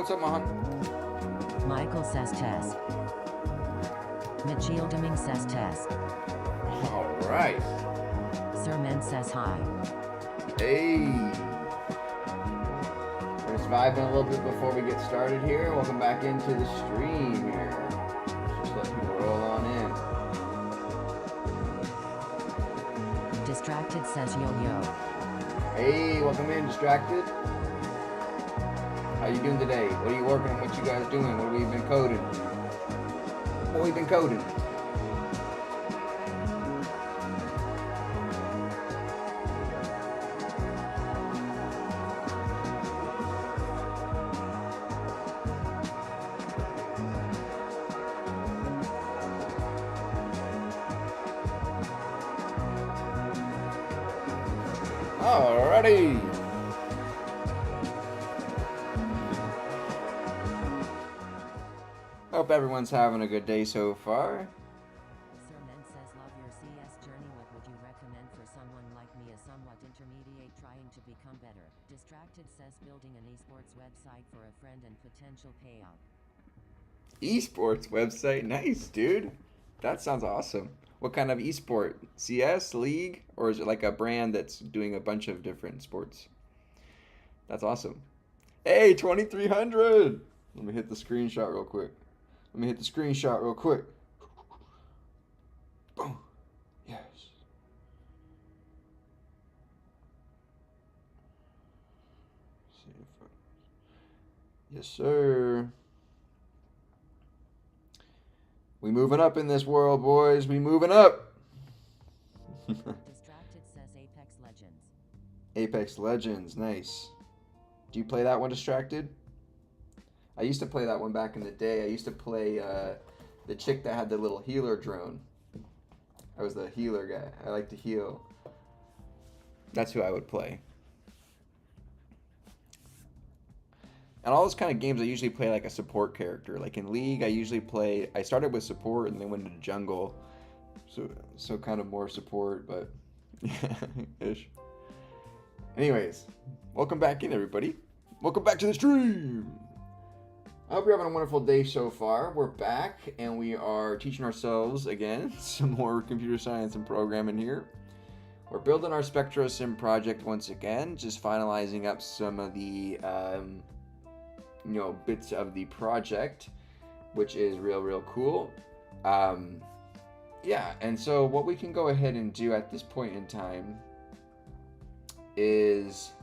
what's up, Mahan? Michael says test. Machildaming says test. All right. Sermon says hi. Hey. We're just vibing a little bit before we get started here. Welcome back into the stream here. Just let people roll on in. Distracted says yo-yo. Hey, welcome in, Distracted. How you doing today? What are you working on? What you guys doing? What have we been coding? What we been coding? Alrighty. Hope everyone's having a good day so far. Sermon says love your CS journey. What would you recommend for someone like me, a somewhat intermediate trying to become better? Distracted says building an esports website for a friend and potential payout. Esports website, nice, dude. That sounds awesome. What kind of esport? CS, League, or is it like a brand that's doing a bunch of different sports? That's awesome. Hey, 2300. Let me hit the screenshot real quick. Boom. Yes. Yes, sir. We moving up in this world, boys. We moving up. Distracted says Apex Legends. Apex Legends, nice. Do you play that one, Distracted? I used to play that one back in the day. I used to play the chick that had the little healer drone. I was the healer guy. I like to heal. That's who I would play. And all those kind of games, I usually play like a support character. Like in League, I started with support and then went into jungle. So kind of more support, but ish. Anyways, welcome back in, everybody. Welcome back to the stream. I hope you're having a wonderful day so far. We're back and we are teaching ourselves again some more computer science and programming here. We're building our SpectroSim project once again, just finalizing up some of the bits of the project, which is real cool. Yeah, and so what we can go ahead and do at this point in time is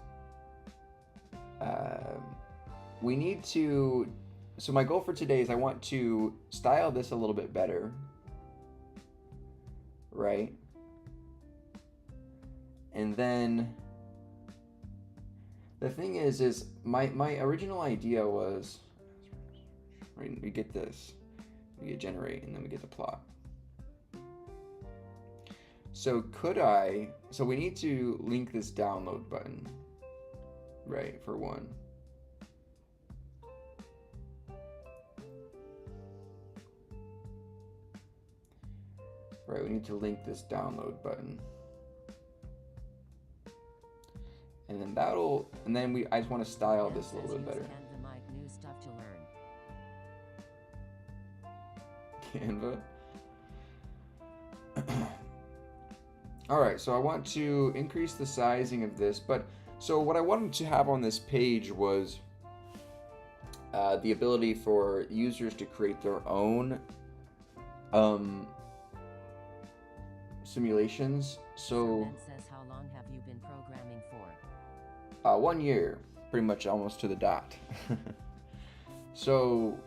we need to, so my goal for today is I want to style this a little bit better, right? And then the thing is my original idea was, right, we get this, we get generate, and then we get the plot. So so we need to link this download button, right, for one. Right, we need to link this download button. And then I just want to style this a little bit better. Canva, new stuff to learn. Canva. All right, so I want to increase the sizing of this, but so what I wanted to have on this page was the ability for users to create their own simulations. So Says, how long have you been programming for? 1 year, pretty much almost to the dot. So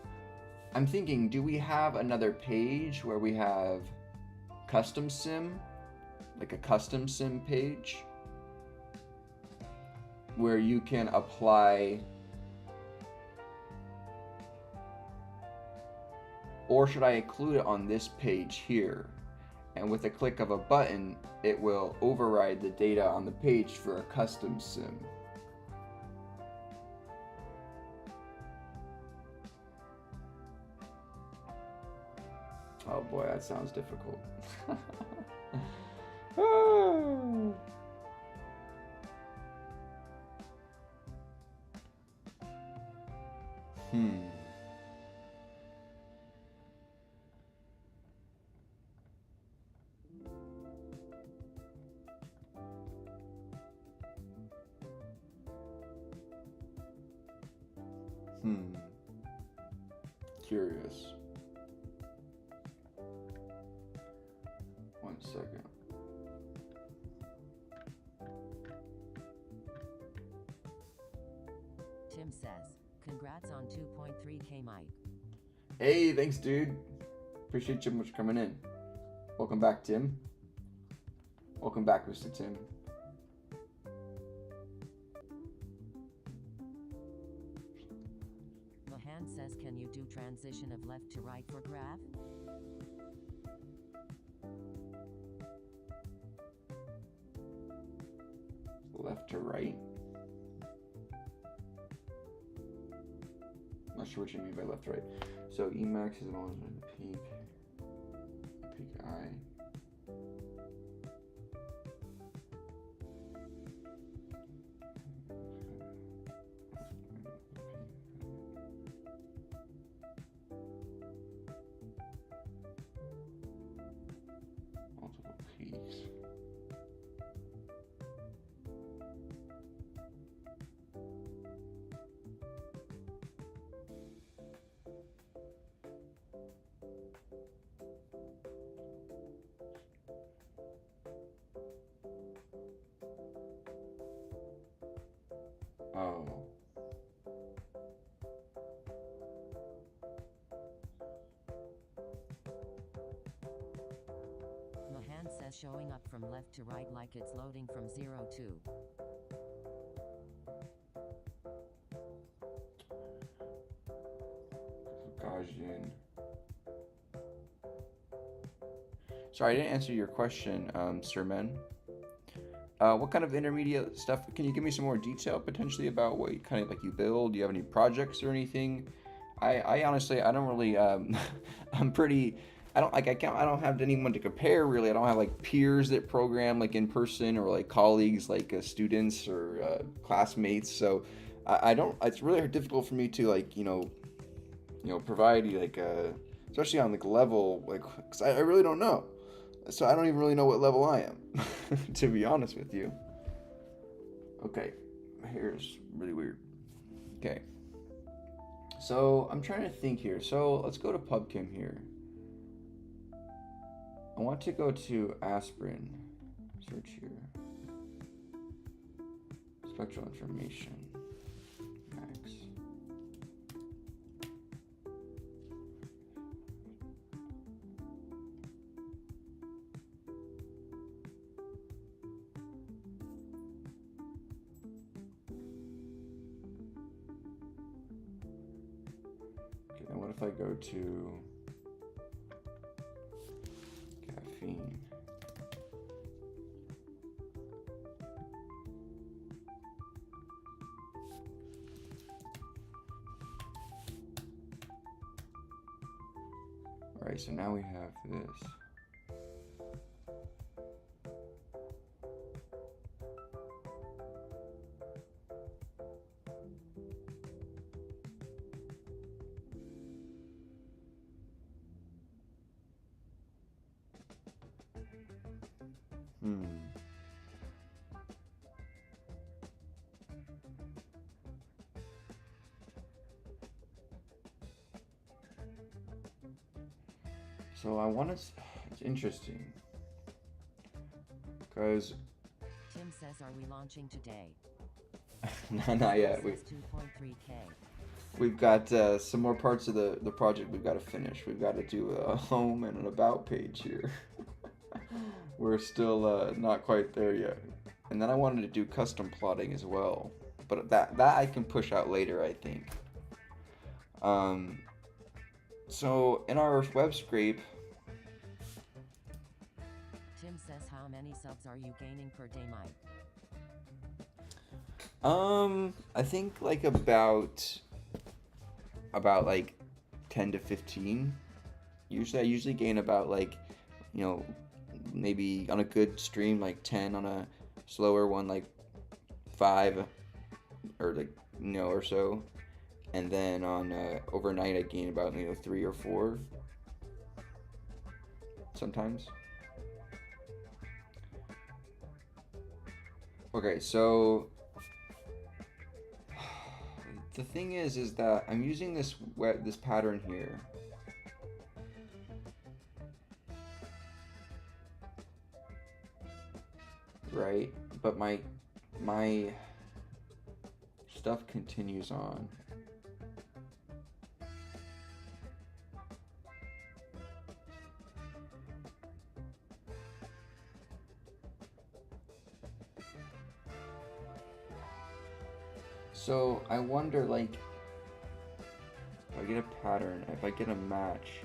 I'm thinking, do we have another page where we have custom sim, like a custom sim page where you can apply, or should I include it on this page here? And with a click of a button, it will override the data on the page for a custom sim. Oh boy, that sounds difficult. Hmm. Hmm. Curious. 1 second. Tim says, congrats on 2.3K Mike. Hey, thanks, dude. Appreciate you much coming in. Welcome back, Tim. Welcome back, Mr. Tim. Mohan says, can you do transition of left to right for graph? Left to right? Not sure what you mean by left to right. So Emax is always in the peak I. Multiple peaks. Oh. Mohan says showing up from left to right like it's loading from 0 to. Gaussian. Sorry, I didn't answer your question, Sir Men. What kind of intermediate stuff? Can you give me some more detail potentially about what you kind of like you build? Do you have any projects or anything? I honestly, I don't really. I'm pretty. I don't like. I can't. I don't have anyone to compare really. I don't have like peers that program like in person or like colleagues like students or classmates. So I don't. It's really difficult for me to like provide you like especially on like level like because I really don't know. So I don't even really know what level I am, to be honest with you. Okay, my hair is really weird. Okay, so I'm trying to think here. So let's go to PubChem here. I want to go to aspirin. Search here. Spectral information. Max. Then what if I go to caffeine? All right, so now we have this. So I want to. It's interesting because Tim says, are we launching today? not yet. Says 2.3K. We've got some more parts of the project we've got to finish. We've got to do a home and an about page here. We're still not quite there yet. And then I wanted to do custom plotting as well, but that I can push out later, I think. So in our web scrape. Tim says, how many subs are you gaining per day, Mike? I think like about like 10 to 15. Usually I usually gain about like, maybe on a good stream like 10, on a slower one like 5 or like or so. and then on overnight I gain about 3 or 4 sometimes. Okay, so the thing is that I'm using this pattern here. Right? But my stuff continues on. So I wonder, like, if I get a pattern, if I get a match.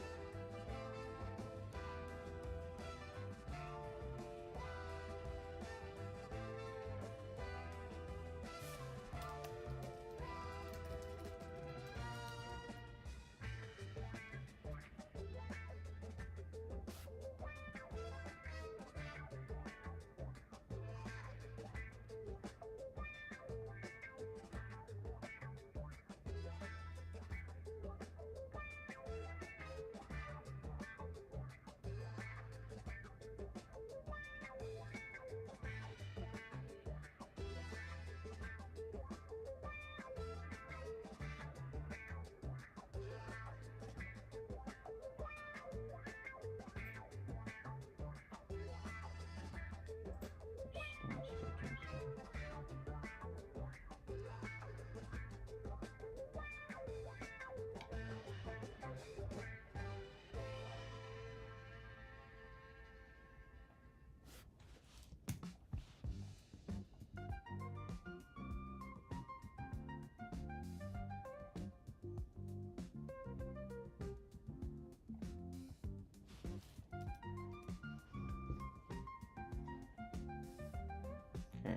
Okay.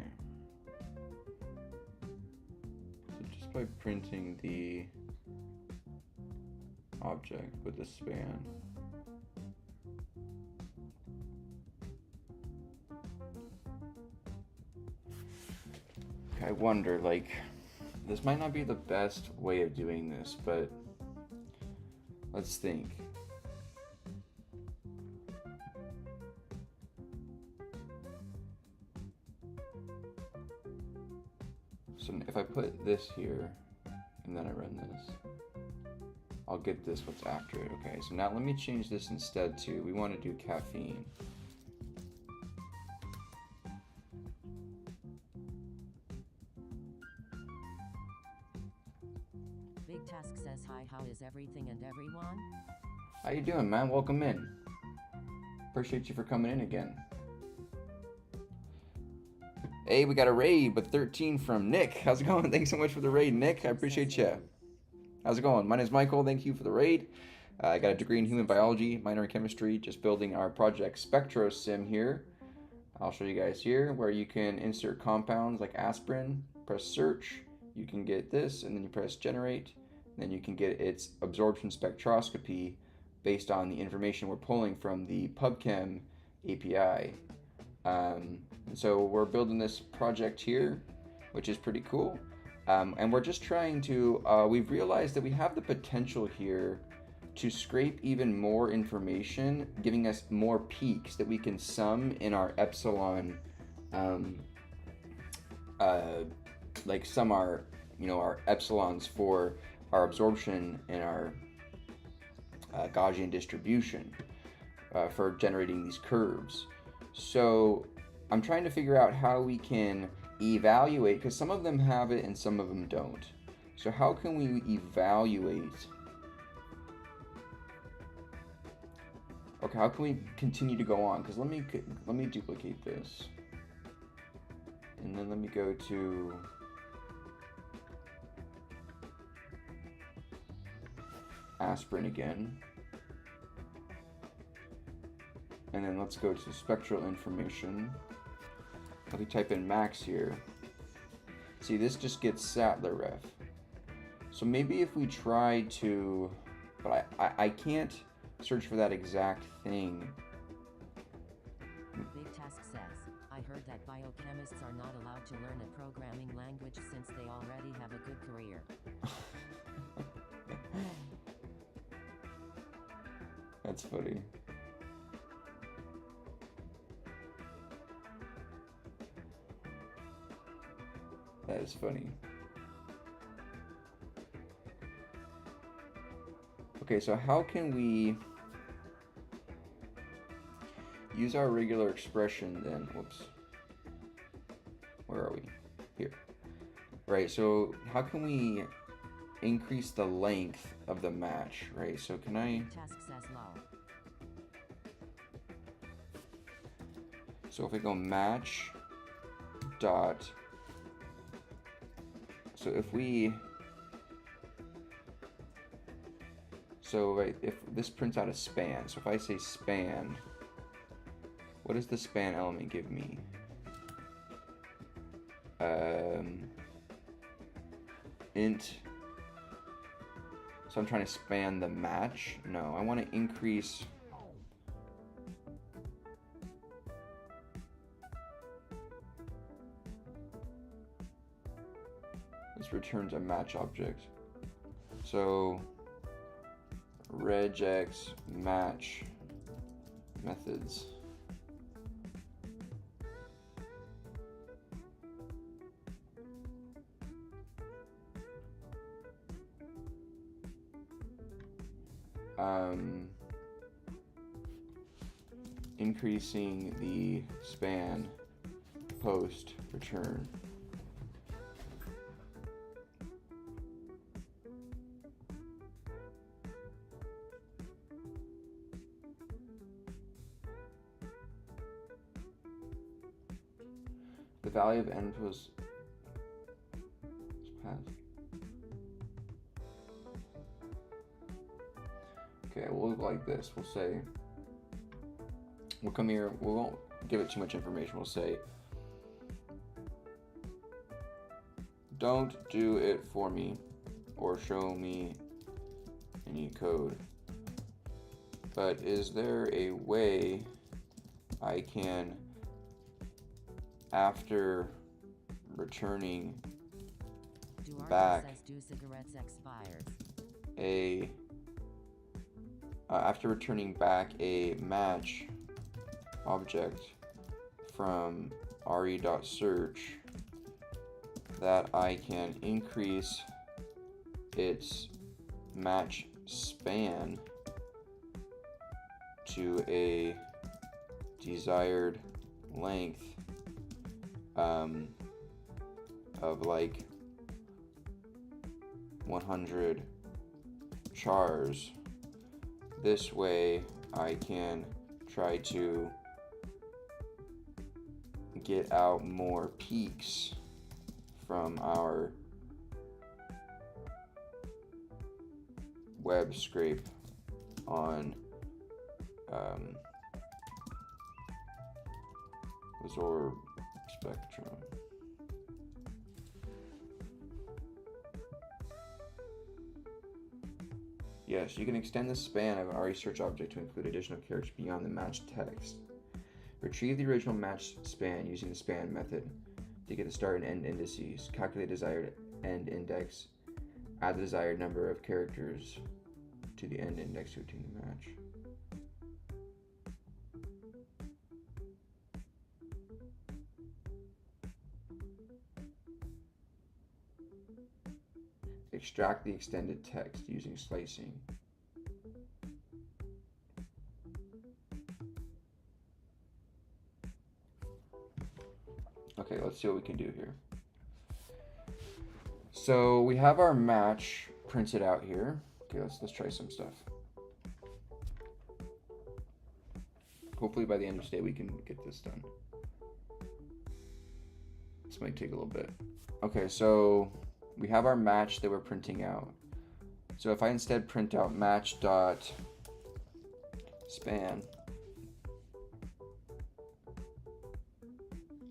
So just by printing the object with the span. I wonder, like, this might not be the best way of doing this, but let's think. So if I put this here, and then I run this, I'll get this what's after it. Okay, so now let me change this instead to, we want to do caffeine. Big Task says hi, how is everything and everyone? How you doing, man? Welcome in. Appreciate you for coming in again. Hey, we got a raid with 13 from Nick. How's it going? Thanks so much for the raid, Nick. I appreciate you. How's it going? My name's Michael. Thank you for the raid. I got a degree in human biology, minor in chemistry, just building our project SpectroSim here. I'll show you guys here where you can insert compounds like aspirin, press search, you can get this, and then you press generate, and then you can get its absorption spectroscopy based on the information we're pulling from the PubChem API. So we're building this project here, which is pretty cool. And we're just trying to, we've realized that we have the potential here to scrape even more information, giving us more peaks that we can sum in our epsilon, like sum our, our epsilons for our absorption and our Gaussian distribution for generating these curves. So I'm trying to figure out how we can evaluate, because some of them have it and some of them don't. So how can we evaluate? Okay, how can we continue to go on? Because let me duplicate this, and then let me go to aspirin again, and then let's go to spectral information. Let me type in max here. See, this just gets Sattler ref. So maybe if we try to, but I can't search for that exact thing. Big Task says, I heard that biochemists are not allowed to learn a programming language since they already have a good career. That's funny. That is funny. Okay, so how can we use our regular expression then? Whoops. Where are we? Here. Right, so how can we increase the length of the match, right? So can I... Task says low. So if we go match dot... So if we... So right, if this prints out a span, so if I say span, what does the span element give me? Int. So I'm trying to span the match. No, I want to increase. This returns a match object. So regex match methods. Increasing the span post return. The value of n was passed. Okay, we'll look like this. We'll say, we'll come here, we won't give it too much information. We'll say, don't do it for me or show me any code. But is there a way I can, after returning back after returning back a match object from re.search, that I can increase its match span to a desired length of like 100 chars. This way I can try to get out more peaks from our web scrape on Absorb Spectrum. Yes, you can extend the span of an RE search object to include additional characters beyond the match text. Retrieve the original match span using the span method to get the start and end indices. Calculate the desired end index. Add the desired number of characters to the end index to obtain the match. Extract the extended text using slicing. Okay, let's see what we can do here. So we have our match printed out here. Okay, let's try some stuff. Hopefully by the end of today we can get this done. This might take a little bit. Okay, so we have our match that we're printing out. So if I instead print out match.span,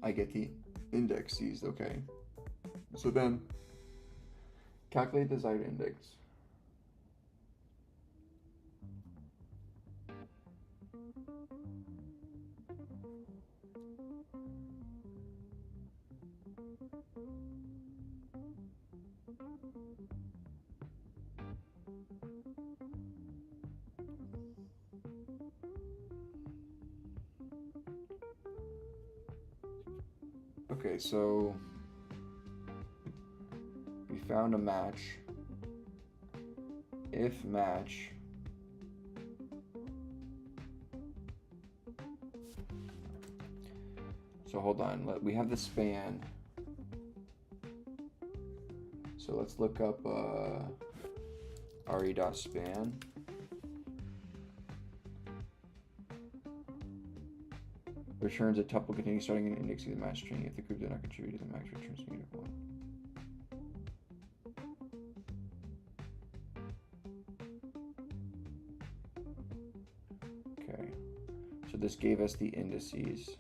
I get the indexes, okay? So then calculate the desired index. Okay, so we found a match. If match, so hold on, we have the span. So let's look up re.span. Returns a tuple containing starting and indexing the match string if the group did not contribute to the match returns -1. Okay, so this gave us the indices.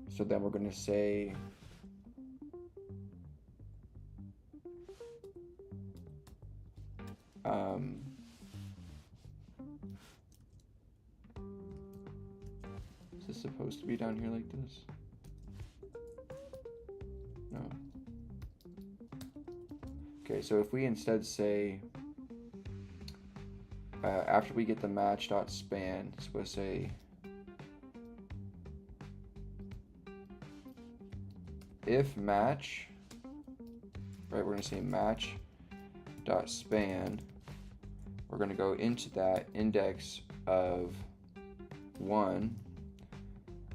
So then we're going to say is this supposed to be down here like this? No. Okay, so if we instead say after we get the match.span, it's supposed to say if match, right, we're going to say match.span. We're going to go into that index of 1.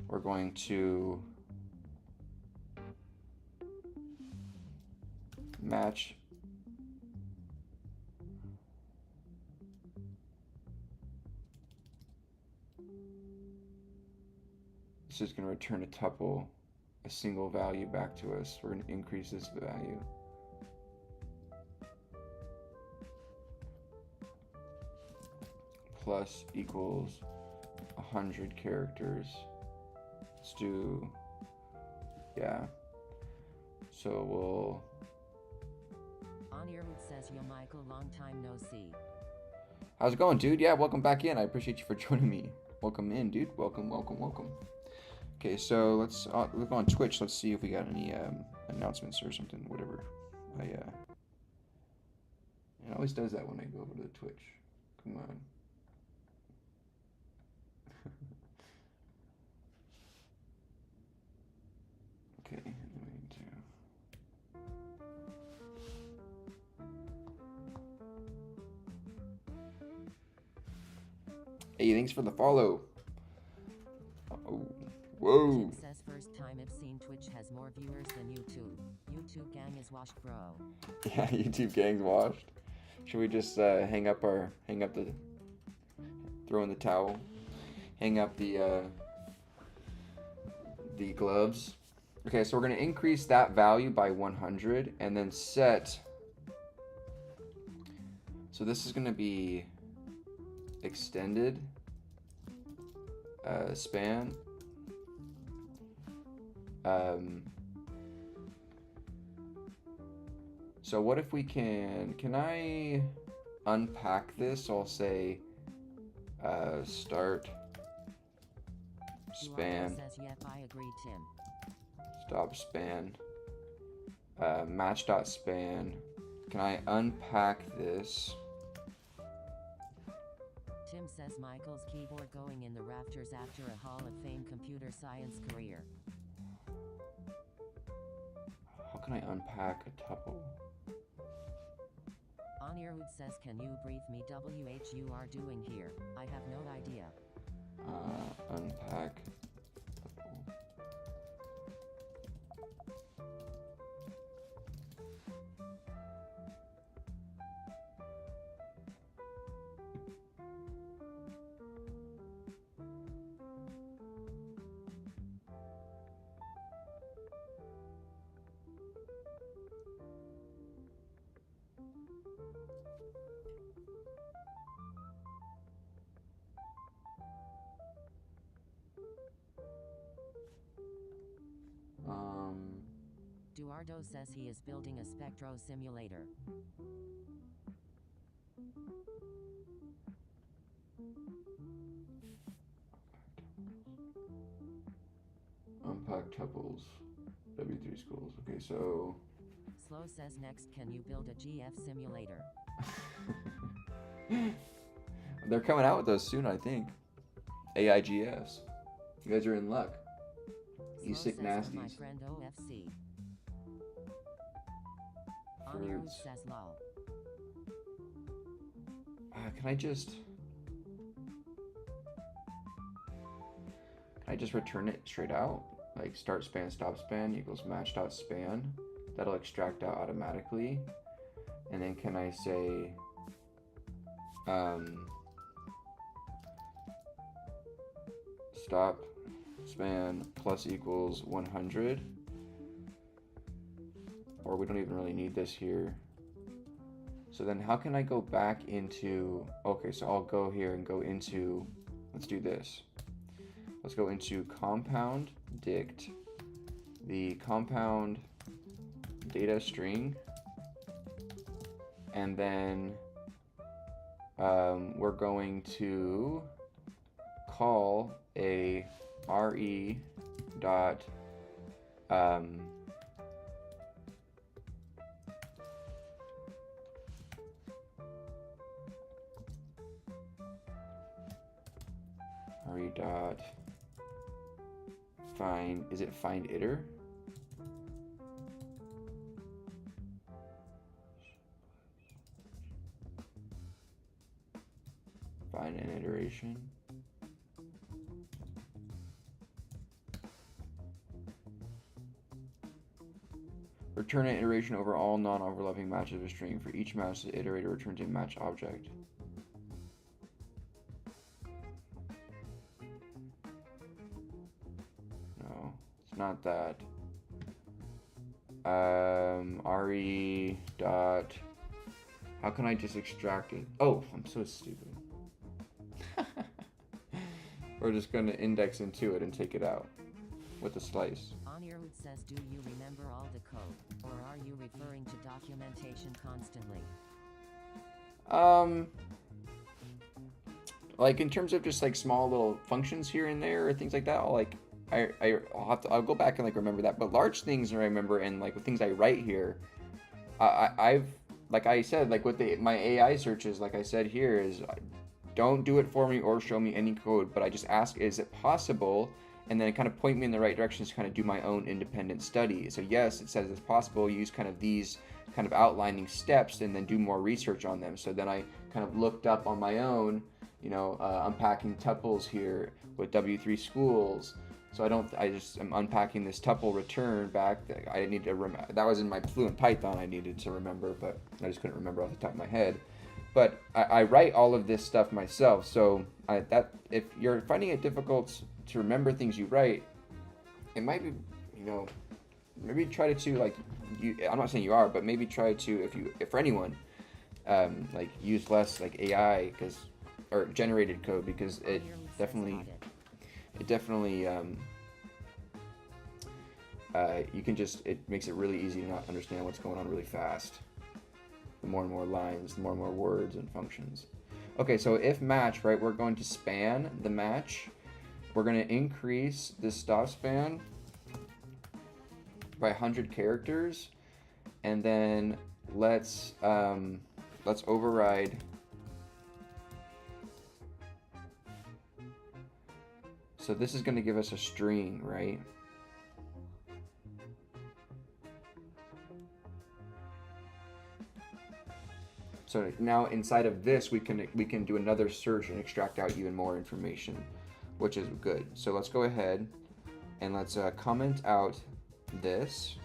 We're going to match this is going to return a tuple, a single value back to us. We're going to increase this value. Plus equals 100 characters. Let's do, yeah. So we'll. Anirudh says, yo Michael, long time no see. How's it going, dude? Yeah, welcome back in. I appreciate you for joining me. Welcome in, dude. Welcome, welcome, welcome. Okay, so let's look on Twitch. Let's see if we got any announcements or something, whatever. It always does that when I go over to the Twitch. Come on. Okay, hey, thanks for the follow. Oh, whoa. Jim says first time I've seen Twitch has more viewers than YouTube. YouTube gang is washed, bro. Yeah, YouTube gang's washed. Should we just hang up the, throw in the towel, hang up the gloves? Okay, so we're gonna increase that value by 100 and then set. So this is gonna be extended span. So what if we can I unpack this? So I'll say start span. Says, yep, I agree, Tim. Stop span. Match.span. Can I unpack this? Tim says Michael's keyboard going in the rafters after a Hall of Fame computer science career. How can I unpack a tuple? Anirudh says, can you brief me WH you are doing here? I have no idea. Unpack tuple. Eduardo says he is building a SpectroSimulator. Unpack tuples. W3 schools. Okay, so. Slow says next, can you build a GF simulator? They're coming out with those soon, I think. AIGFs. You guys are in luck. You sick Slow says, "Oh, my nasties. friend OFC. Anirudh Fruits. says lol. Can I just return it straight out? Like start span stop span equals match dot span. That'll extract out automatically. And then can I say stop span plus equals 100? Or we don't even really need this here. So then how can I go back into, okay, so I'll go here and go into, let's do this. Let's go into compound dict, the compound data string, and then we're going to call a re dot re dot find, is it find iter? Find an iteration. Return an iteration over all non-overlapping matches of a string. For each match, the iterator returns a match object. No, it's not that. Re dot. How can I just extract it? Oh, I'm so stupid. We're just going to index into it and take it out with a slice. Anirudh says, "Do you remember all the code, or are you referring to documentation constantly?" Like in terms of just like small little functions here and there or things like that, I'll go back and like remember that. But large things I remember, and like with things I write here, I've like I said, like with my AI searches, like I said here, is don't do it for me or show me any code, but I just ask, is it possible? And then it kind of point me in the right direction to kind of do my own independent study. So yes, it says it's possible. Use kind of these kind of outlining steps and then do more research on them. So then I kind of looked up on my own, you know, unpacking tuples here with W3 schools. So I'm unpacking this tuple return back that I need to remember. That was in my Fluent Python I needed to remember, but I just couldn't remember off the top of my head. But I write all of this stuff myself. So if you're finding it difficult to remember things you write, it might be, you know, maybe try to like I'm not saying you are, but maybe try to, if for anyone, like use less like AI or generated code, because it definitely you can just, it makes it really easy to not understand what's going on really fast. The more and more lines, the more and more words and functions. Okay, so if match, right, we're going to span the match. We're going to increase this stop span by 100 characters, and then let's override. So this is going to give us a string, right? So now inside of this, we can do another search and extract out even more information, which is good. So let's go ahead and let's comment out this,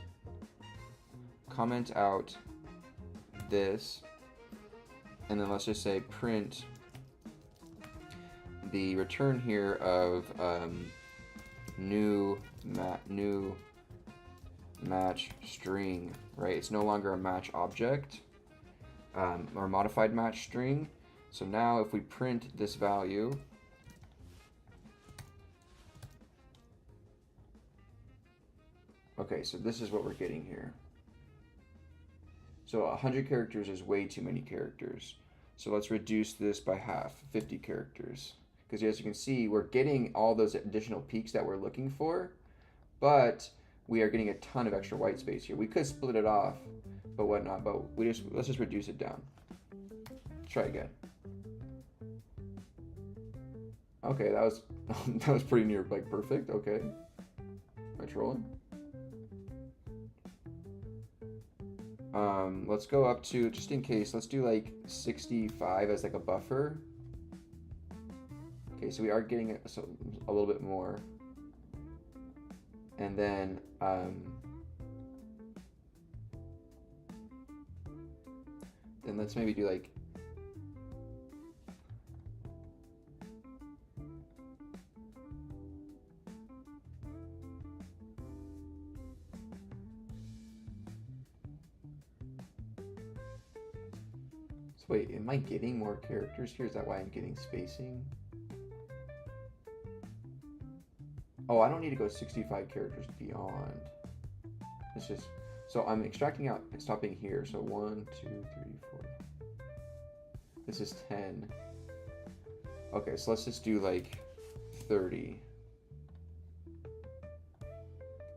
comment out this, and then let's just say print the return here of new match string, right? It's no longer a match object. Or modified match string. So now if we print this value, okay, so this is what we're getting here. So 100 characters is way too many characters. So let's reduce this by half, 50 characters. Because as you can see, we're getting all those additional peaks that we're looking for, but we are getting a ton of extra white space here. We could split it off, but whatnot, but let's just reduce it down. Let's try again. Okay, that was pretty near like perfect. Okay, trolling? Let's go up to, just in case, let's do like 65 as like a buffer. Okay, so we are getting a little bit more. And then let's maybe do like wait, am I getting more characters here? Is that why I'm getting spacing? Oh, I don't need to go 65 characters beyond. It's just, so I'm extracting out and stopping here. So 1, 2, 3, 4. This is 10. Okay, so let's just do like 30.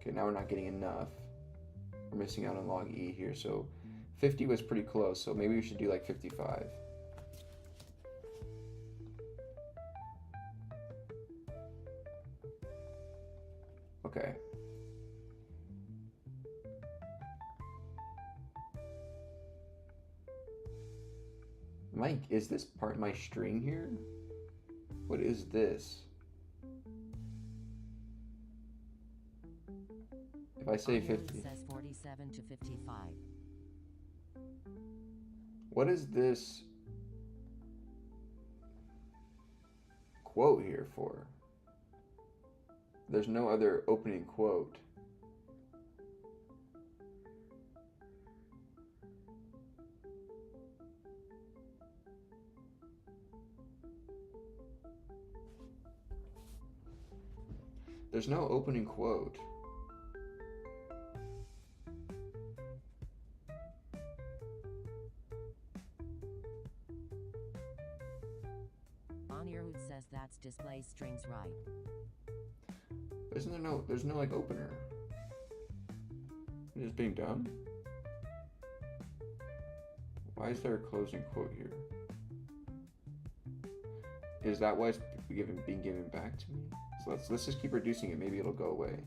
Okay, now we're not getting enough. We're missing out on log E here, so 50 was pretty close, so maybe we should do like 55. Okay. Is this part my string here? What is this? If I say 50. It says 47 to 55. What is this quote here for? There's no other opening quote. There's no opening quote. Anirudh says that's display strings right. Isn't there there's no like opener. It's just being dumb. Why is there a closing quote here? Is that why it's being given back to me? So let's just keep reducing it. Maybe it'll go away.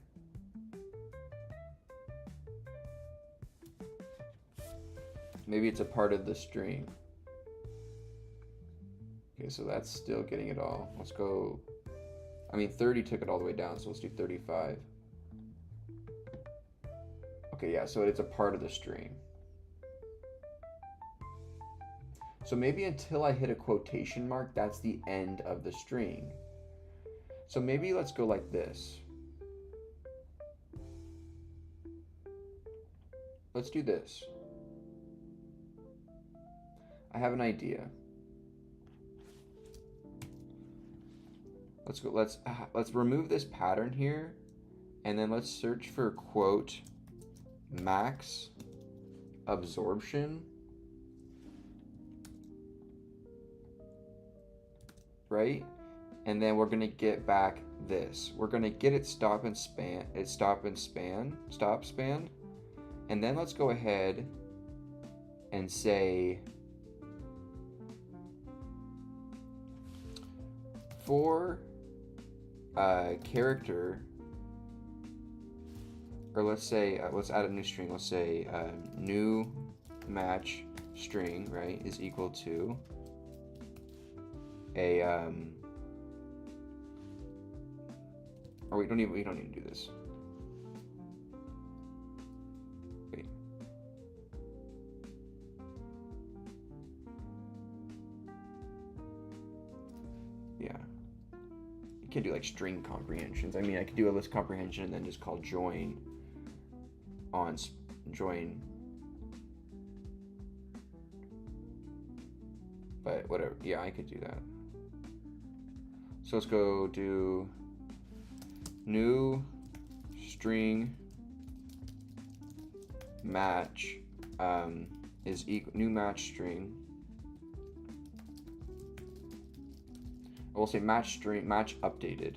Maybe it's a part of the string. Okay, so that's still getting it all. Let's go. I mean, 30 took it all the way down, so let's do 35. Okay, yeah, so it's a part of the string. So maybe until I hit a quotation mark, that's the end of the string. So maybe let's go like this. Let's do this. I have an idea. Let's go. Let's remove this pattern here, and then let's search for quote max absorption. Right? And then we're gonna get back this. We're gonna get it stop span, and then let's go ahead and say for character, or let's say let's add a new string. Let's say new match string, right, is equal to a or we don't need to do this. Wait. Yeah. You can do like string comprehensions. I mean, I could do a list comprehension and then just call join on join. But whatever. Yeah, I could do that. So let's go do new string match is equal new match string. We'll say match string match updated.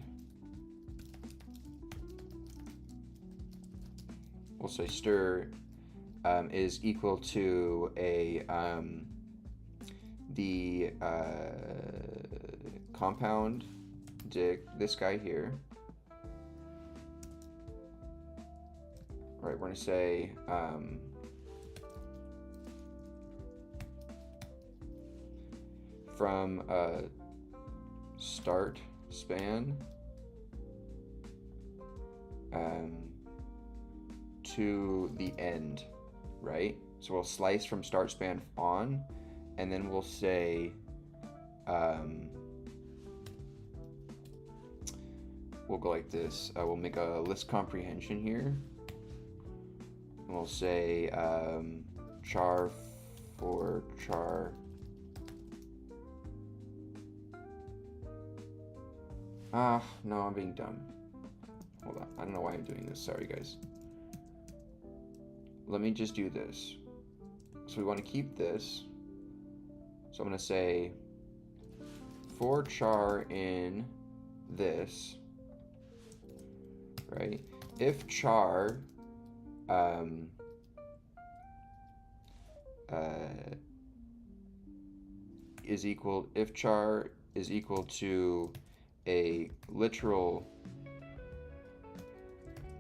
We'll say stir is equal to a the compound dig this guy here. All right, we're gonna say from start span to the end, right? So we'll slice from start span on, and then we'll say we'll go like this. We'll make a list comprehension here. And we'll say char for char. No, I'm being dumb. Hold on. I don't know why I'm doing this. Sorry, guys. Let me just do this. So we want to keep this. So I'm going to say for char in this, right? If char if char is equal to a literal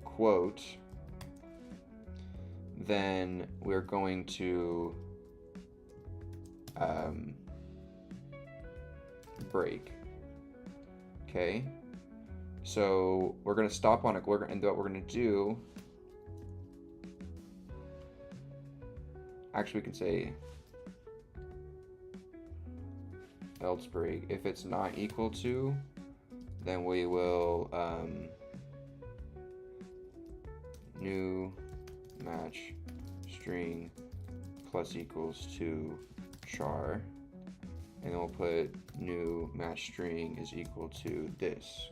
quote, then we're going to break. Okay, so we're going to stop on a, and what we're going to do, actually we can say else break. If it's not equal to, then we will new match string plus equals to char, and then we'll put new match string is equal to this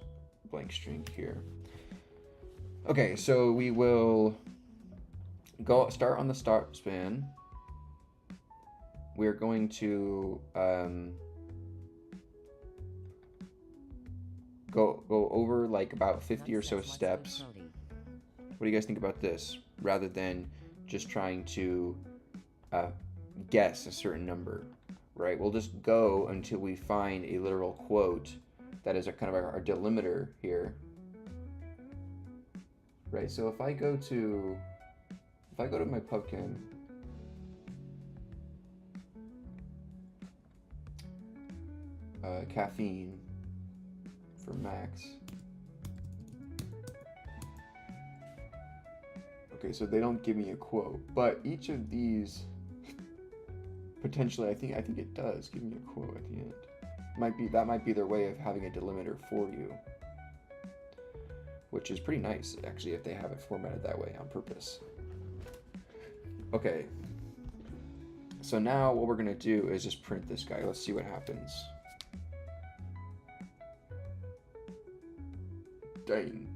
blank string here. Okay, so we will start on the start span. We're going to go over like about 50 or so steps. What do you guys think about this? Rather than just trying to guess a certain number, right? We'll just go until we find a literal quote that is a kind of our delimiter here, right? So if I go to my pubchem, caffeine for max. Okay, so they don't give me a quote, but each of these potentially, I think it does give me a quote at the end. That might be their way of having a delimiter for you, which is pretty nice actually if they have it formatted that way on purpose. Okay, so now what we're gonna do is just print this guy. Let's see what happens. Dang.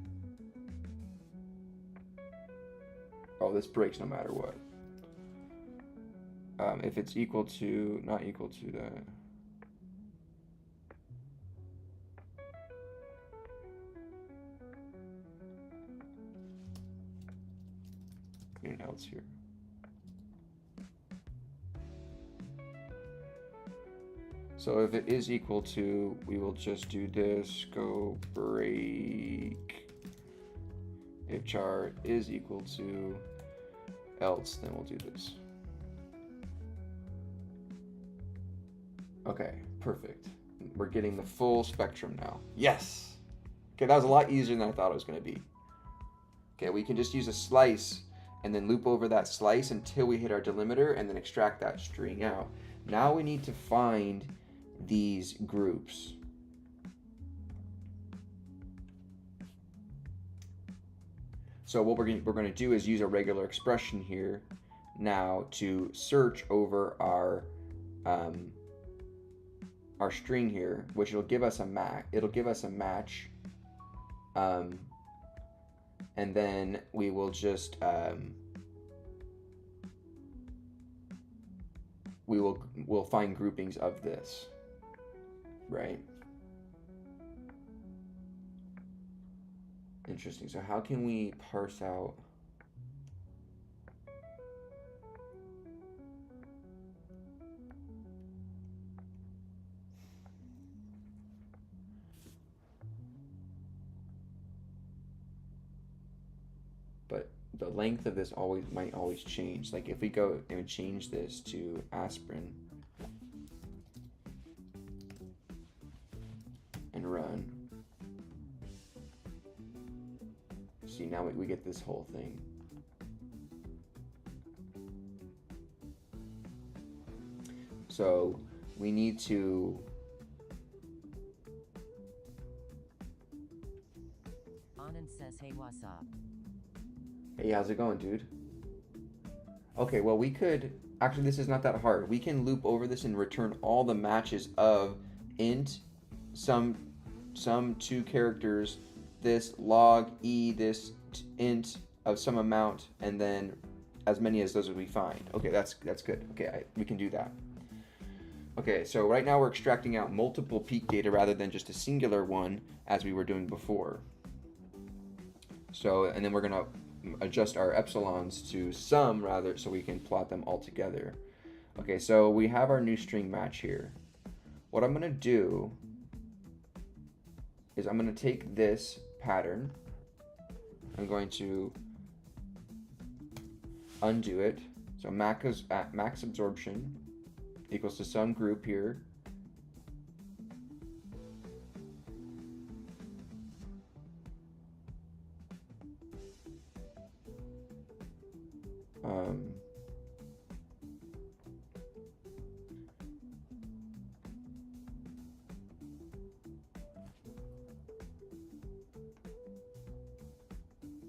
Oh, this breaks no matter what. If it's equal to, not equal to that. An else here. So if it is equal to, we will just do this, go break. If char is equal to else, then we'll do this. Okay, perfect. We're getting the full spectrum now. Yes! Okay, that was a lot easier than I thought it was going to be. Okay, we can just use a slice and then loop over that slice until we hit our delimiter and then extract that string out. Now we need to find these groups. So what we're going to do is use a regular expression here now to search over our string here, which will give us a match. It'll give us a match, and then we will just we'll find groupings of this, right? Interesting. So how can we parse out? But the length of this might always change. Like if we go and change this to aspirin and run, see, now we get this whole thing. So we need to Anand says, hey, what's up? Hey, how's it going, dude? Okay, well, we could actually, this is not that hard. We can loop over this and return all the matches of int some 2 characters, this log e, this int of some amount, and then as many as those as we find. Okay, that's good. Okay, we can do that. Okay, so right now we're extracting out multiple peak data rather than just a singular one as we were doing before. So, and then we're gonna adjust our epsilons to sum rather, so we can plot them all together. Okay, so we have our new string match here. What I'm gonna do is I'm gonna take this pattern, I'm going to undo it. So max absorption equals to some group here.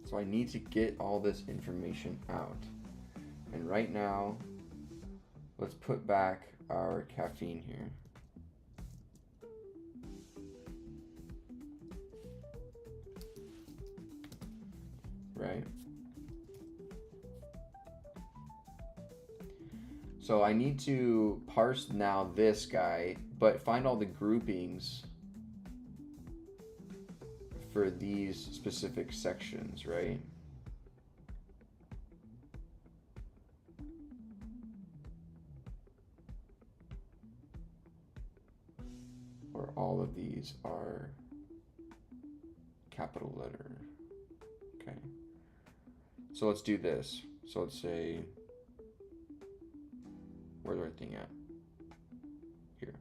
So I need to get all this information out. And right now, let's put back our caffeine here. Right? So I need to parse now this guy, but find all the groupings for these specific sections, right? Or all of these are capital letter. Okay. So let's do this. So let's say, where's our thing at? Here.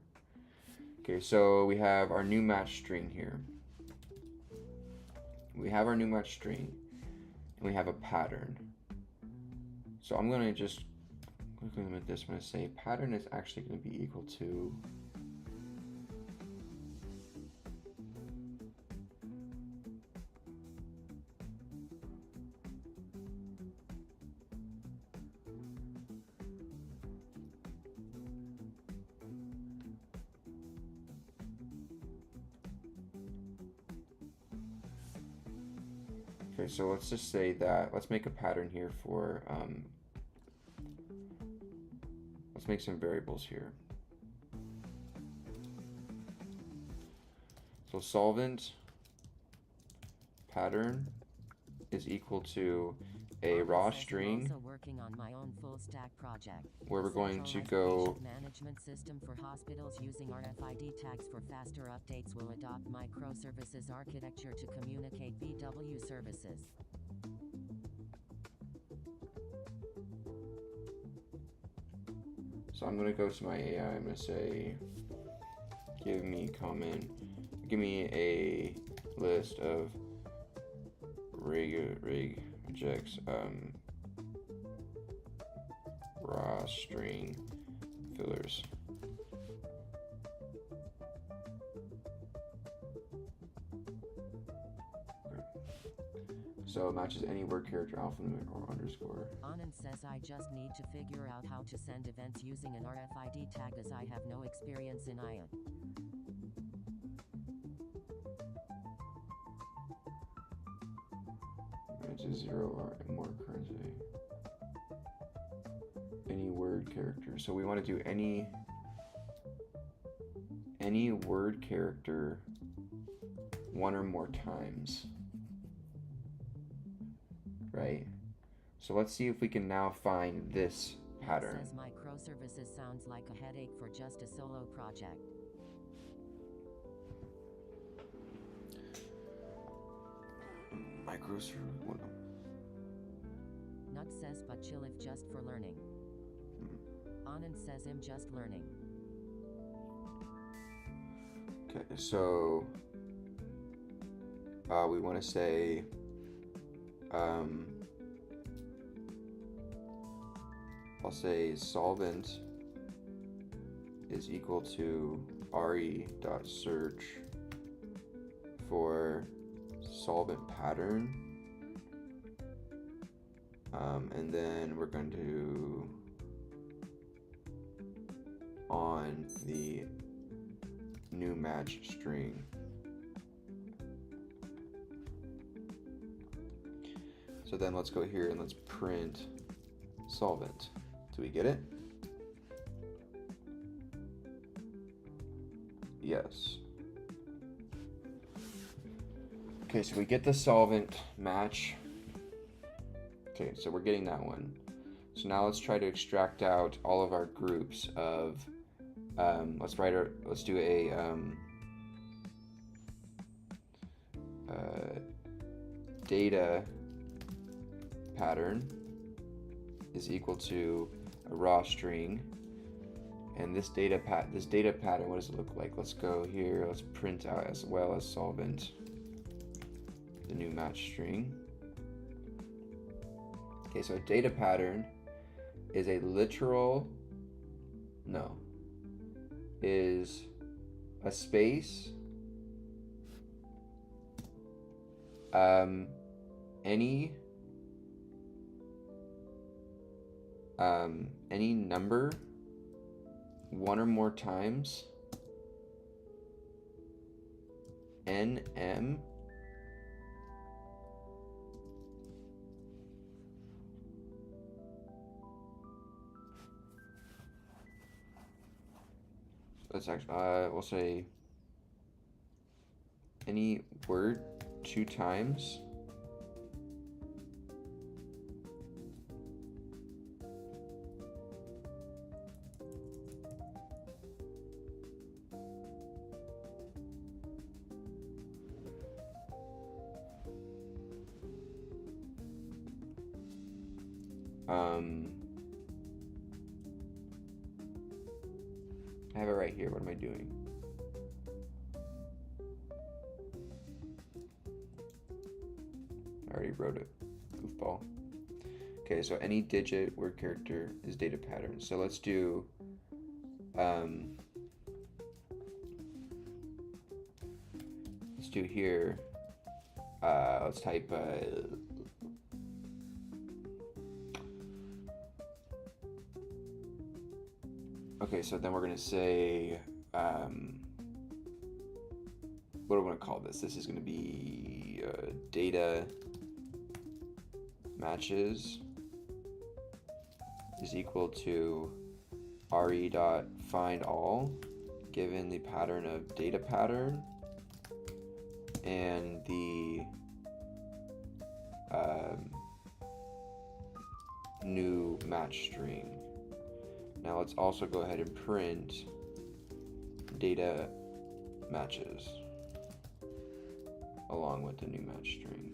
Okay, so we have our new match string here. We have our new match string, and we have a pattern. So I'm going to just quickly limit this. I'm going to say pattern is actually going to be equal to okay, so let's just say that, let's make a pattern here for, let's make some variables here. So solvent pattern is equal to a raw string, I'm also working on my own full stack project. where we're going to Centralized go patient management system for hospitals using RFID tags for faster updates will adopt microservices architecture to communicate BW services. So I'm gonna go to my AI, I'm gonna say, give me a list of Regex raw string fillers. So it matches any word character, alphanumeric, or underscore. Anand says I just need to figure out how to send events using an RFID tag as I have no experience in IA. Matches 0 or more currency. Any word character. So we want to do any word character 1 or more times. Right? So let's see if we can now find this pattern. Says microservices sounds like a headache for just a solo project. Nut says but chill if just for learning. Anand says I'm just learning. Okay, so we want to say I'll say solvent is equal to re.search for solvent pattern, and then we're going to on the new match string. So then let's go here and let's print solvent. Do we get it? Yes. Okay, so we get the solvent match. Okay, so we're getting that one. So now let's try to extract out all of our groups of, let's do a data pattern is equal to a raw string, and this data pattern, what does it look like? Let's go here, let's print out as well as solvent the new match string. Okay, so a data pattern is a is a space, any number one or more times nm let's actually we'll say any word 2 times I have it right here. What am I doing? I already wrote it. Goofball. Okay, so any digit word character is data pattern. So let's do here. Let's type okay, so then we're going to say, what do I want to call this? This is going to be data matches is equal to re.findAll given the pattern of data pattern and the new match string. Now let's also go ahead and print data matches along with the new match string.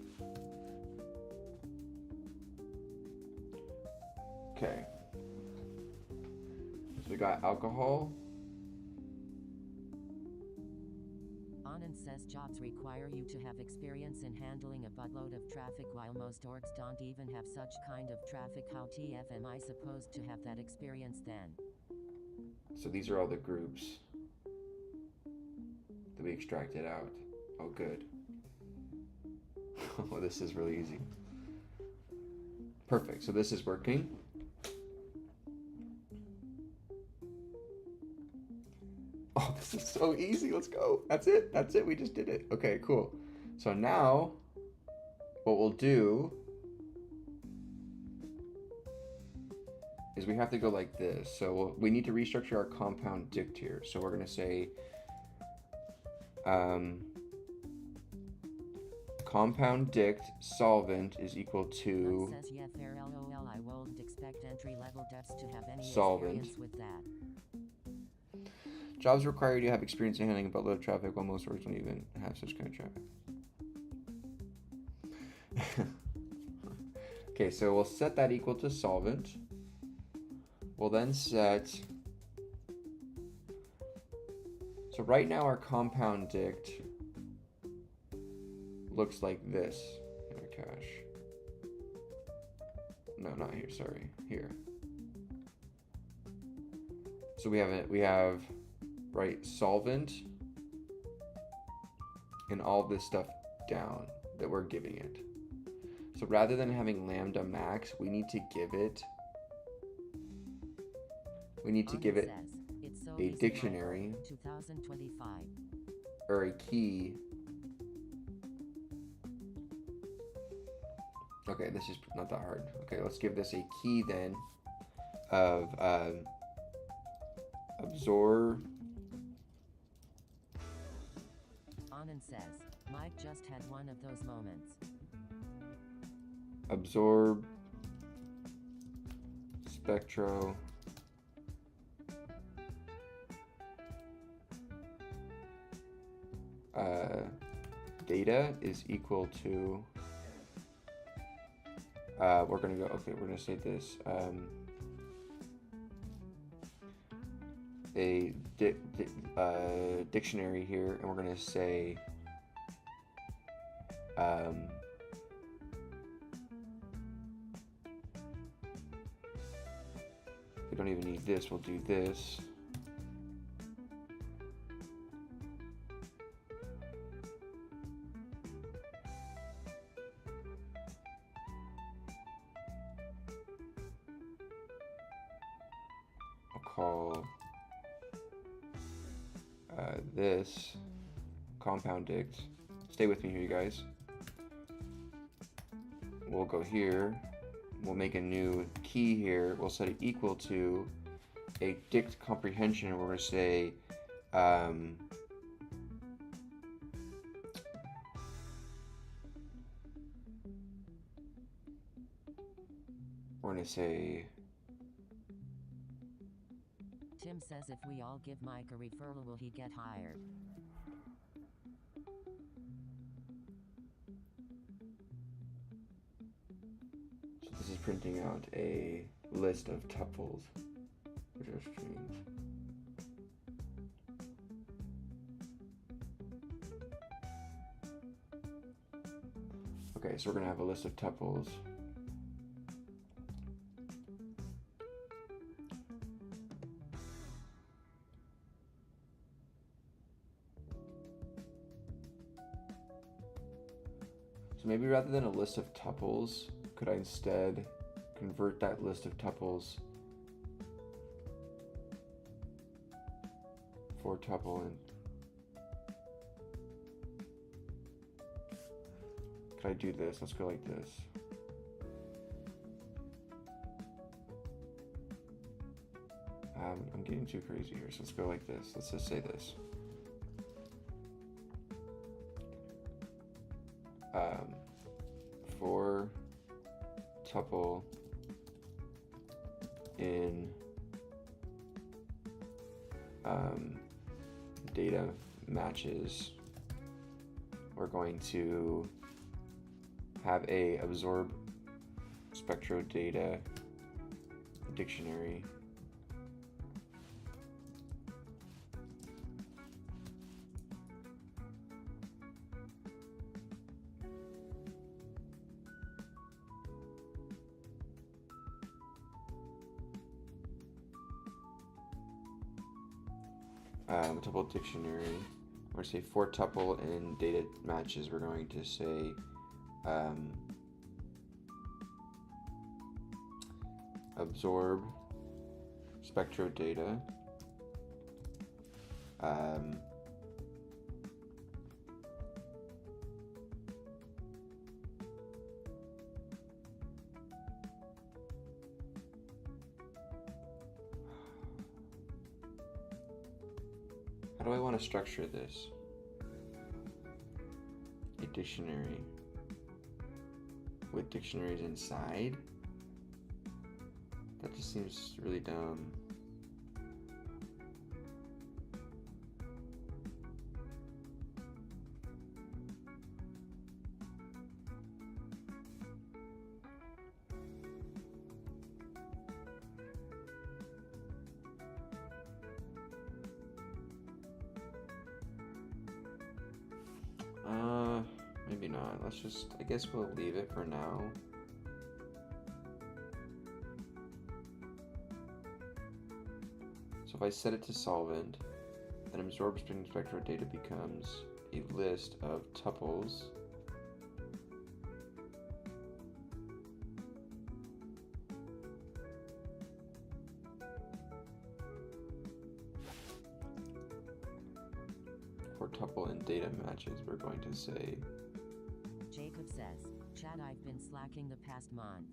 Okay. So we got alcohol. Anand says jobs require you to have experience in handling a buttload of traffic while most orgs don't even have such kind of traffic. How TF am I supposed to have that experience then? So these are all the groups that we extracted out. Oh, good. Oh, this is really easy. Perfect. So this is working. Oh, this is so easy. Let's go. That's it. That's it. We just did it. Okay, cool. So now what we'll do is we have to go like this. So we need to restructure our compound dict here. So we're going to say compound dict solvent is equal to says, yeah, fair, LOL, I won't expect entry-level devs to have any solvent. experience with that. Jobs require you to have experience in handling a buttload of traffic while most orgs don't even have such kind of traffic. Okay, so we'll set that equal to solvent. We'll then set, so right now our compound dict looks like this. Cache. No, not here, sorry, here. So we have right, solvent and all this stuff down that we're giving it. So rather than having lambda max, we need to give it a dictionary 2025 or a key. Okay, this is not that hard. Okay, let's give this a key then of absorb. Anand says, Mike just had one of those moments. Absorb spectro data is equal to we're gonna say this a dictionary here, and we're gonna say we don't even need this, we'll do this. I'll call this compound dict. Stay with me here, you guys. We'll go here. We'll make a new key here. We'll set it equal to a dict comprehension. We're going to say Tim says if we all give Mike a referral, will he get hired? So this is printing out a list of tuples, which are strings. Okay, so we're going to have a list of tuples. So maybe rather than a list of tuples, could I instead convert that list of tuples for tuple and could I do this? Let's go like this. I'm getting too crazy here, so let's go like this. Let's just say this. For tuple in data matches, we're going to have a absorb spectro data dictionary tuple dictionary. We're going to say for tuple in data matches, we're going to say absorb spectro data how do I want to structure this? A dictionary with dictionaries inside? That just seems really dumb. not. Let's just, I guess we'll leave it for now. So if I set it to solvent, then absorption spectral data becomes a list of tuples for tuple and data matches. We're going to say Jacob says, Chad, I've been slacking the past month.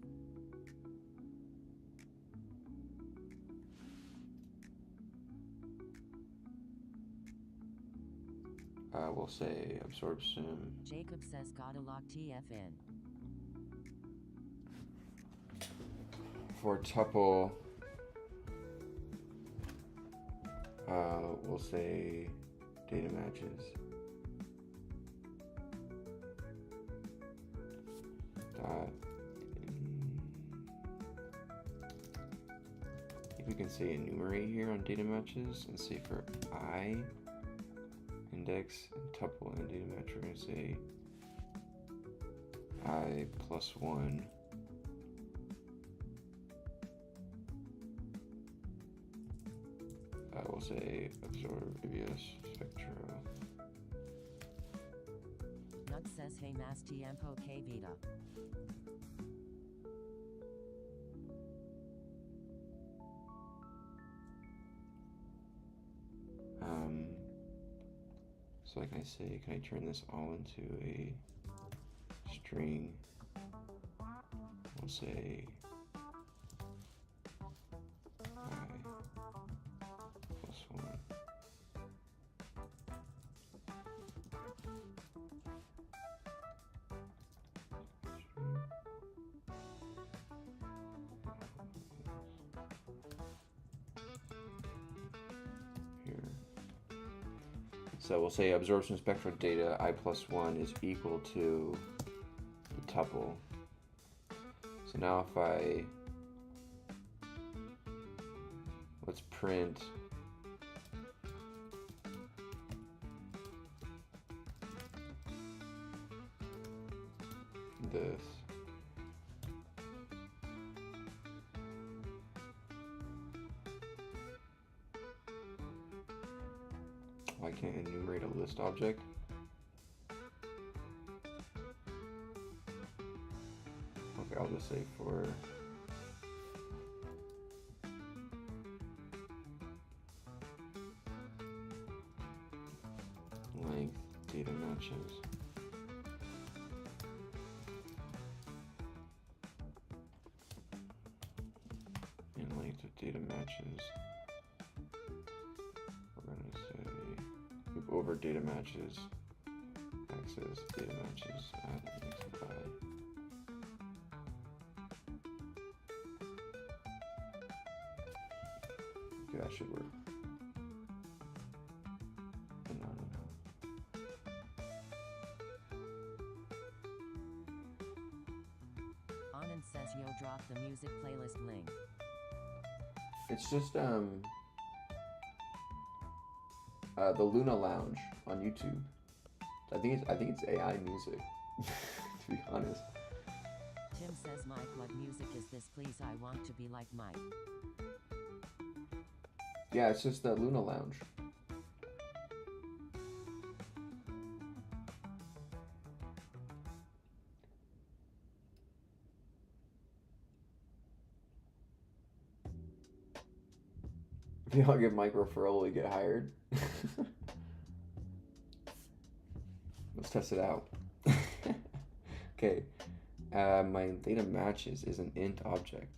we'll say absorption. Jacob says, gotta lock TF in. For tuple, we'll say data matches. Dot. If we can say enumerate here on data matches and say for I index and tuple and data match, we're going to say I plus 1 we'll say absorb spectro. Nut says, hey mas tiempo que vida. So like I say, can I turn this all into a string? We'll say I plus 1. Here. So we'll say absorption spectral data I plus 1 is equal to the tuple. So now if I, let's print this. I can't enumerate a list object. Okay, I'll just say for length data matches. And length of data matches. We're going to say loop over data matches, access data matches, add index by. Okay, that should work. No. Anand says, yo, drop the music playlist link. It's just the Luna Lounge on YouTube. I think it's AI music, to be honest. Tim says, Mike, what music is this? Please, I want to be like Mike. Yeah, it's just the Luna Lounge. If you all give Mike referral, will you get hired? Let's test it out. Okay, my data matches is an int object.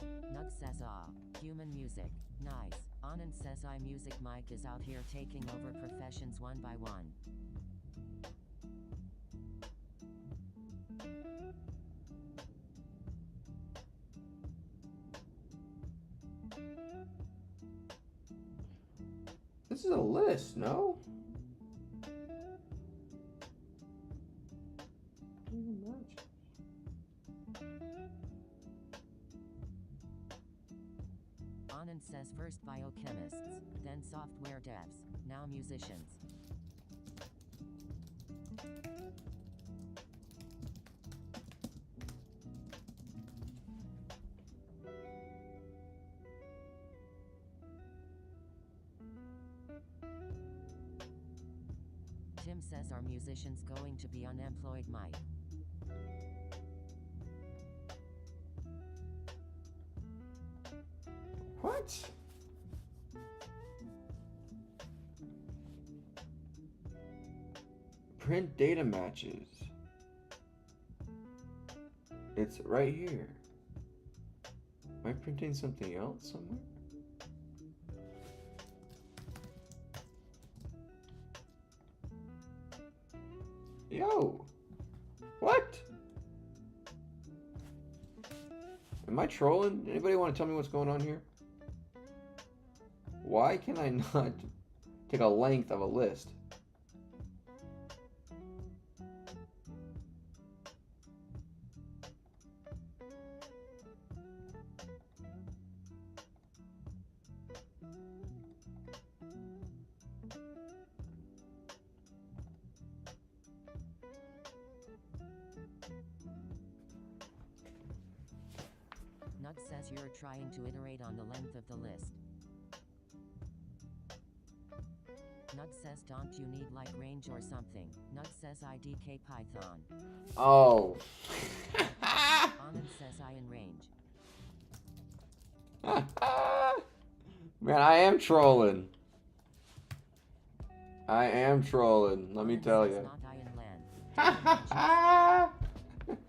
Nug says, human music, nice. Anand says, iMusic Mike is out here taking over professions one by one. This is a list, no? Anand Anand says first biochemists, then software devs, now musicians. Tim says are musicians going to be unemployed, Mike? What? Print data matches. It's right here. Am I printing something else somewhere? Yo! What? Am I trolling? Anybody want to tell me what's going on here? Why can I not take a length of a list? Nug says you're trying to iterate on the length of the list. Nug says don't you need like range or something? Nug says IDK Python. Oh. Anand says I in range. Man, I am trolling. I am trolling, let me tell Anand says you. not I in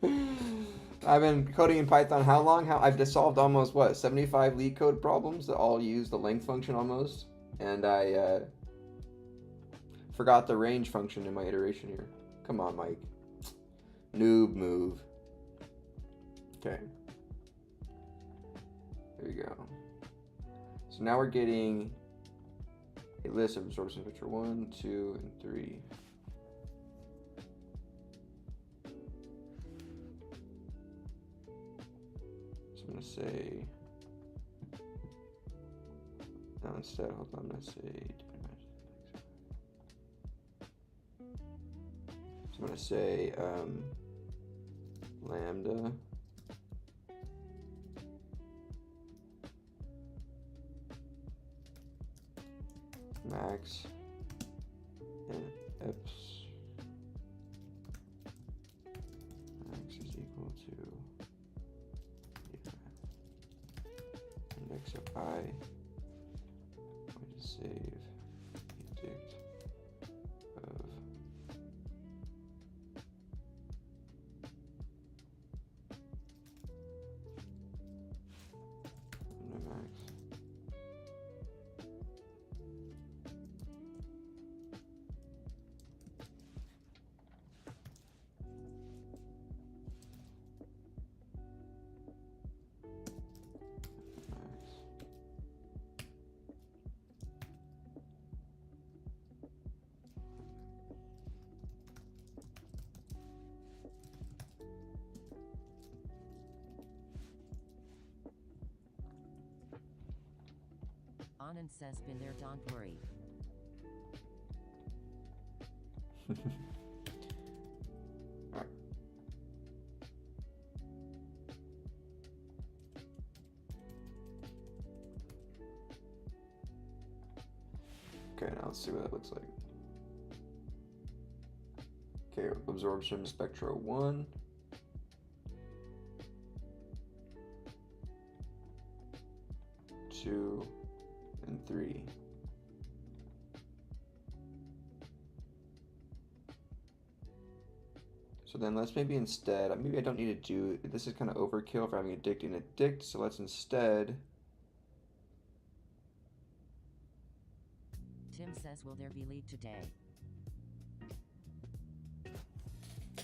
land. I've been coding in Python how long? I've solved almost, what, 75 leak code problems that all use the length function almost. And I forgot the range function in my iteration here. Come on, Mike. Noob move. Okay. There you go. So now we're getting a list of absorption picture 1, 2, and 3. So I'm gonna say, no, instead, hold on, I'm gonna say, so I'm gonna say lambda max and eps max is equal to index of I. We just save predict of max. Anand says been there, don't worry. Alright. Okay, now let's see what that looks like. Okay, absorption spectra 1. Two and 3. So then let's maybe instead, maybe I don't need to do, this is kind of overkill for having a dict and a dict, so let's instead, Tim says will there be lead today?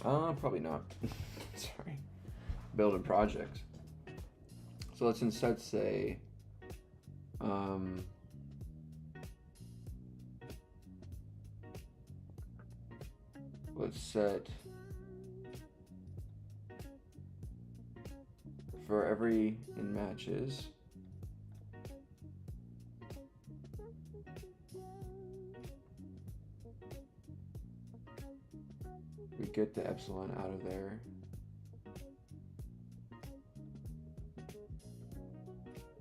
probably not. Sorry. Build a project. So let's instead say, let's set for every in matches get the epsilon out of there.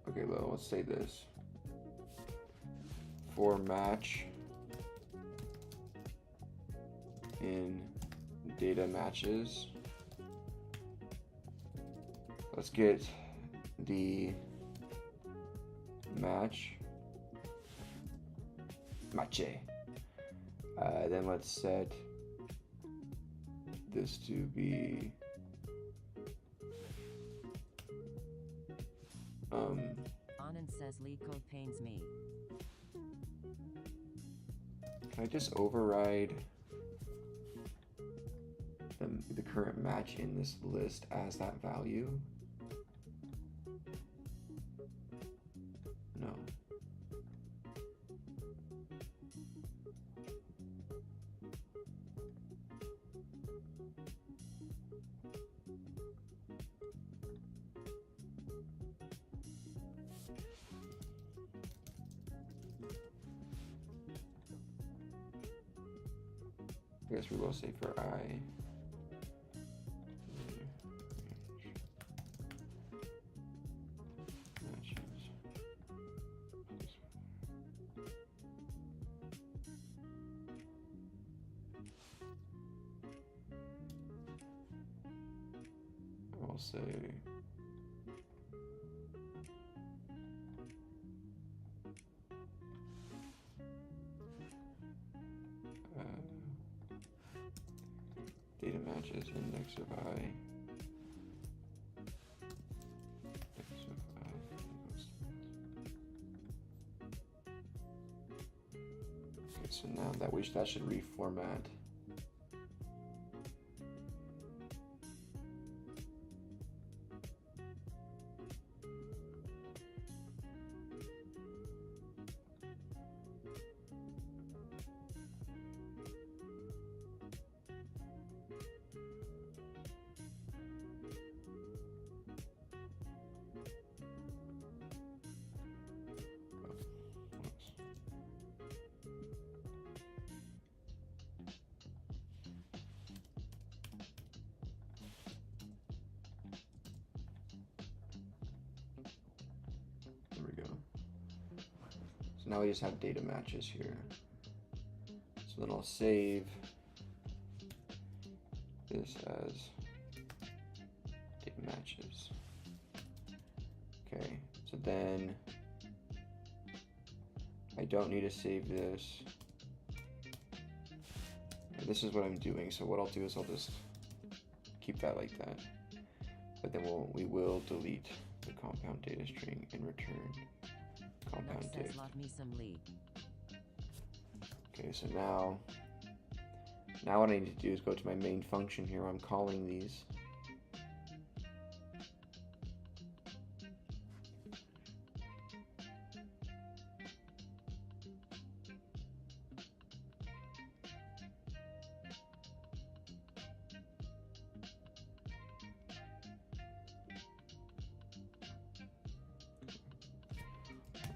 Okay, well, let's say this. For match in data matches, let's get the match. Then let's set this to be Anand says lead code pains me. can I just override the current match in this list as that value? No. I guess we will say for I. Matches. I'll say data matches index of I. Index of I equals. Okay, so now that should reformat. There we go. So now we just have data matches here. So then I'll save this as data matches. Okay, so then I don't need to save this. This is what I'm doing, so what I'll do is I'll just keep that like that. But then we will delete the compound data string and return compound data. Love me some lead. Okay, so now what I need to do is go to my main function here where I'm calling these.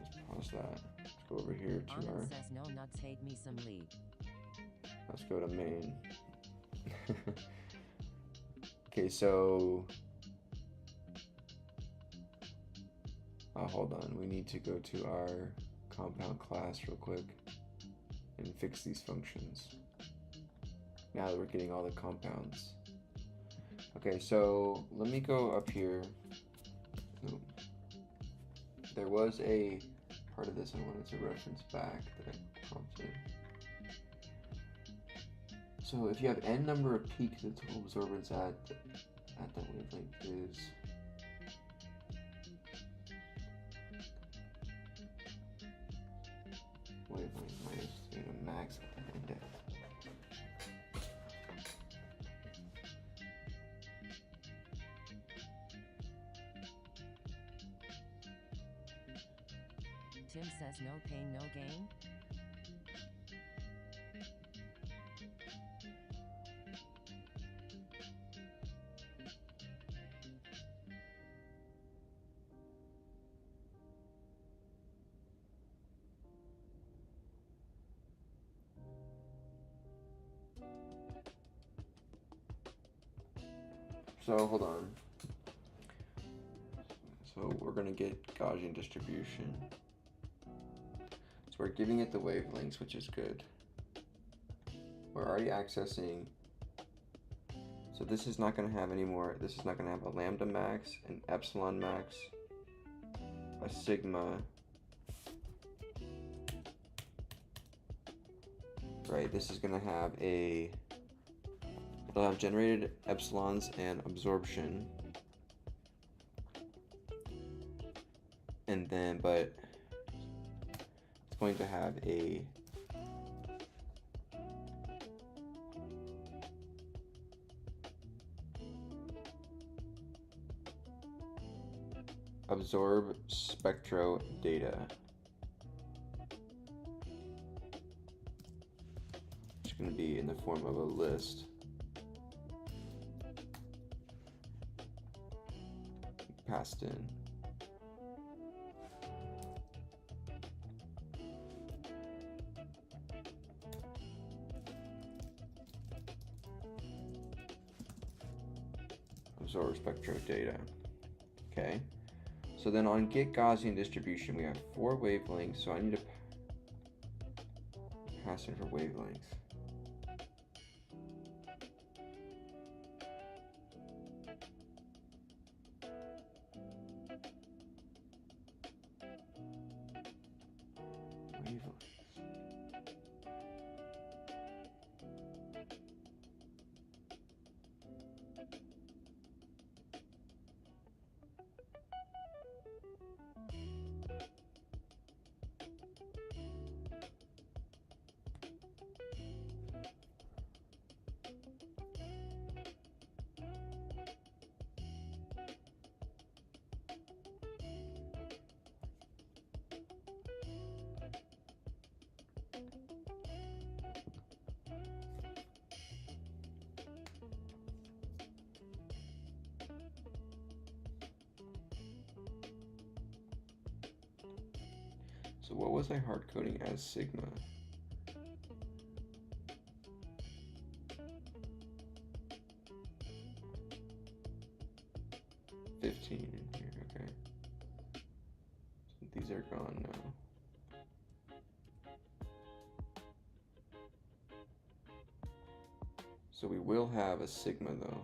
Let's pause that. Let's go over here to Anand our. says no nuts hate me some lead. Let's go to main. Okay, so hold on. We need to go to our compound class real quick and fix these functions. Now that we're getting all the compounds. Okay, so let me go up here. Ooh. There was a part of this I wanted to reference back that I prompted. So if you have n number of peaks, the total absorbance at that wavelength is wavelength minus max index. Tim says no pain, no gain. So hold on. So we're gonna get Gaussian distribution. So we're giving it the wavelengths, which is good. We're already accessing. So this is not gonna have any more. This is not gonna have a lambda max, an epsilon max, a sigma. Right, this is gonna have a, it'll have generated epsilons and absorption. And then, but it's going to have a absorb spectro data. It's going to be in the form of a list. Passed in. Absorb spectro data. Okay. So then on get Gaussian distribution, we have 4 wavelengths. So I need to pass in for wavelengths. So what was I hard coding as sigma? $15 in here, okay. So these are gone now. So we will have a sigma though.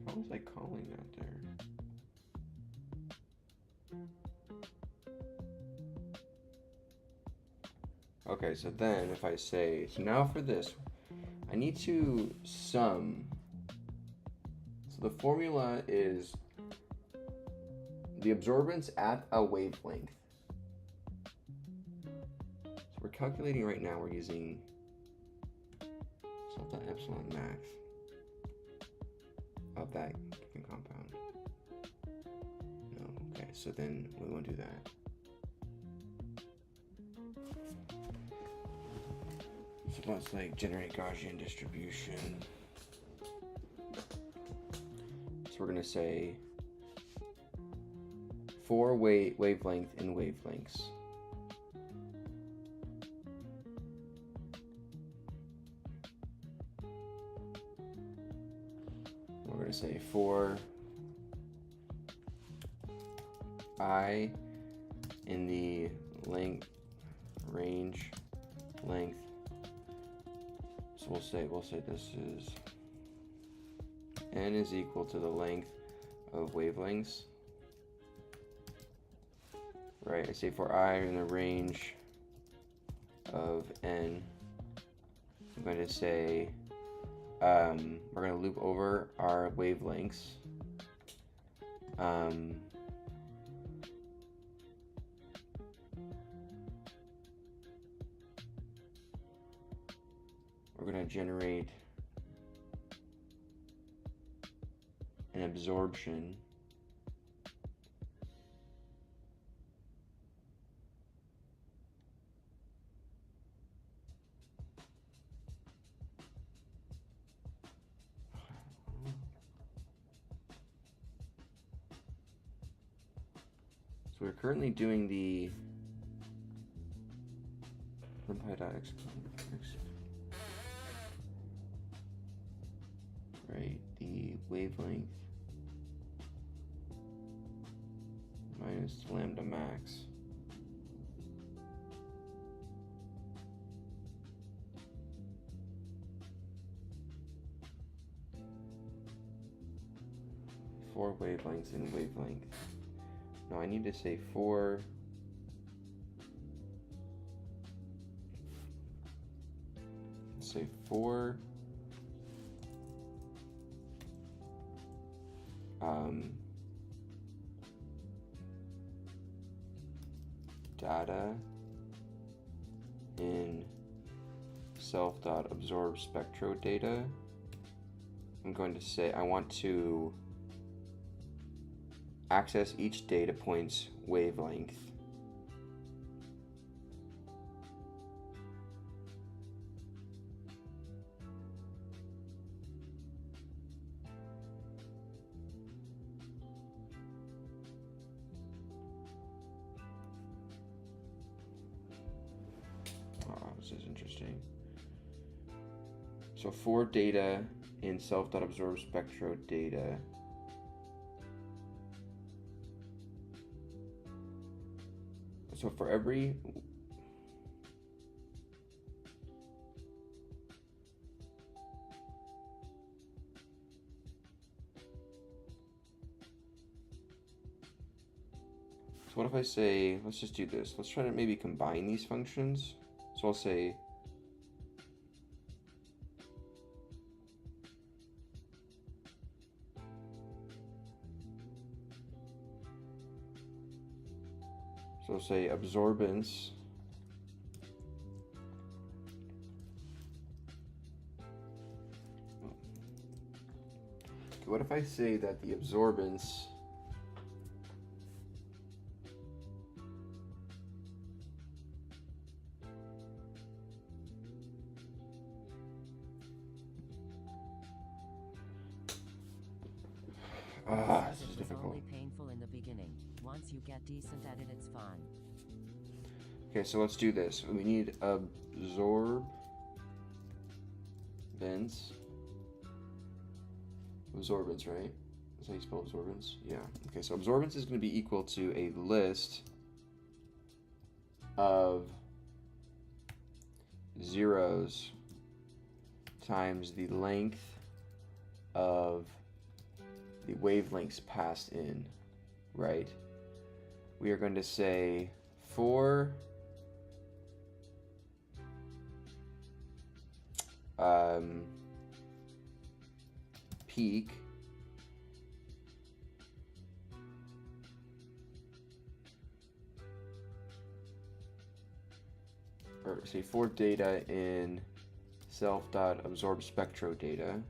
How was I calling that there? Okay, so then if I say, so now for this, I need to sum. So the formula is the absorbance at a wavelength. So we're calculating right now, we're using delta epsilon max of that compound. No, okay, so then we won't do that. So let's like generate Gaussian distribution. So we're gonna say 4 wavelength in wavelengths. We're gonna say 4 I in the length range length. So we'll say this is n is equal to the length of wavelengths. Right, I say for I in the range of n, I'm going to say we're going to loop over our wavelengths. We're going to generate an absorption. So we're currently doing the right, the wavelength minus lambda max. Four wavelengths in wavelength. No, I need to say four. Let's say four. Data in self.absorb spectro data. I'm going to say I want to access each data point's wavelength. This is interesting. So for data in self.absorb spectro data, so for every what if I say, let's just do this. Let's try to maybe combine these functions. So I'll say absorbance what if I say that the absorbance this is difficult. Only painful in the beginning. Once you get decent at it, it's fine. Okay, so let's do this. We need absorbance. Absorbance, right? That's how you spell absorbance? Yeah. Okay, so absorbance is going to be equal to a list of zeros times the length of the wavelengths passed in, right? We are going to say for peak or say for data in self.absorb spectro data,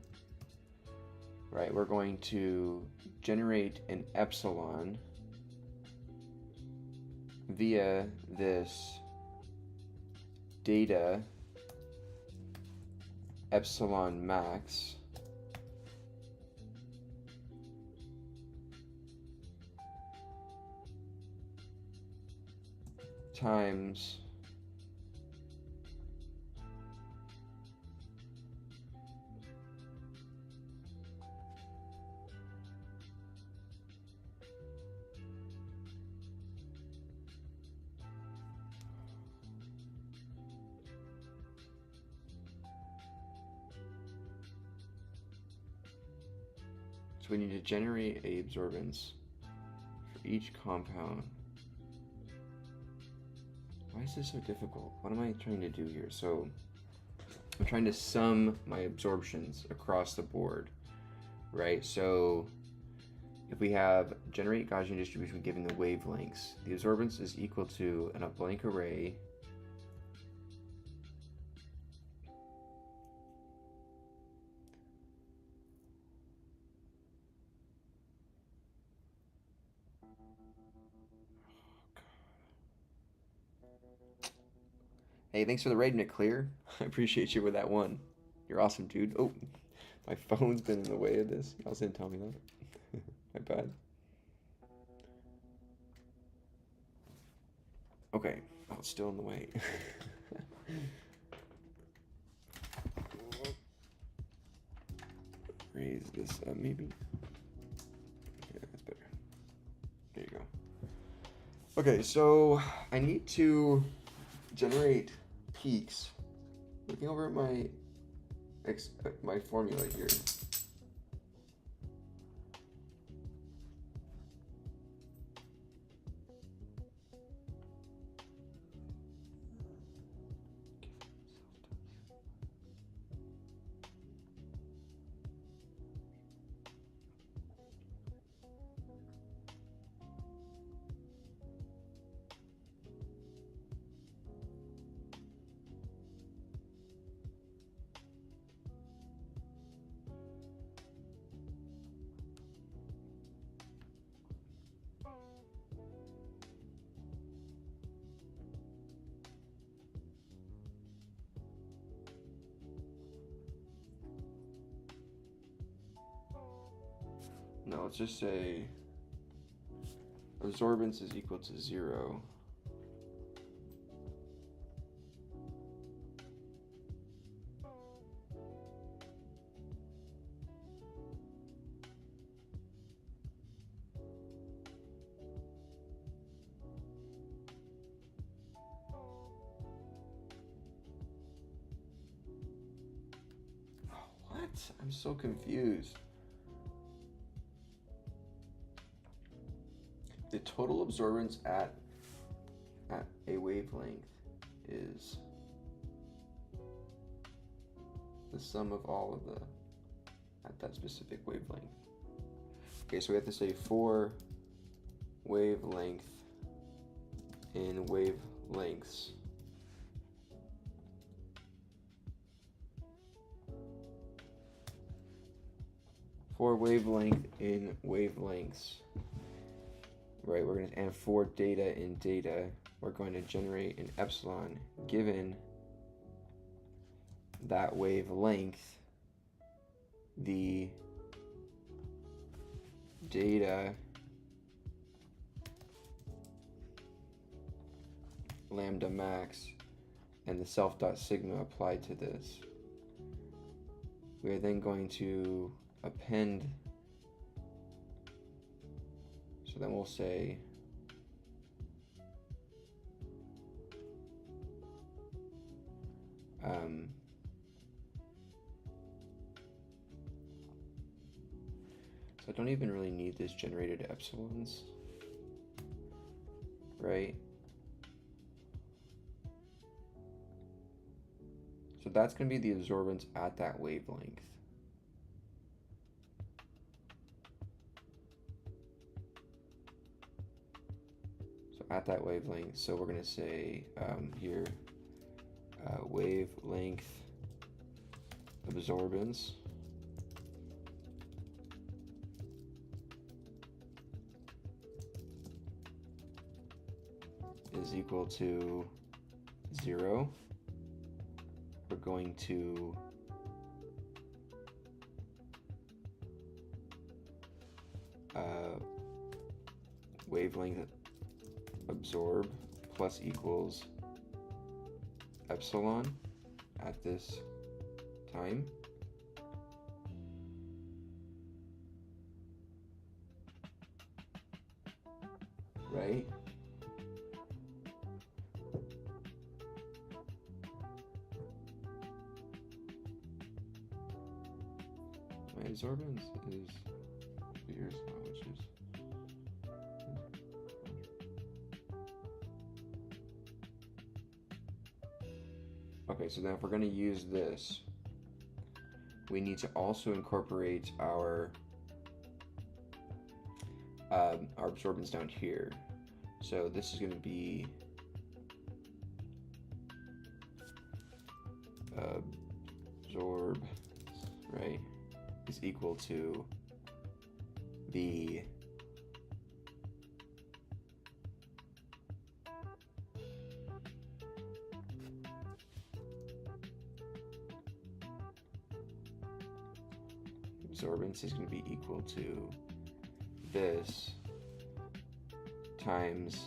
right, we're going to generate an epsilon via this data epsilon max times so we need to generate a absorbance for each compound. Why is this so difficult? What am I trying to do here? So I'm trying to sum my absorptions across the board, right? So if we have generate Gaussian distribution given the wavelengths, the absorbance is equal to a blank array Hey, thanks for the raid, Nick Clear. I appreciate you with that one. You're awesome, dude. Oh, my phone's been in the way of this. Y'all didn't tell me that. My bad. Okay. Oh, it's still in the way. Raise this up, maybe. Yeah, that's better. There you go. Okay, so I need to generate peaks. Looking over at my formula here. No, let's just say absorbance is equal to 0. What? I'm so confused. The total absorbance at a wavelength is the sum of all of the at that specific wavelength. Okay, so we have to say for wavelength in wavelengths. For wavelength in wavelengths. Right, we're going to, and for data in data, we're going to generate an epsilon given that wavelength, the data lambda max, and the self dot sigma applied to this. We are then going to append. So then we'll say so I don't even really need this generated epsilons, right? So that's going to be the absorbance at that wavelength. At that wavelength, so we're going to say here wavelength absorbance is equal to 0. We're going to wavelength absorb plus equals epsilon at this time. Right? My absorbance is here's how much is. Okay, so then if we're going to use this, we need to also incorporate our absorbance down here. So this is going to be absorb, right, is equal to the absorbance is going to be equal to this times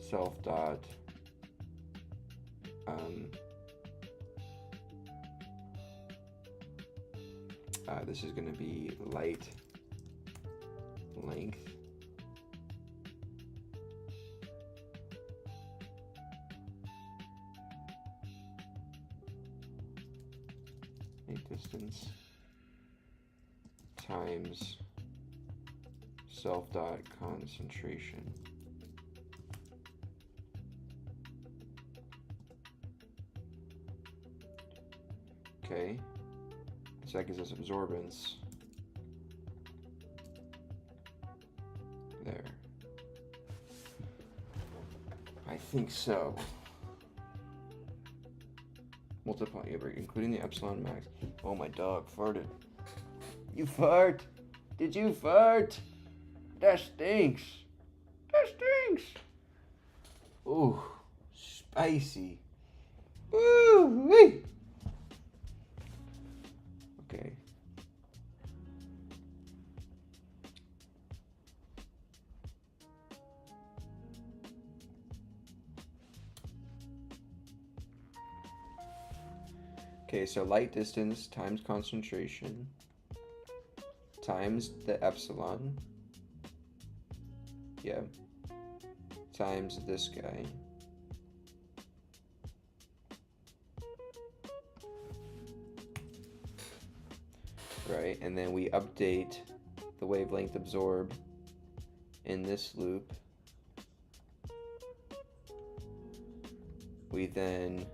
self dot this is going to be light length distance times self dot concentration. Okay, so that gives us absorbance there. I think so. Multiply, including the epsilon max. Oh, my dog farted. You fart? Did you fart? That stinks. That stinks. Ooh, spicy. Ooh, wee. Okay. Okay, so light distance times concentration times the epsilon, yeah, times this guy, right, and then we update the wavelength absorb in this loop. We then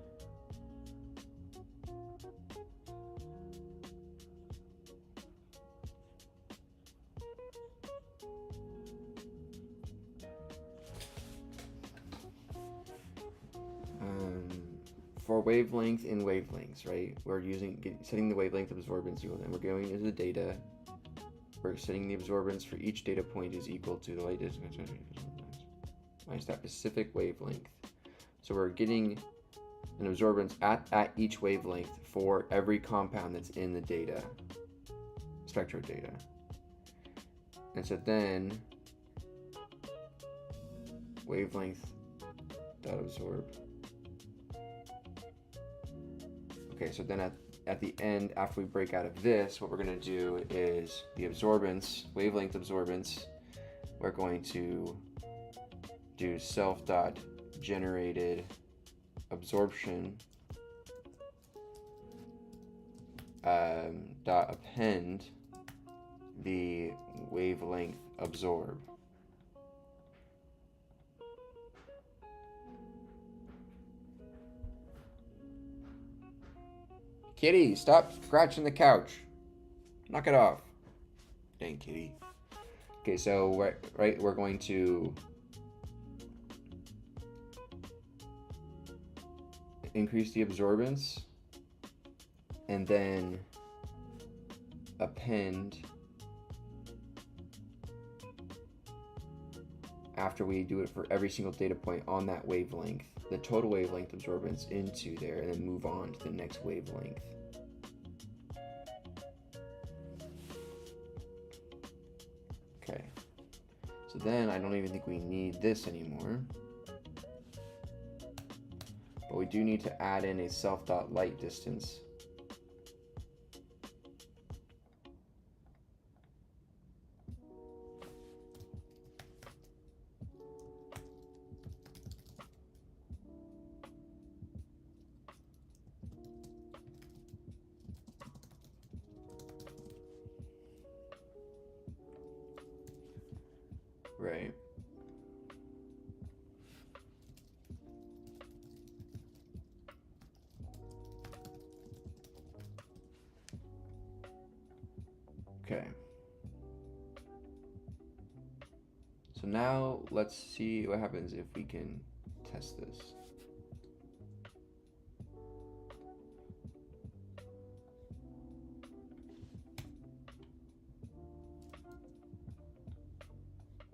for wavelength in wavelengths, right? We're setting the wavelength absorbance equal, and we're going into the data. We're setting the absorbance for each data point is equal to the light distance minus that specific wavelength. So we're getting an absorbance at each wavelength for every compound that's in the data, spectro data. And so then wavelength dot absorb. Okay, so then at the end, after we break out of this, what we're going to do is the absorbance, wavelength absorbance, we're going to do self dot generated absorption dot append the wavelength absorb. Kitty, stop scratching the couch. Knock it off. Dang, kitty. Okay, so right, we're going to increase the absorbance and then append after we do it for every single data point on that wavelength, the total wavelength absorbance into there, and then move on to the next wavelength. Okay, so then I don't even think we need this anymore, but we do need to add in a self.light distance. Right. Okay. So now let's see what happens if we can test this.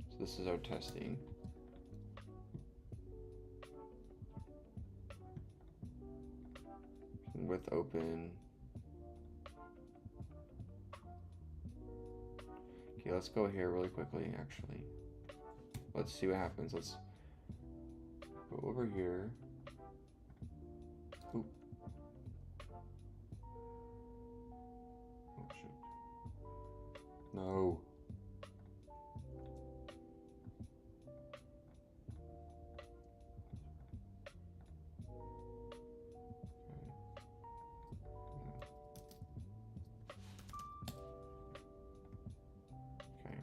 So this is our testing. With open. Okay, let's go here really quickly, actually. Let's see what happens. Let's go over here. Oop. Oh, shit. No. Okay.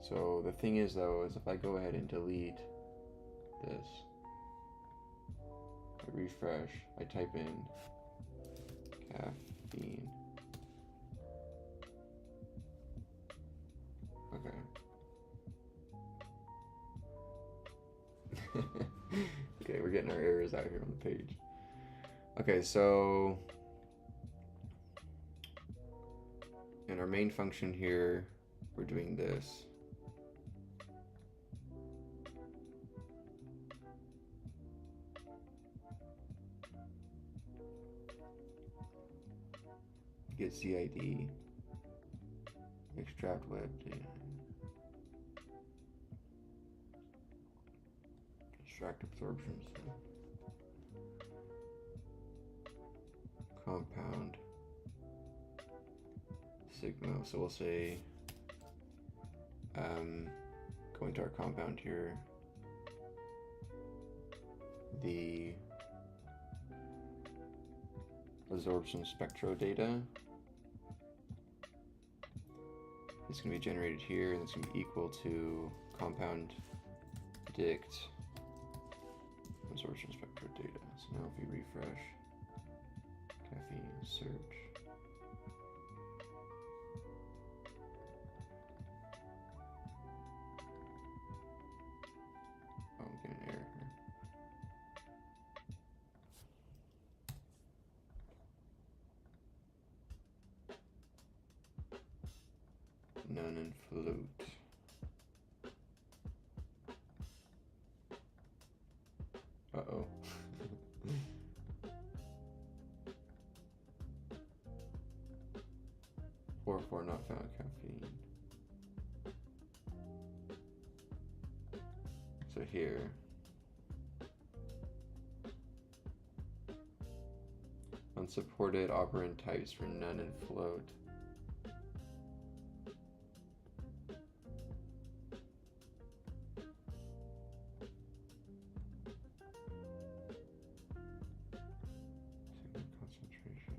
So the thing is, though, is if I go ahead and delete this, I refresh, I type in caffeine. Okay. Okay, we're getting our errors out here on the page. Okay, so in our main function here, we're doing this. Get CID, extract web data, extract absorption, compound, sigma. So we'll say, going to our compound here, the absorption spectro data is going to be generated here, and it's going to be equal to compound predict absorption spectro data. So now if we refresh, caffeine search, oh, I'm getting an error here. None and float. Uh-oh. Four not found caffeine. So here, unsupported operand types for none and float. Concentration.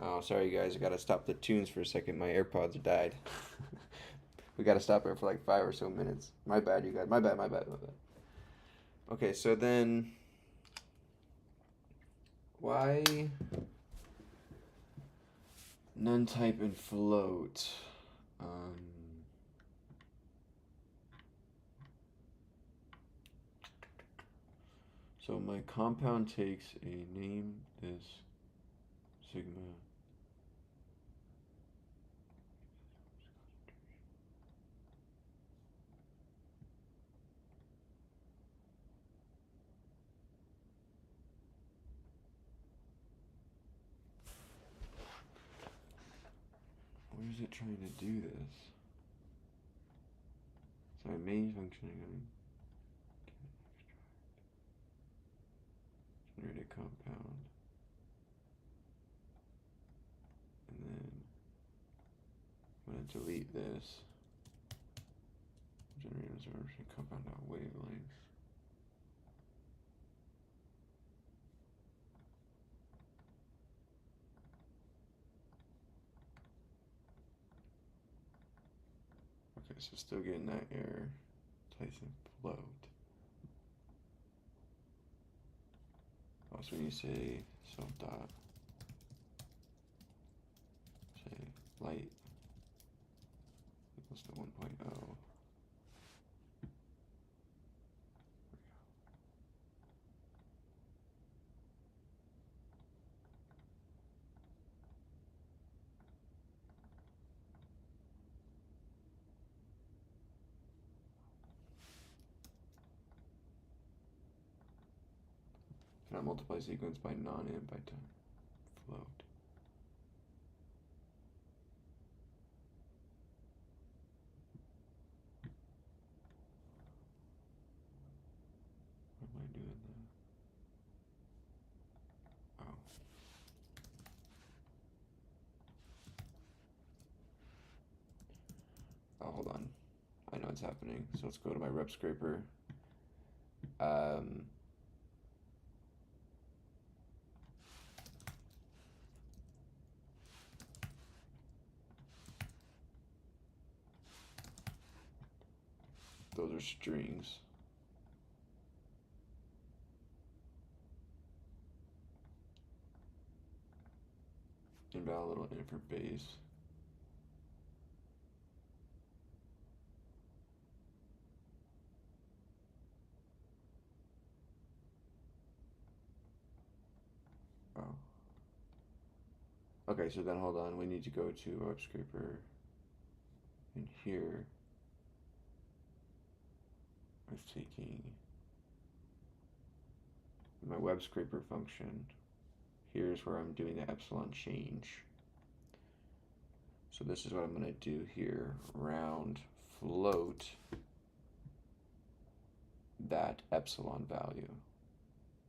Oh, sorry guys, I gotta stop the tunes for a second. My AirPods died. We gotta stop it for like 5 or so minutes. My bad, you guys. My bad. Okay, so then why none type and float? So my compound takes a name, this sigma. Where is it trying to do this? So my main function again. Generate a compound. And then I'm going to delete this. Generate absorption compound dot wavelengths. Okay, so still getting that error. Tyson float. So when you say self dot, say light equals to 1.0. Cannot multiply sequence by non-int by time float. What am I doing there? Oh, hold on. I know what's happening. So let's go to my rep scraper. Those are strings. Invalid little int for base. Oh. Okay, so then hold on. We need to go to web scraper. And here, I was taking my web scraper function. Here's where I'm doing the epsilon change. So this is what I'm going to do here. Round float that epsilon value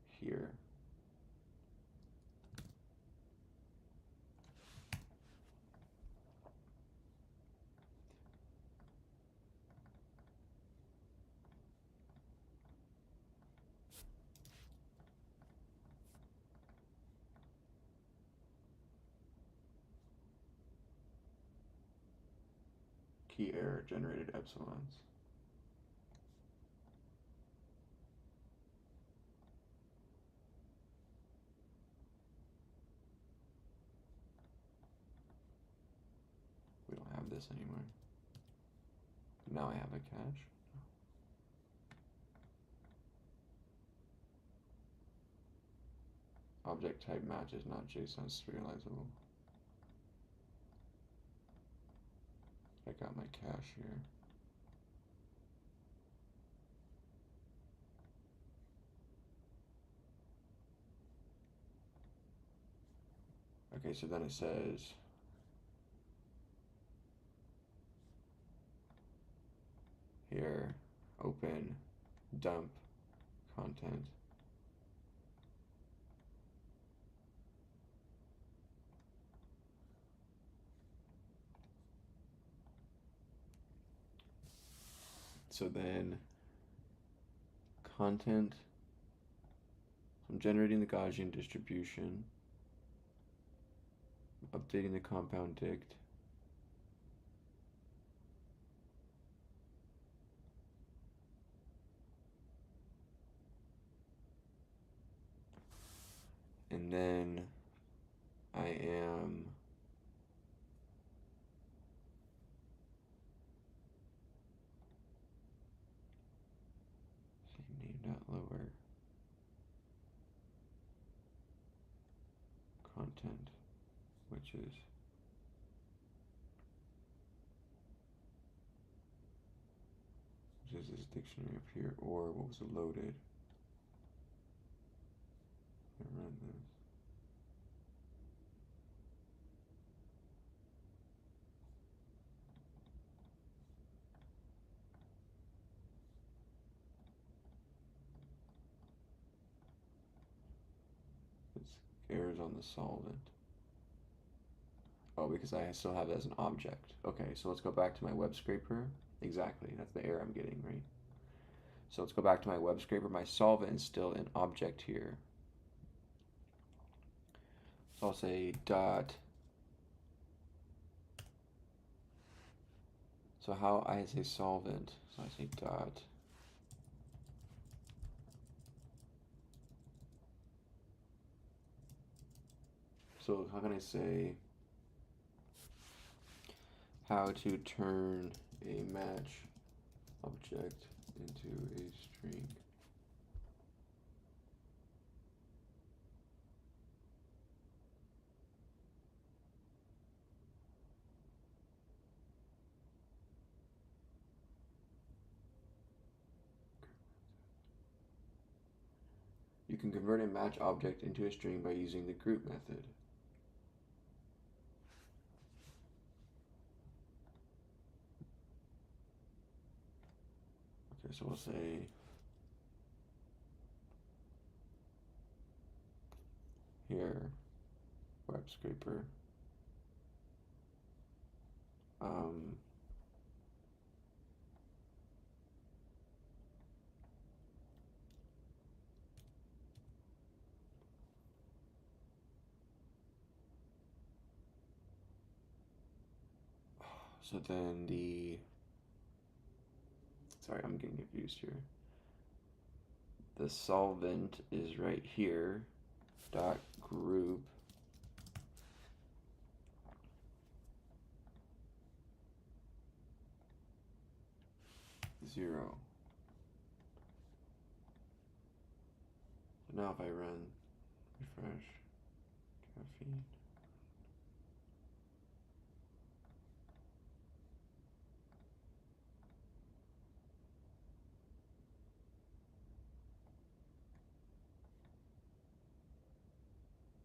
here. Key error generated epsilons. We don't have this anymore. Now I have a cache. Object type match is not JSON serializable. I got my cache here. Okay, so then it says here, open, dump, content. So then content, I'm generating the Gaussian distribution, updating the compound dict. And then I am name.lower content, which is this dictionary up here, or what was it loaded? I run this. It's errors on the solvent. Oh, because I still have it as an object. Okay, so let's go back to my web scraper. Exactly, that's the error I'm getting, right? So let's go back to my web scraper. My solvent is still an object here. So I'll say dot. So how I say solvent, so I say dot So how can I say how to turn a match object into a string? You can convert a match object into a string by using the group method. Okay, so we'll say here, web scraper. So then sorry, I'm getting confused here. The solvent is right here, dot group. Zero. So now if I run refresh caffeine,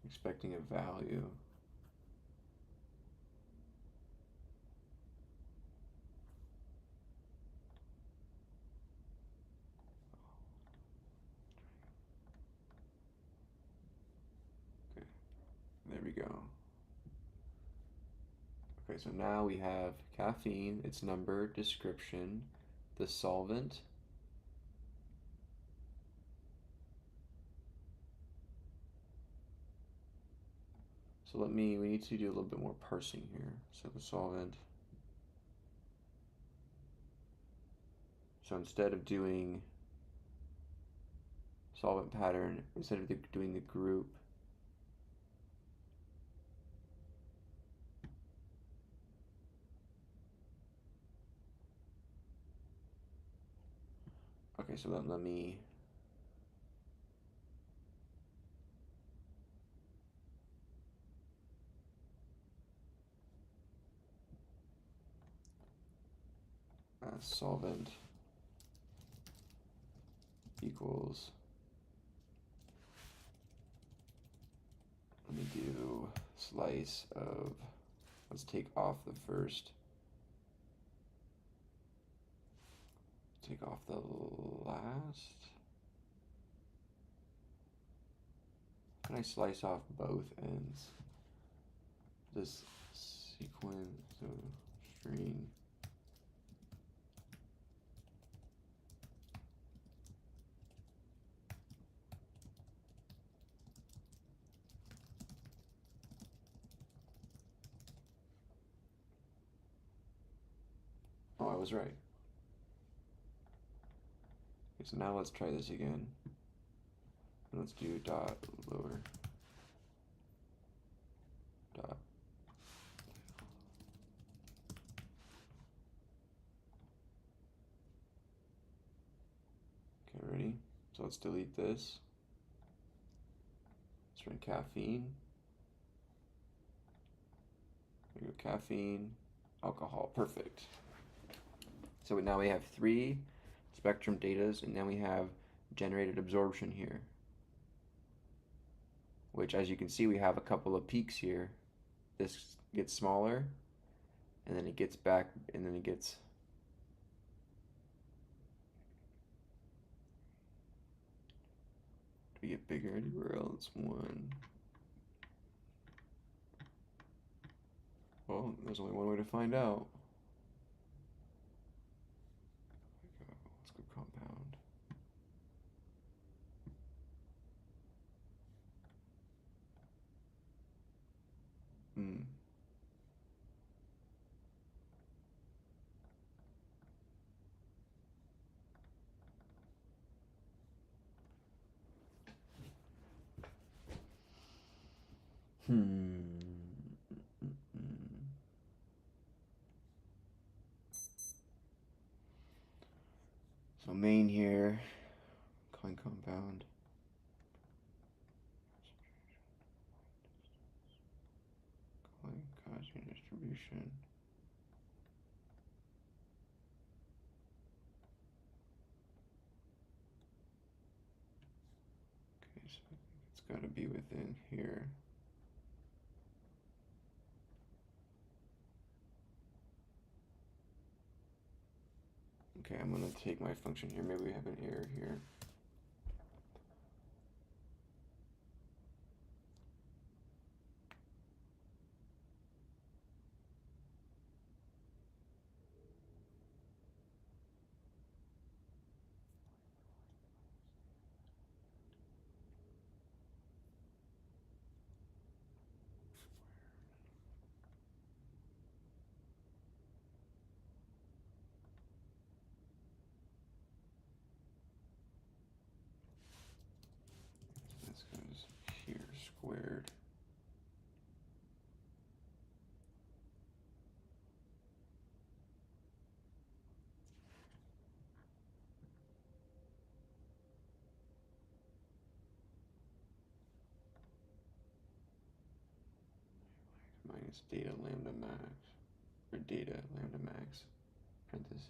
expecting a value. Okay, there we go. Okay, so now we have caffeine, its number, description, the solvent. So we need to do a little bit more parsing here. So the solvent. So instead of doing solvent pattern, instead of doing the group, okay, so then let me solvent equals, let me do slice of, let's take off the first, take off the last. Can I slice off both ends? This sequence, so string. Oh, I was right. Okay, so now let's try this again. Let's do dot lower dot. Okay, ready? So let's delete this. Let's run caffeine. There we go, caffeine, alcohol, perfect. So now we have 3 spectrum datas, and then we have generated absorption here, which, as you can see, we have a couple of peaks here. This gets smaller, and then it gets back, and then it gets, do we get bigger anywhere else? 1. Well, there's only one way to find out. Let's go compound. So main here, calling compound. Calling Gaussian distribution. Okay, so I think it's got to be within here. Okay, I'm gonna take my function here. Maybe we have an error here. So this goes here squared. Minus data lambda max, or data lambda max, parenthesis.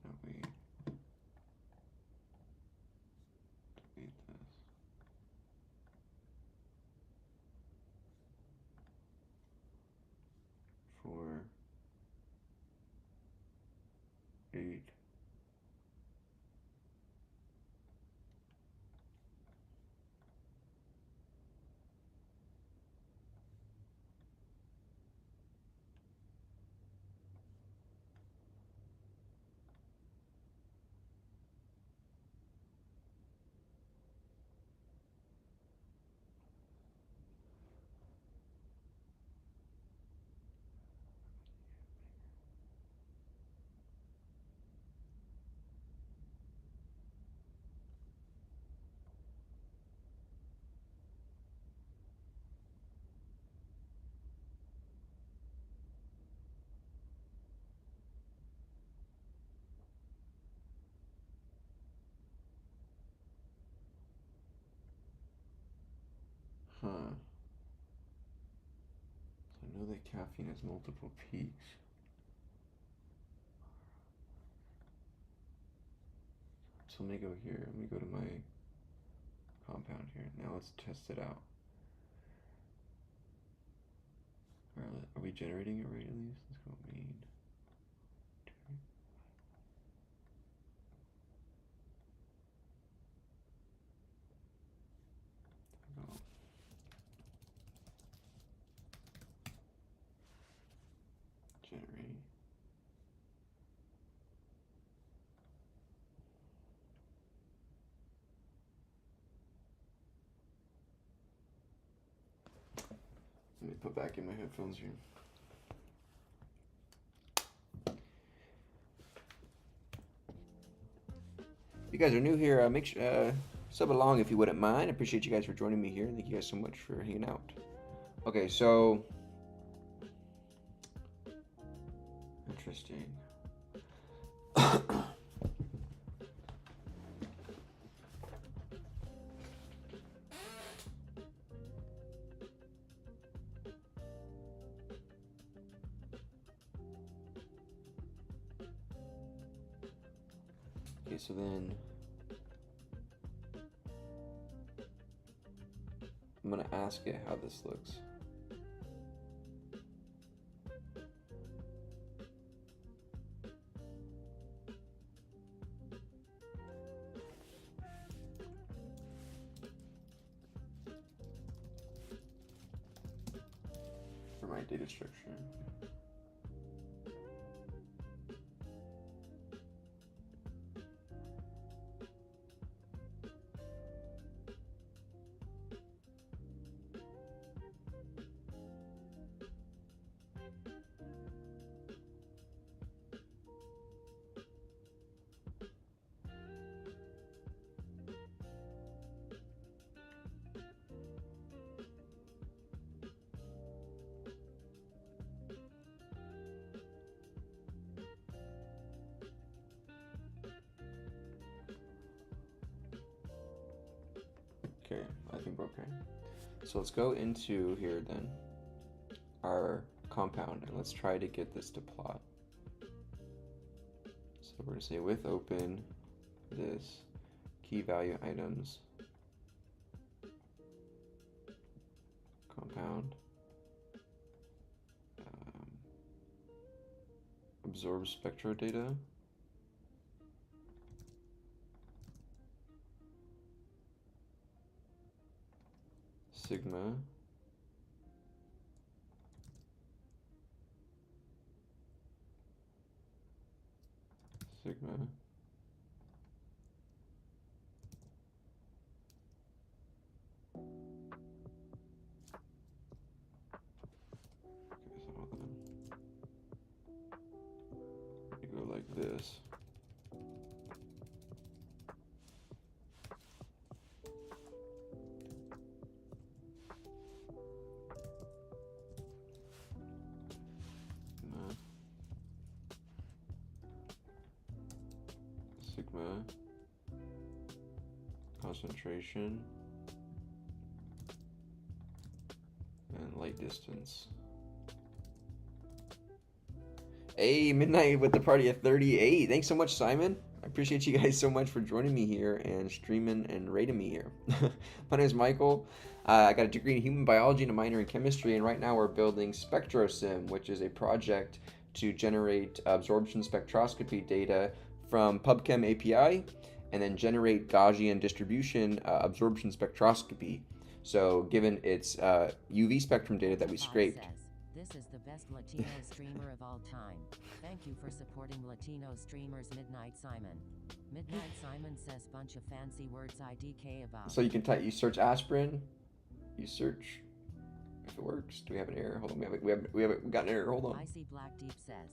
So we delete this. For 8. Huh. So I know that caffeine has multiple peaks. So let me go here. Let me go to my compound here. Now let's test it out. Are we generating it right at least? Let's go main. Go. Generate. Let me put back in my headphones here. If you guys are new here, make sure sub along if you wouldn't mind. I appreciate you guys for joining me here. Thank you guys so much for hanging out. Okay, so interesting. Okay, so then I'm gonna ask it how this looks. For my data structure. Okay. So let's go into here then, our compound, and let's try to get this to plot. So we're going to say with open this key value items compound absorb spectro data. Sigma sigma go like this. Sigma concentration and light distance. Hey, Midnight with the party at 38. Thanks so much, Simon. I appreciate you guys so much for joining me here and streaming and rating me here. My name is Michael. I got a degree in human biology and a minor in chemistry, and right now we're building SpectroSim, which is a project to generate absorption spectroscopy data from PubChem API and then generate Gaussian distribution absorption spectroscopy. So given its UV spectrum data that we scraped. This is the best Latino streamer of all time. Thank you for supporting Latino streamers. Midnight Simon. Midnight Simon says bunch of fancy words IDK about. So you can type, you search aspirin, you search if it works. Do we have an error? Hold on, we got an error. Hold on. I see Black Deep says,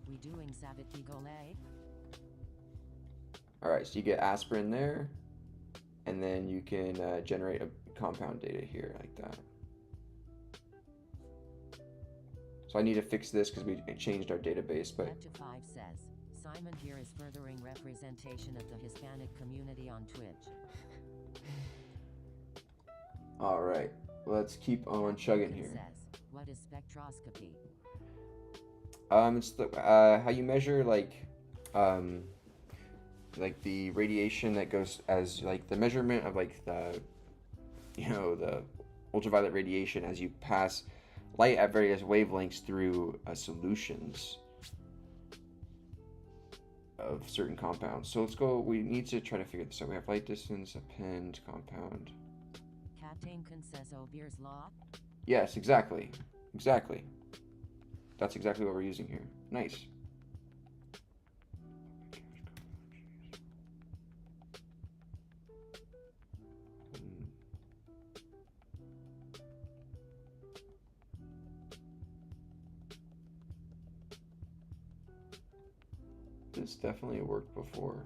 we doing Savity Gole? All right, so you get aspirin there, and then you can generate a compound data here like that. So I need to fix this because we changed our database, but... Five says, Simon here is furthering representation of the Hispanic community on Twitch. All right, let's keep on chugging here. Says, what is spectroscopy? It's the how you measure like the radiation that goes as like the measurement of like the the ultraviolet radiation as you pass light at various wavelengths through solutions of certain compounds. So let's go, we need to try to figure this out. We have light distance, append, compound. Katinkin says O'Beer's law? Yes, exactly. Exactly. That's exactly what we're using here. Nice. This definitely worked before.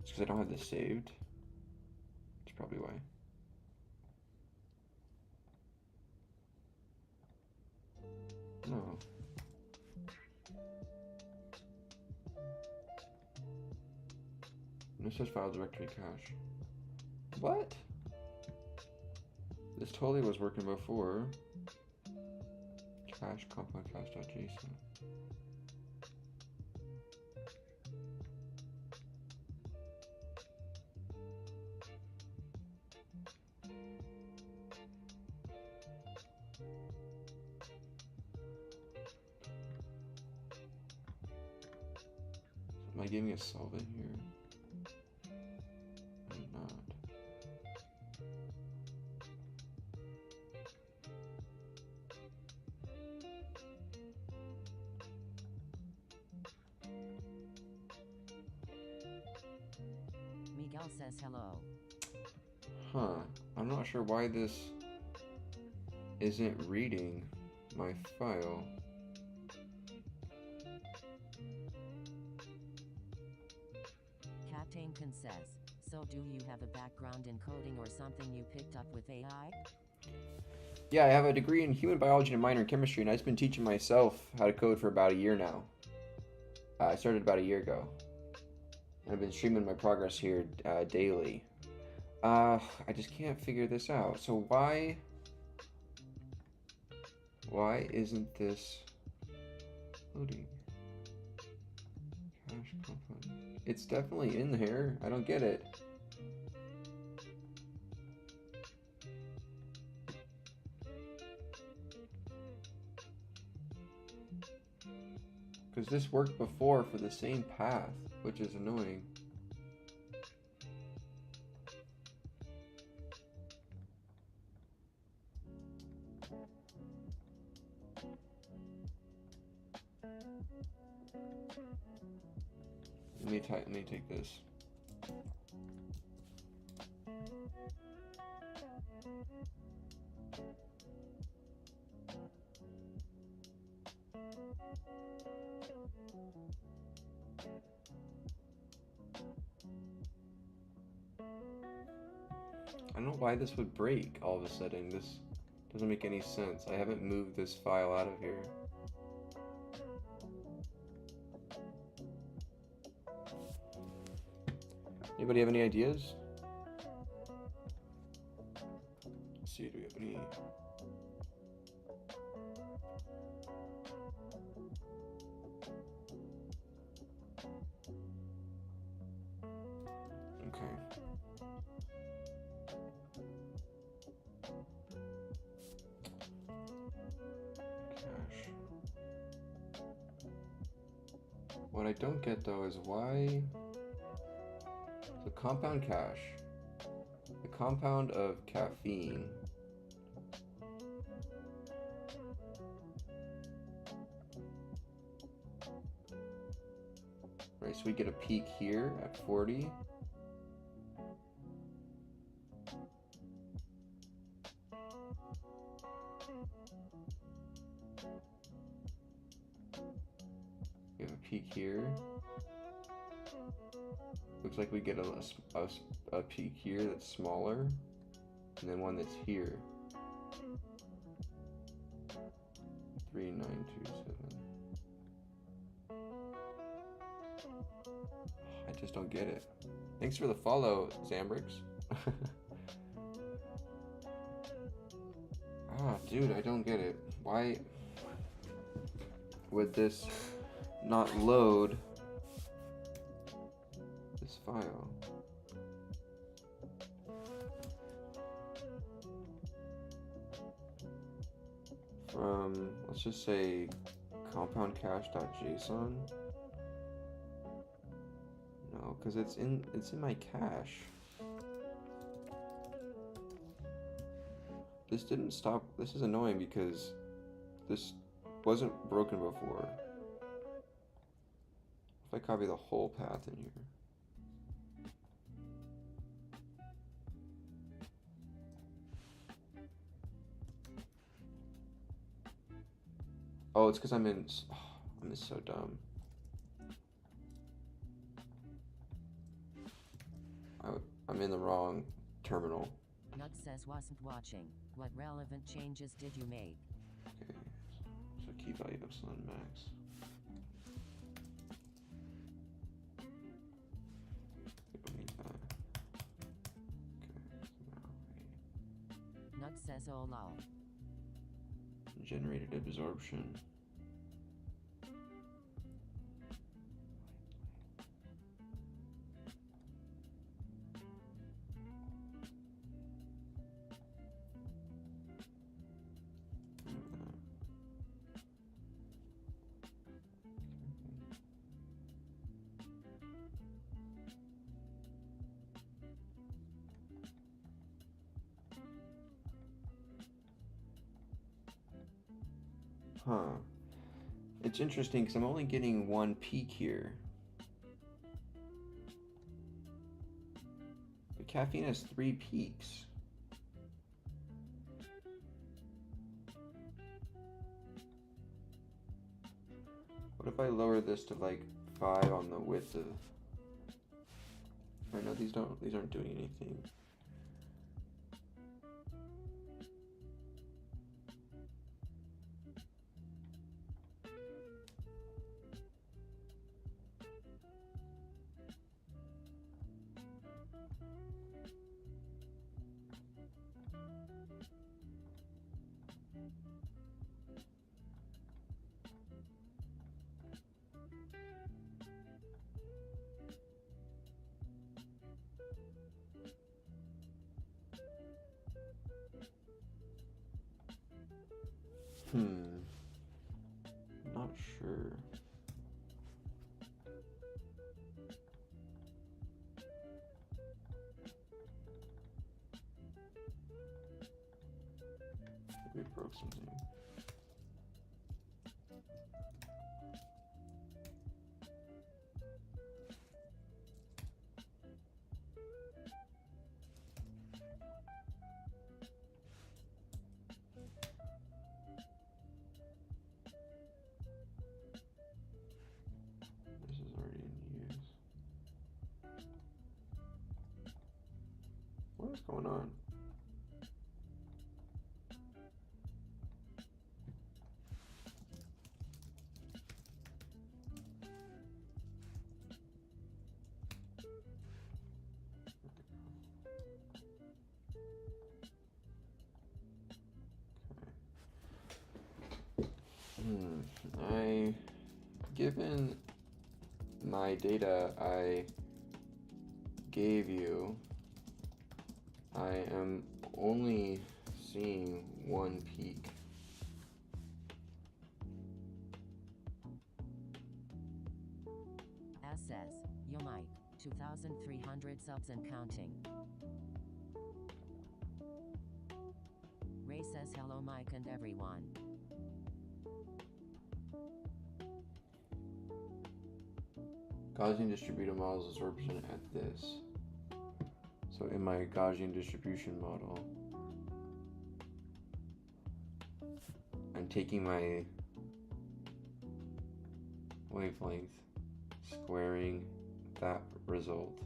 It's because I don't have this saved. That's probably why. No. No such file directory cache. What? This totally was working before. Cache compound cache.json. Am I giving a solvent here? I'm not. Miguel says hello. Huh. I'm not sure why this isn't reading my file. Katinkin says, so do you have a background in coding or something you picked up with AI? Yeah, I have a degree in human biology and a minor in chemistry, and I've been teaching myself how to code for about a year now. I started about a year ago. I've been streaming my progress here daily. I just can't figure this out. So why isn't this loading? Cache component. It's definitely in here. I don't get it. Because this worked before for the same path, which is annoying. Let me take this. I don't know why this would break all of a sudden. This doesn't make any sense. I haven't moved this file out of here. Anybody have any ideas? Let's see, do we have any? Okay. Cache. What I don't get though is why the compound cache, the compound of caffeine, right? So we get a peak here at 40. We have a peak here. Looks like we get a peak here that's smaller, and then one that's here. 3927. I just don't get it. Thanks for the follow, Zambrix. Dude, I don't get it. Why would this not load this file? From, let's just say compoundcache.json. No, because it's in my cache. This didn't stop. This is annoying because this wasn't broken before. If I copy the whole path in here. Oh, it's because I'm in so dumb. I'm in the wrong terminal. Nut says wasn't watching. What relevant changes did you make? Okay, so key value epsilon max. We don't need that. Okay, so now Nut says oh lol. generated absorption. Huh. It's interesting because I'm only getting one peak here. But caffeine has 3 peaks. What if I lower this to like 5 on the width of... Right, no, these aren't doing anything. broke something. This is already in use. What is going on? Given my data I gave you, I am only seeing one peak. As says, yo Mike, 2,300 subs and counting. Ray says hello Mike and everyone. Gaussian distributed models absorption at this. So in my Gaussian distribution model, I'm taking my wavelength, squaring that result.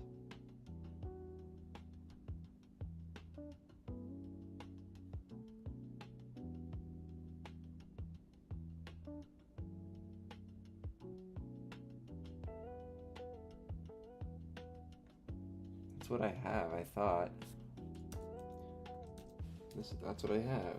That's what I have, I thought. That's what I have.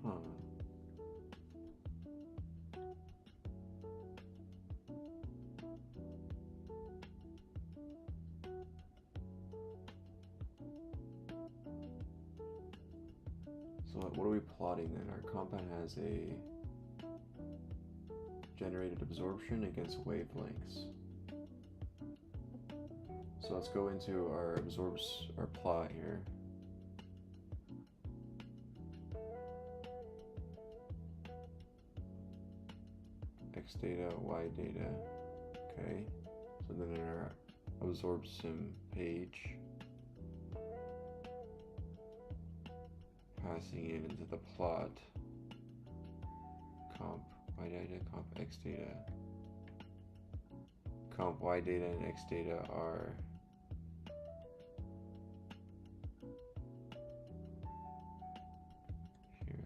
Huh. So what are we plotting then? Our compound has a generated absorption against wavelengths. So let's go into our plot here. X data, Y data. Okay. So then in our absorption page, passing it into the plot, comp Y data, comp X data. Comp Y data and X data are here.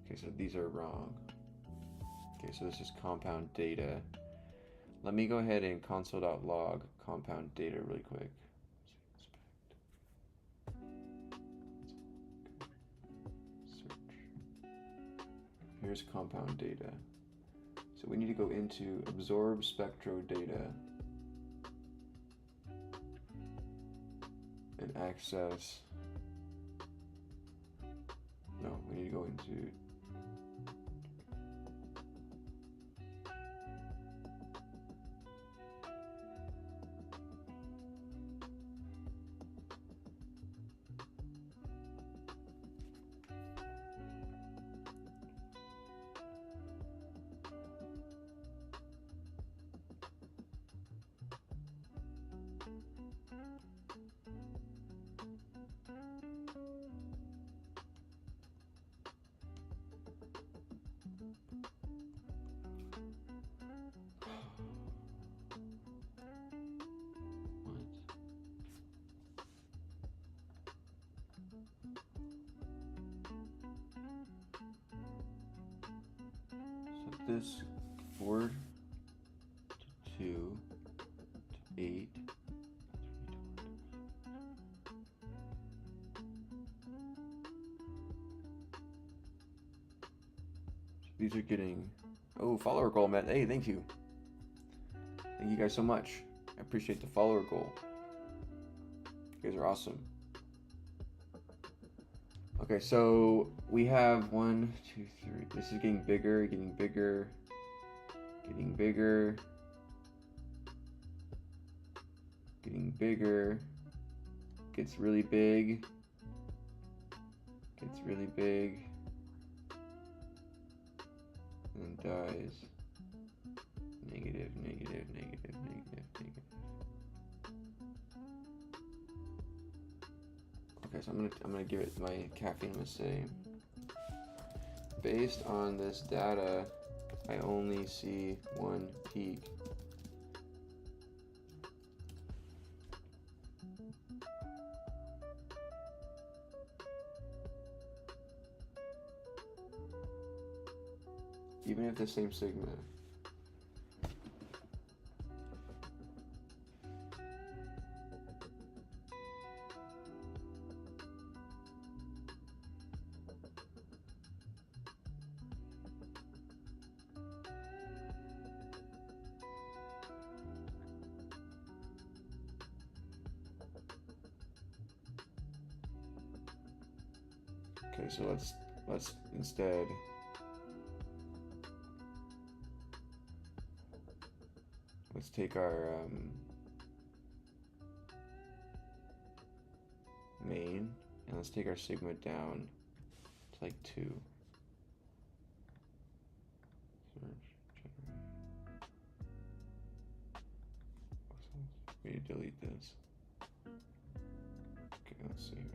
Okay, so these are wrong. Okay, so this is compound data. Let me go ahead and console.log compound data really quick. Search. Here's compound data. So we need to go into absorb spectro data and access. No, we need to go into this 4 to 2 to 8 These are getting... Oh, follower goal met. Hey, thank you. Thank you guys so much. I appreciate the follower goal. You guys are awesome. Okay, so we have 1, 2, 3. This is getting bigger, getting bigger, getting bigger, getting bigger. Gets really big. Gets really big. And dies. Negative, negative, negative, negative, negative. Okay, so I'm gonna give it my caffeine. I'm gonna say, based on this data, I only see one peak. Even if the same sigma. Okay, so let's instead let's take our main and let's take our sigma down to like 2. We need to delete this. Okay, let's see here.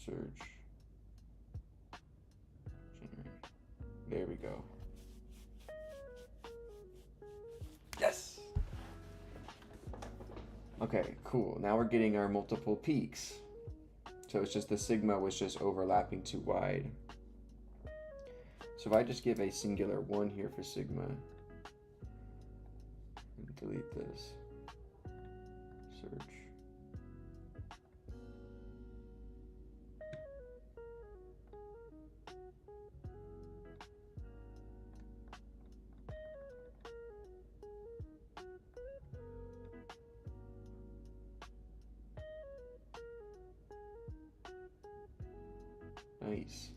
Search. Generate. There we go. Yes! Okay, cool. Now we're getting our multiple peaks. So it's just the sigma was just overlapping too wide. So if I just give a singular 1 here for sigma, and delete this, search. Nice.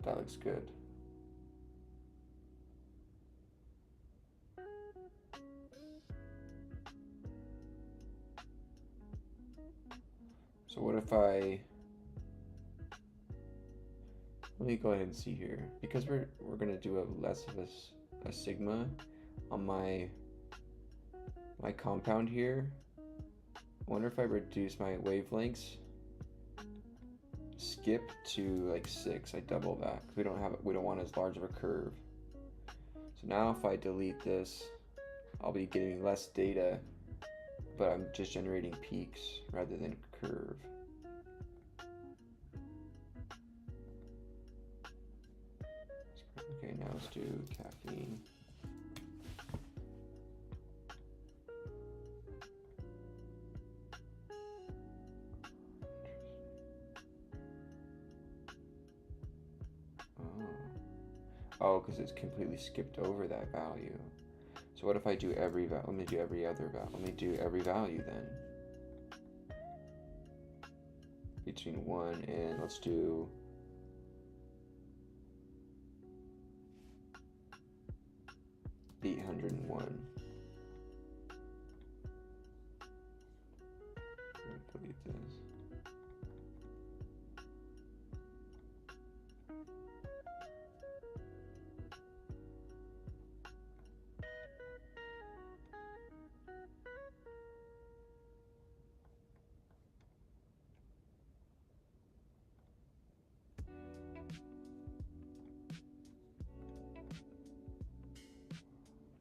That looks good. So what if let me go ahead and see here, because we're gonna do a less of a sigma on my compound here. I wonder if I reduce my wavelengths, skip to like 6, I double that. We don't want as large of a curve. So now if I delete this, I'll be getting less data, but I'm just generating peaks rather than curve. Okay, now let's do caffeine. Oh, because it's completely skipped over that value. So what if I do every value? Let me do every other value. Let me do every value then. Between 1 and let's do 801. Delete this.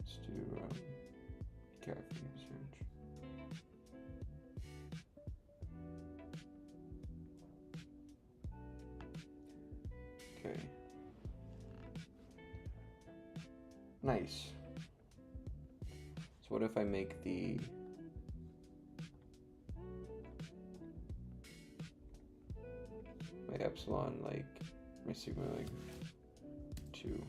Let's do caffeine search. Okay. Nice. So what if I make the my epsilon like my sigma like 2?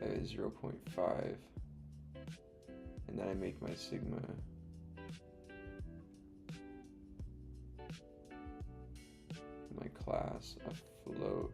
That is 0.5, and then I make my sigma my class a float.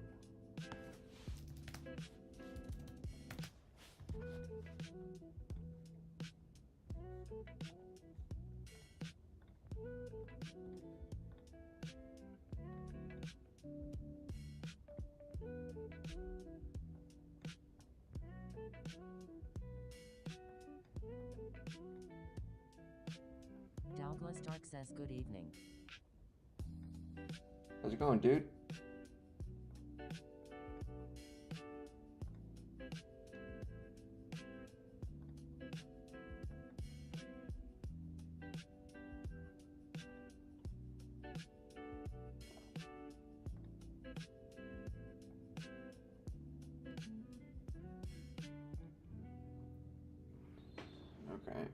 Douglas Stark says good evening. How's it going, dude? Okay.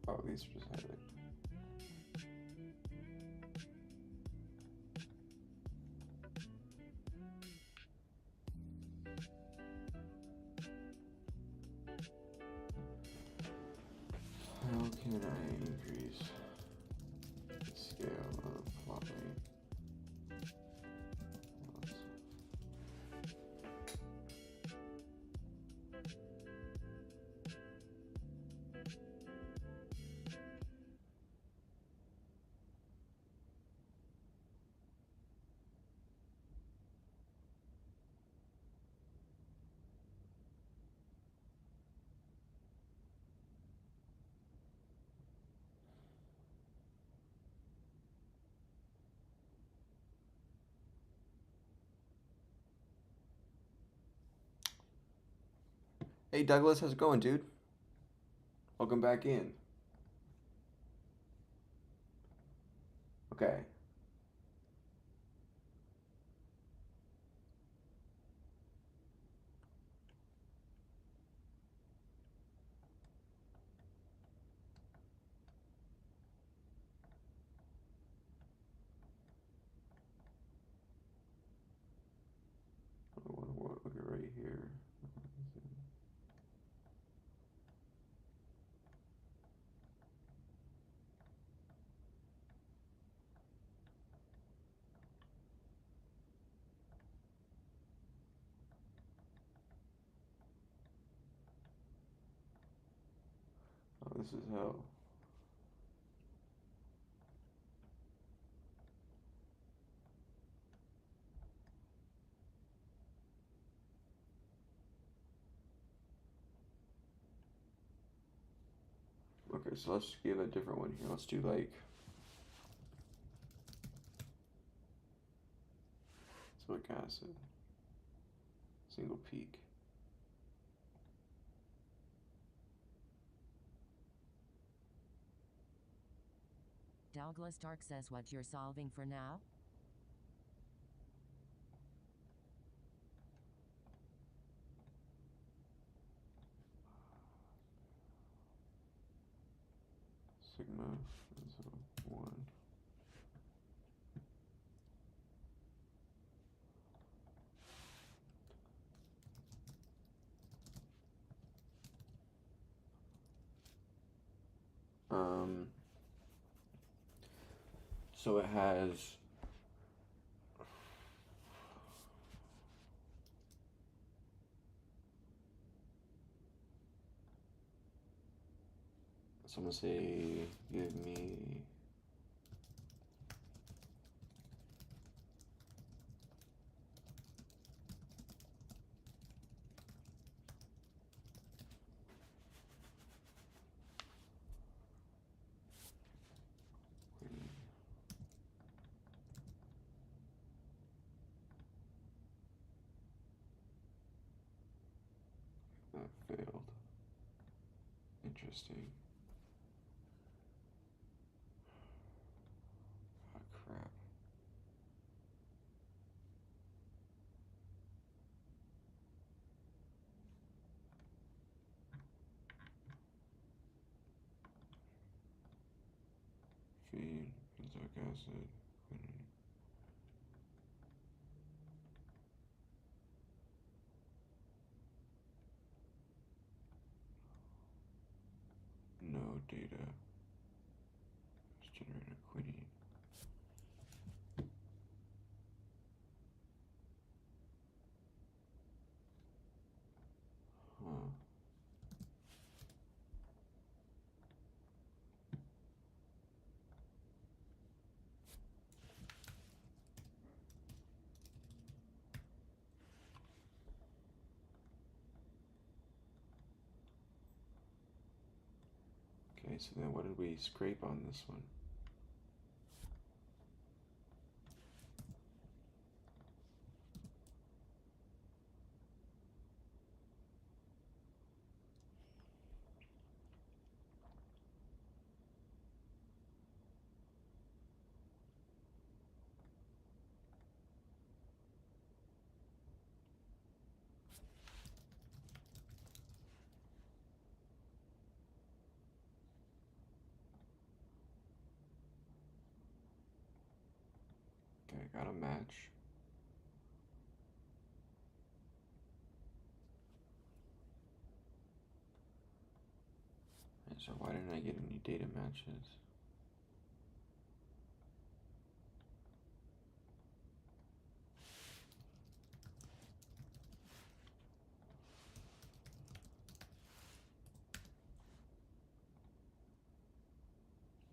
Oh, these just have it. How can I increase the scale of plot rate? Hey Douglas, how's it going, dude? Welcome back in. Okay. Look at right here. Oh, this is hell. Okay, so let's give a different one here. Let's do like silic acid, single peak. Douglas Stark says what you're solving for now? Sigma is a 1. So it has someone say give me failed. Interesting. Oh, crap. Feed, benzoic acid, quinine. No data. Let's generate a quinine. Huh. Okay, so then what did we scrape on this one? Okay, I got a match. And so why didn't I get any data matches?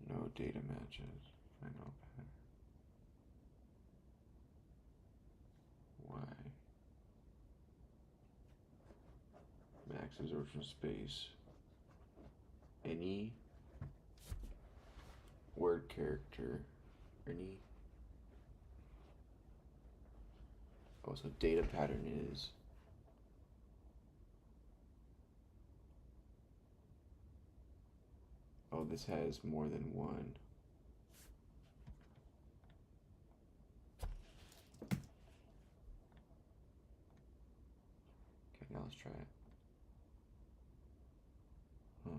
No data matches. Find out better. Why? Max absorption space. Any word character. Any. Oh, so data pattern is. Oh, this has more than one. Okay, now let's try it. Huh.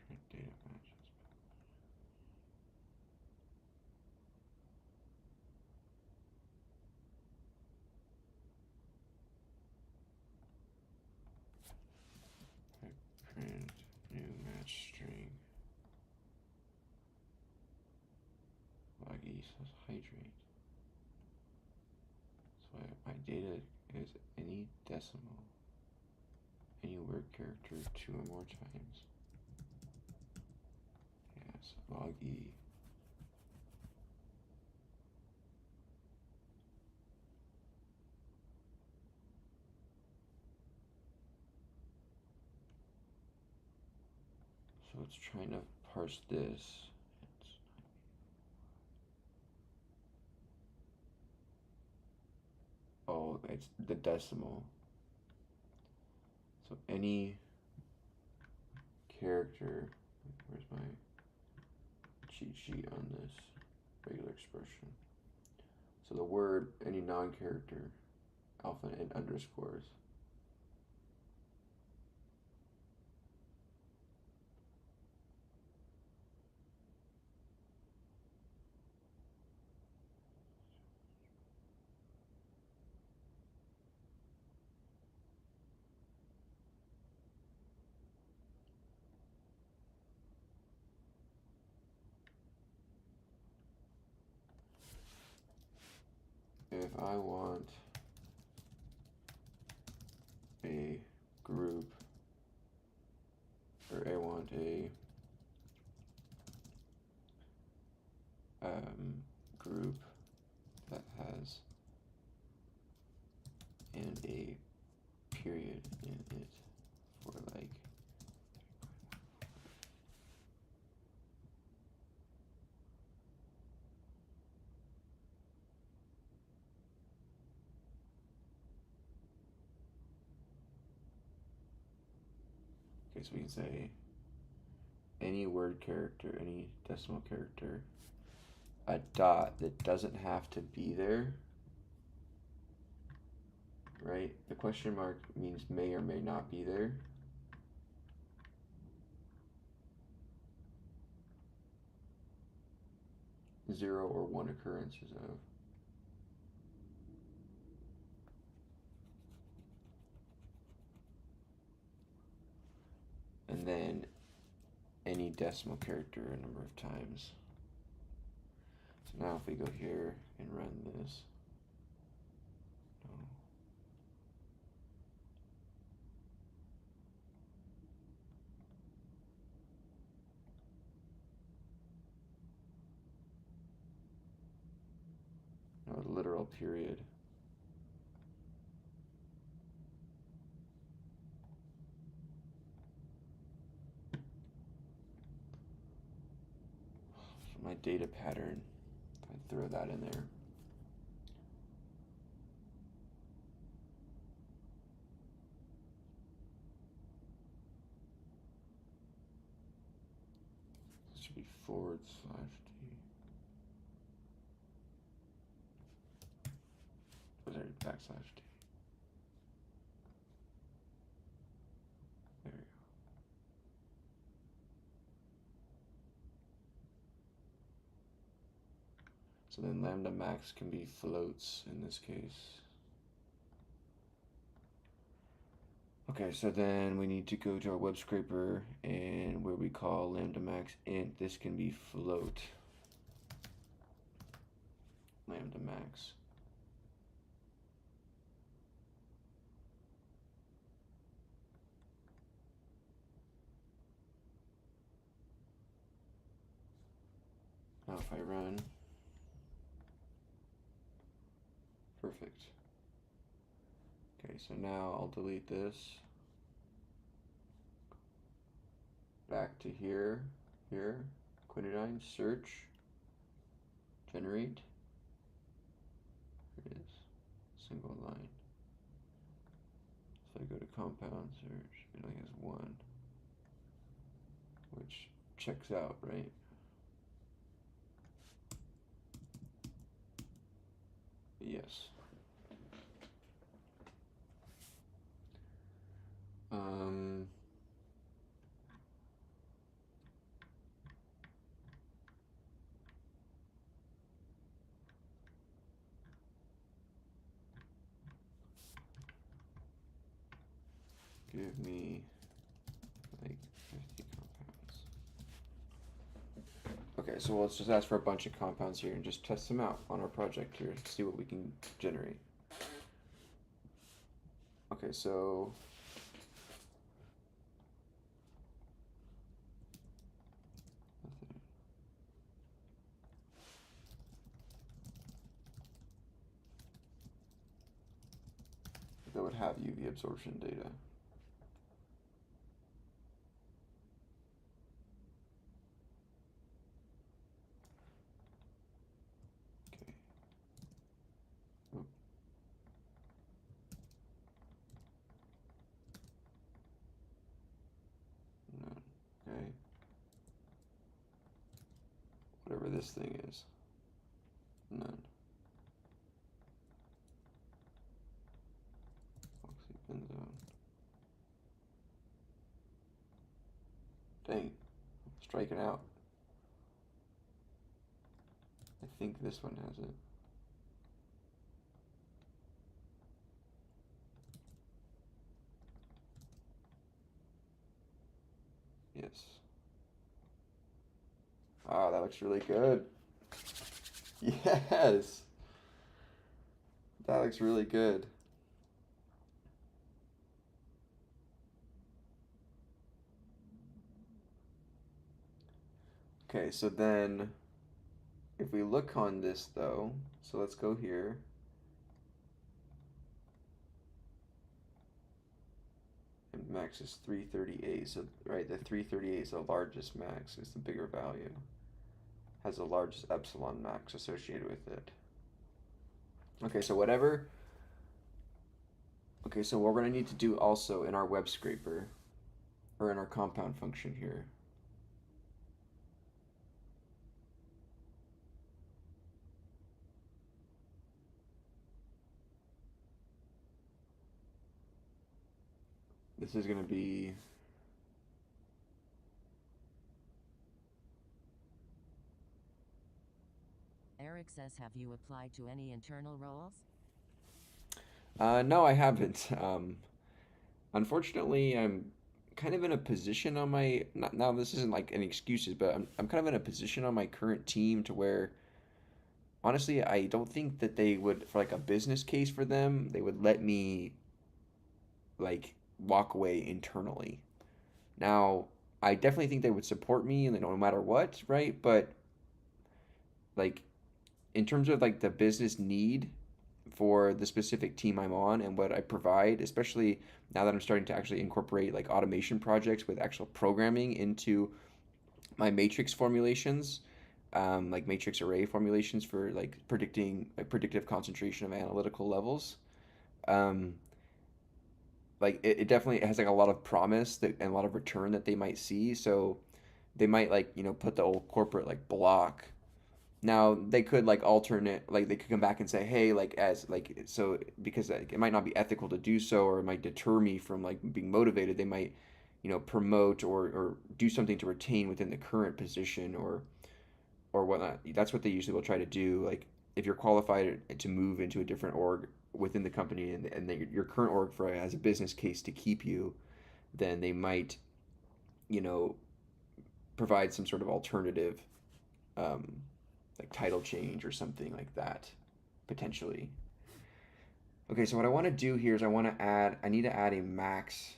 Print data matches. Print new match string. Log E says hydrate. So my data is any decimal, any word character 2 or more times. Yes, log E. So it's trying to parse this. Oh, it's the decimal. So any character, where's my cheat sheet on this regular expression? So the word, any non-character, alpha and underscores. If I want a group, or I want a Okay, so we can say any word character, any decimal character, a dot that doesn't have to be there, right? The question mark means may or may not be there. Zero or one occurrences of. And then any decimal character a number of times. So now if we go here and run this, no, literal period. My data pattern, I throw that in there. This should be /d. Was there /d? There we go. So then lambda max can be floats in this case. Okay, so then we need to go to our web scraper and where we call lambda max int, this can be float. Lambda max. Now if I run, perfect. Okay, so now I'll delete this. Back to here, quinidine, search, generate. Here it is, single line. So I go to compound search, it only has one, which checks out, right? Yes. Give me like 50 compounds. Okay, so let's just ask for a bunch of compounds here and just test them out on our project here to see what we can generate. Okay, so that would have UV absorption data. Okay. Oh. None. Okay. Whatever this thing is. None. Oxybenzone. Dang. Striking out. I think this one has it. Yes. Ah, that looks really good. Yes. That looks really good. Okay, so then if we look on this though, so let's go here. And max is 338. So right, the 338 is the largest max, is the bigger value. Has the largest epsilon max associated with it. Okay, so whatever. Okay, so what we're gonna need to do also in our web scraper, or in our compound function here. This is going to be Eric says, have you applied to any internal roles? no, I haven't. Unfortunately, I'm kind of in a position on my now this isn't like any excuses, but I'm kind of in a position on my current team to where honestly, I don't think that they would for like a business case for them, they would let me like walk away internally. Now, I definitely think they would support me and no matter what, right? But like in terms of like the business need for the specific team I'm on and what I provide, especially now that I'm starting to actually incorporate like automation projects with actual programming into my matrix formulations, like matrix array formulations for like predicting like predictive concentration of analytical levels. Um, like it definitely has like a lot of promise that and a lot of return that they might see. So they might like put the old corporate like block. Now they could like alternate, like they could come back and say, hey, like as like so because like, it might not be ethical to do so, or it might deter me from like being motivated. They might, promote or do something to retain within the current position or whatnot. That's what they usually will try to do. Like if you're qualified to move into a different org within the company and your current org for has a business case to keep you, then they might, you know, provide some sort of alternative um, like title change or something like that, potentially. Okay, so what I want to do here is I need to add a max,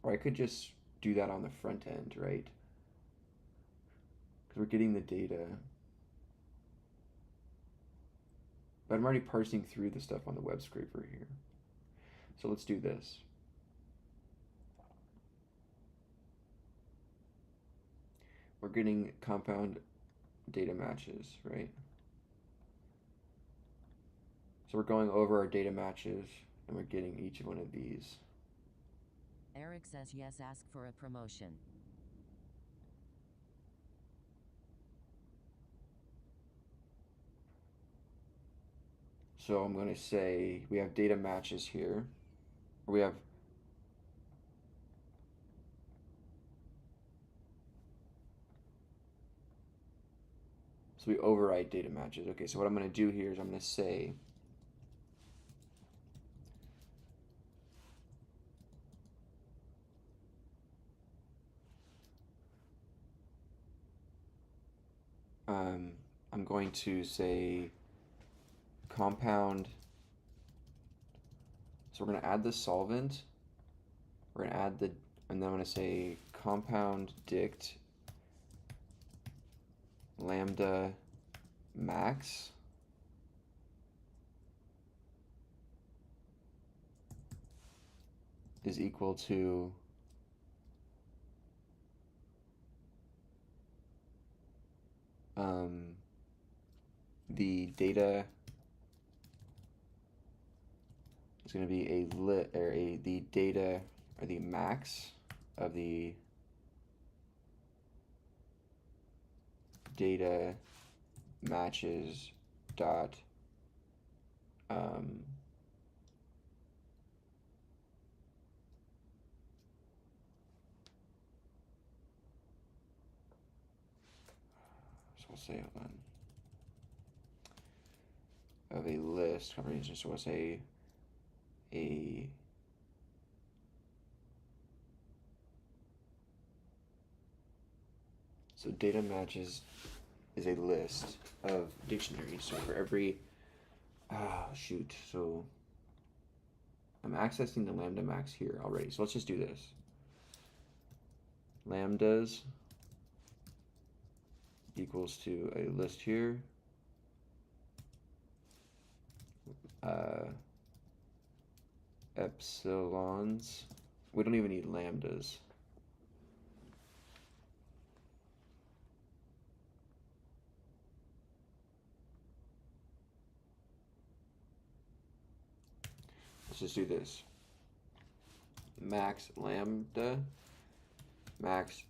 or I could just do that on the front end, right? Because we're getting the data. But I'm already parsing through the stuff on the web scraper here. So let's do this. We're getting compound data matches, right? So we're going over our data matches and we're getting each one of these. Eric says, yes, ask for a promotion. So I'm going to say we have data matches here. We have so we override data matches. Okay, so what I'm going to do here is I'm going to say I'm going to say compound. So we're going to add the solvent. We're going to add the, and then I'm going to say compound dict lambda max is equal to the data is going to be the data or the max of the data matches dot um, so we'll say hold on of a list comprehension. So we'll say a so data matches is a list of dictionaries. So for every shoot, so I'm accessing the lambda max here already. So let's just do this. Lambdas equals to a list here. Epsilons. We don't even need lambdas. Let's just do this. max lambda max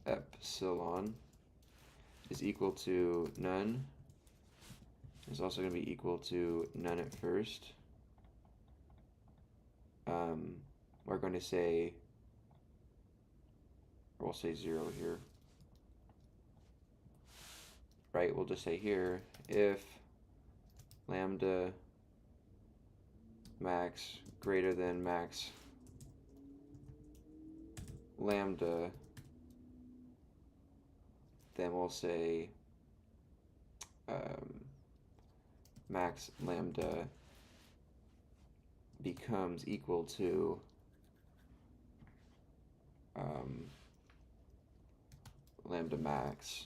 epsilon is equal to none. It's also going to be equal to none at first. We're going to say, or we'll say 0 here. Right, we'll just say here, if lambda max greater than max lambda, then we'll say max lambda becomes equal to lambda max,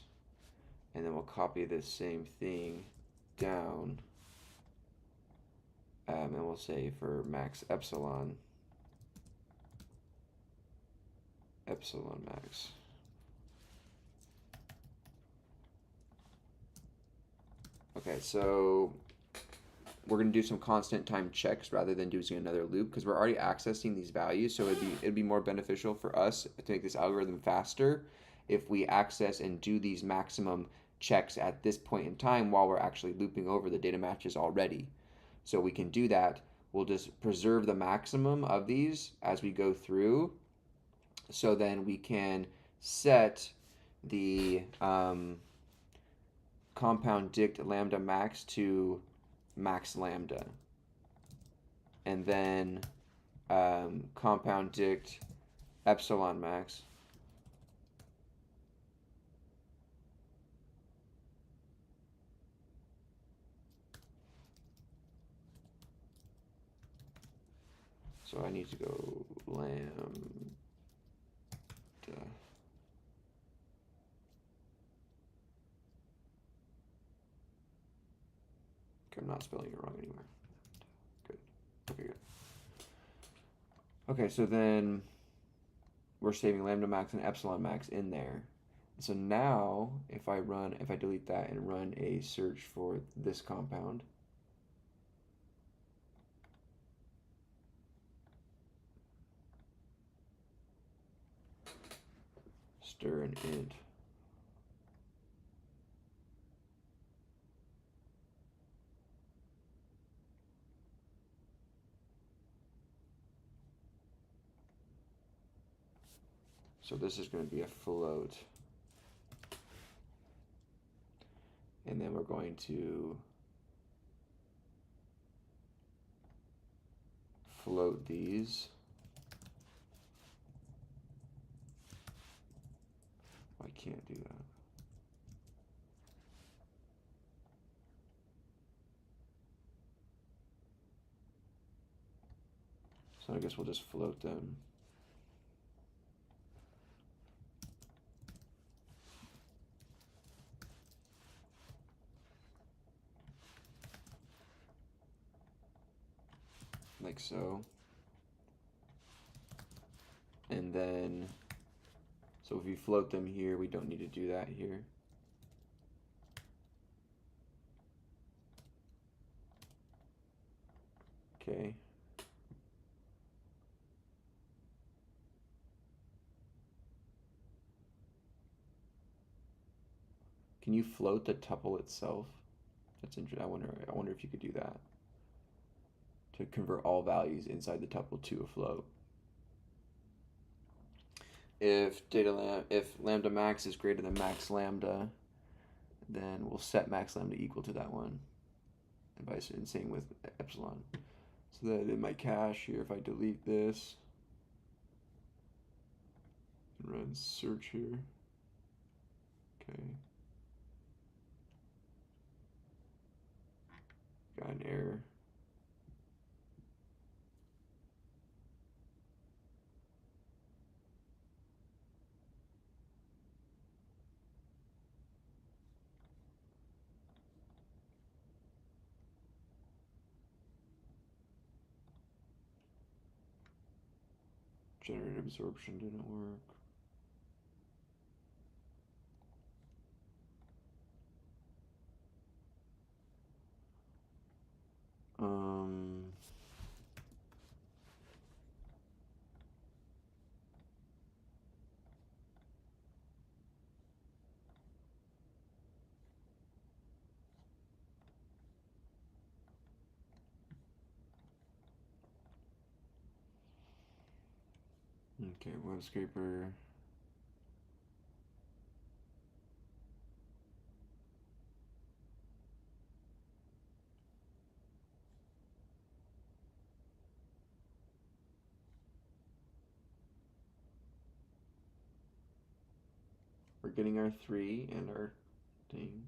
and then we'll copy this same thing down, and we'll say for max epsilon max. Okay, so we're going to do some constant time checks rather than using another loop because we're already accessing these values, so it'd be more beneficial for us to make this algorithm faster if we access and do these maximum checks at this point in time while we're actually looping over the data matches already. So we can do that. We'll just preserve the maximum of these as we go through, so then we can set the compound dict lambda max to max lambda, and then compound dict epsilon max so I need to go lambda. Okay, I'm not spelling it wrong anywhere. Good. Okay, good. Okay, so then we're saving lambda max and epsilon max in there. So now if I delete that and run a search for this compound, stir an int, so this is going to be a float, and then we're going to float these. I can't do that. So I guess we'll just float them. Like so. And then, so if we float them here, we don't need to do that here. Okay. Can you float the tuple itself? That's interesting. I wonder if you could do that to convert all values inside the tuple to a float. If lambda max is greater than max lambda, then we'll set max lambda equal to that one. And same with epsilon. So that in my cache here, if I delete this and run search here, okay, got an error. Generated absorption didn't work. Okay, web scraper. We're getting our 3 and our thing.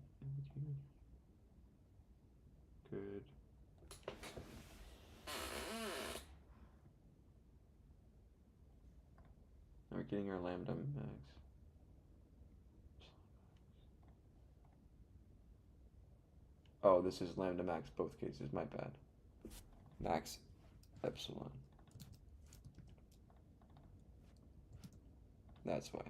Good. Now we're getting our lambda max. Oh, this is lambda max both cases, my bad. Max epsilon. That's why.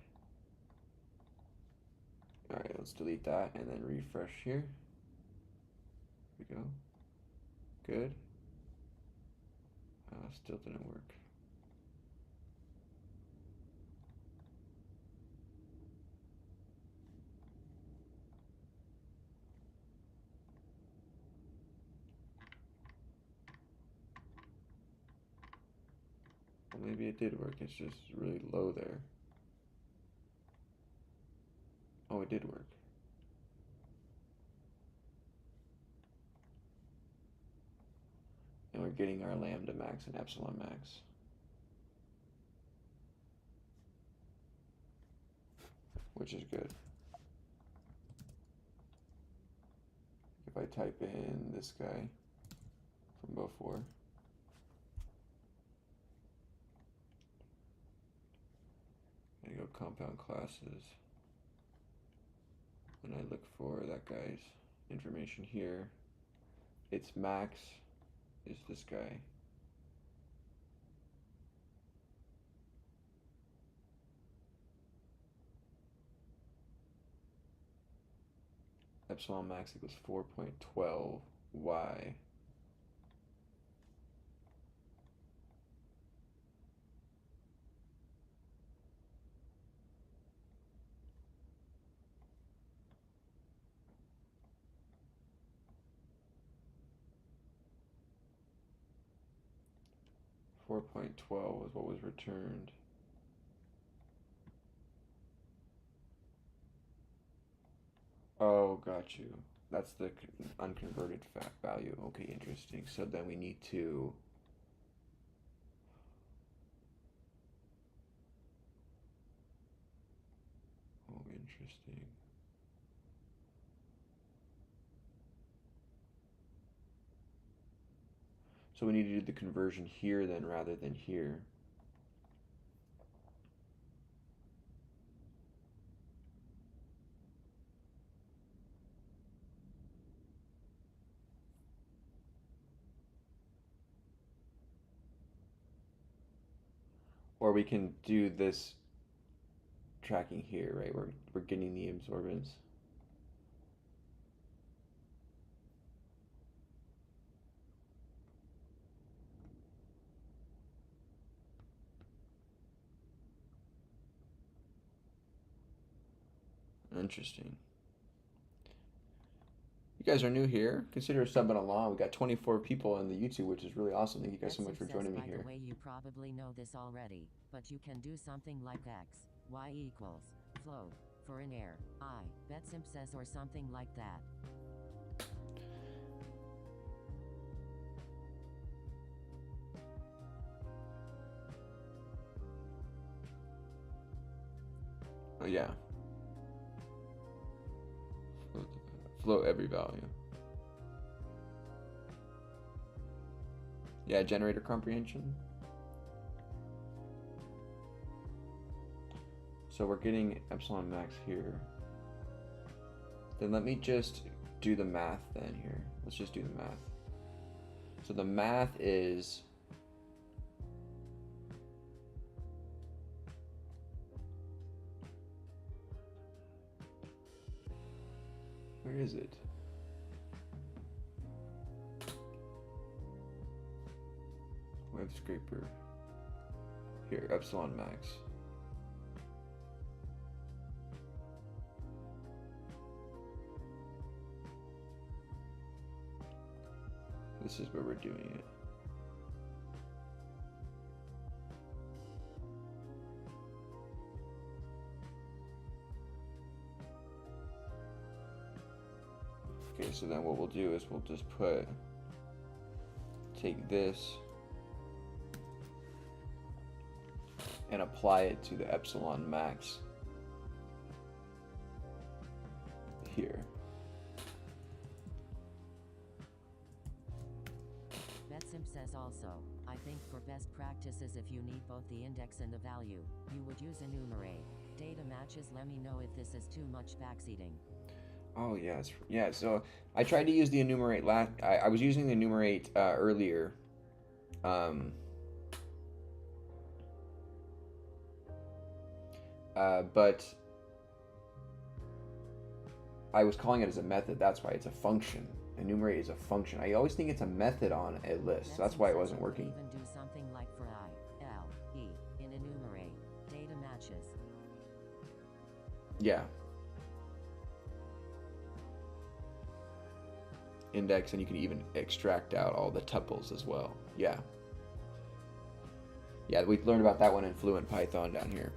Alright, let's delete that and then refresh here. Here we go. Good. Still didn't work. Well, maybe it did work, it's just really low there. Oh, it did work. And we're getting our lambda max and epsilon max. Which is good. If I type in this guy from before. I go compound classes. And I look for that guy's information here. Its max is this guy. Epsilon max equals 4.12 y. .12 was what was returned. Oh, got you. That's the unconverted fact value. Okay, interesting. So then we need to oh, interesting. So we need to do the conversion here then rather than here. Or we can do this tracking here, right? We're getting the absorbance. Interesting. You guys are new here. Consider subbing along. We got 24 people on the YouTube, which is really awesome. Thank you guys so much for joining me here. By the way, you probably know this already, but you can do something like x, y equals, float, for an error, I, Betsim says, or something like that. Oh, yeah. Float every value. Yeah, generator comprehension. So we're getting epsilon max here. Then let me just do the math then here. Let's just do the math. So the math is where is it? Web scraper. Here, epsilon max. This is where we're doing it. Okay, so then what we'll do is we'll just take this and apply it to the epsilon max here. BetSimp says also, I think for best practices if you need both the index and the value, you would use enumerate. Data matches, let me know if this is too much backseating. Oh yes, yeah. So I tried to use the enumerate I was using the enumerate earlier. But I was calling it as a method. That's why it's a function. Enumerate is a function. I always think it's a method on a list. So that's why it wasn't working. Even do something like for I, L, E, in enumerate, data matches. Yeah. Index, and you can even extract out all the tuples as well. Yeah. Yeah, we learned about that one in Fluent Python down here.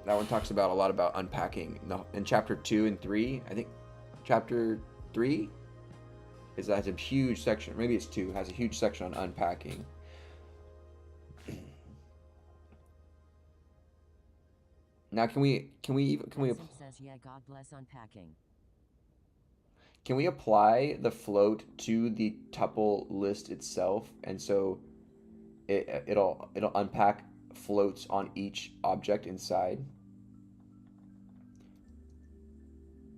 That one talks about a lot about unpacking. In chapter 2 and 3, I think chapter 3 has a huge section. Maybe it's 2. Has a huge section on unpacking. Now, can we Says, yeah, God bless unpacking. Can we apply the float to the tuple list itself, and so it'll unpack floats on each object inside,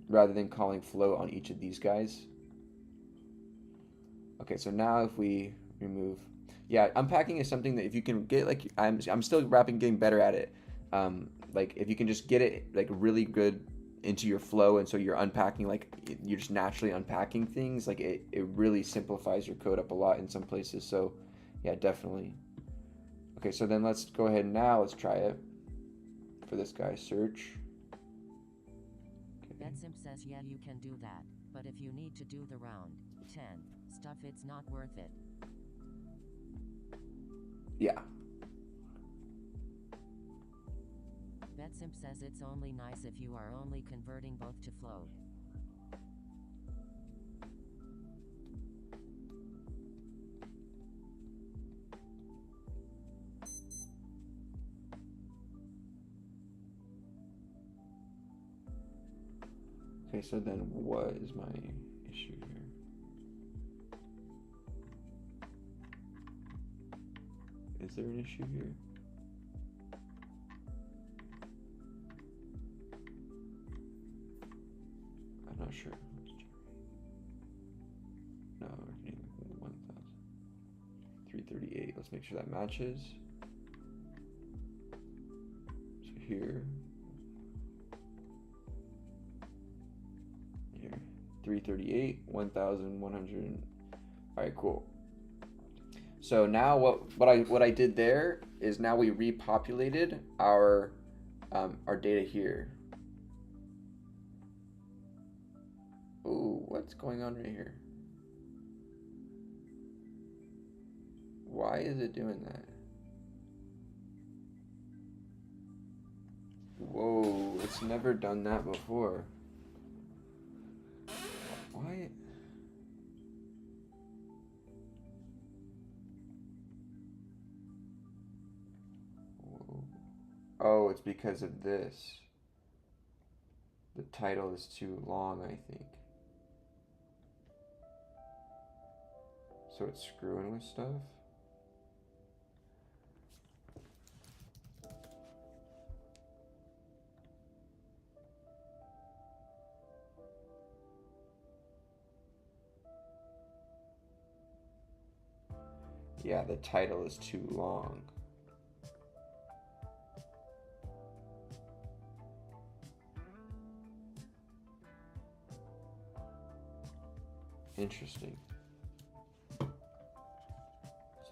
rather than calling float on each of these guys? Okay, so now if we remove, yeah, unpacking is something that if you can get, like, I'm still getting better at it. Like if you can just get it like really good into your flow, and so you're unpacking, like you're just naturally unpacking things, like it really simplifies your code up a lot in some places. So yeah, definitely. Okay, so then let's go ahead and now let's try it for this guy. Search. Okay. BetSimp says, yeah, you can do that, but if you need to do the round 10 stuff, it's not worth it. Yeah. BetSimp says it's only nice if you are only converting both to float. Okay, so then what is my issue here? Is there an issue here? I'm not sure. No, we're getting 1,338. Let's make sure that matches. So here. 338, 1,100. All right, cool. So now what I did there is now we repopulated our data here. Ooh, what's going on right here? Why is it doing that? Whoa, it's never done that before. Why? Whoa. Oh, it's because of this. The title is too long, I think. So it's screwing with stuff. Yeah, the title is too long. Interesting. So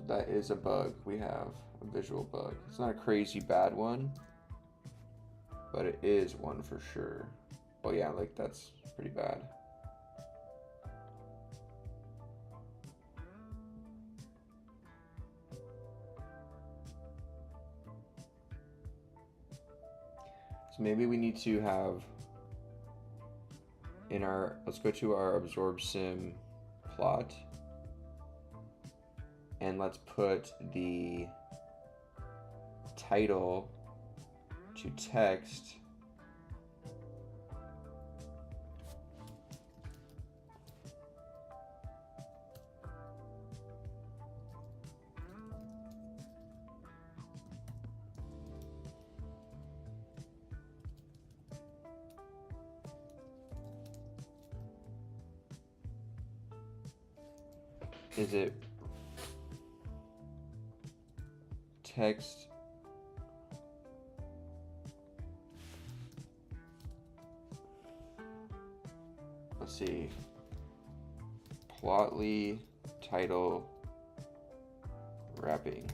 that is a bug. We have a visual bug. It's not a crazy bad one, but it is one for sure. Oh yeah, like that's pretty bad. So maybe we need to have let's go to our absorption plot, and let's put the title to text. Is it text let's see, Plotly title wrapping.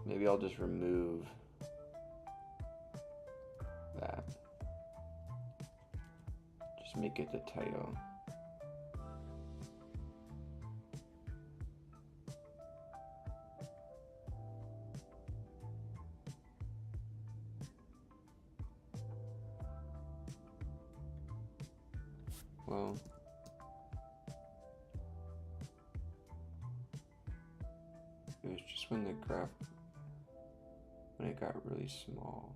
Maybe I'll just remove that. Just make it the title. Well, it was just when it got really small.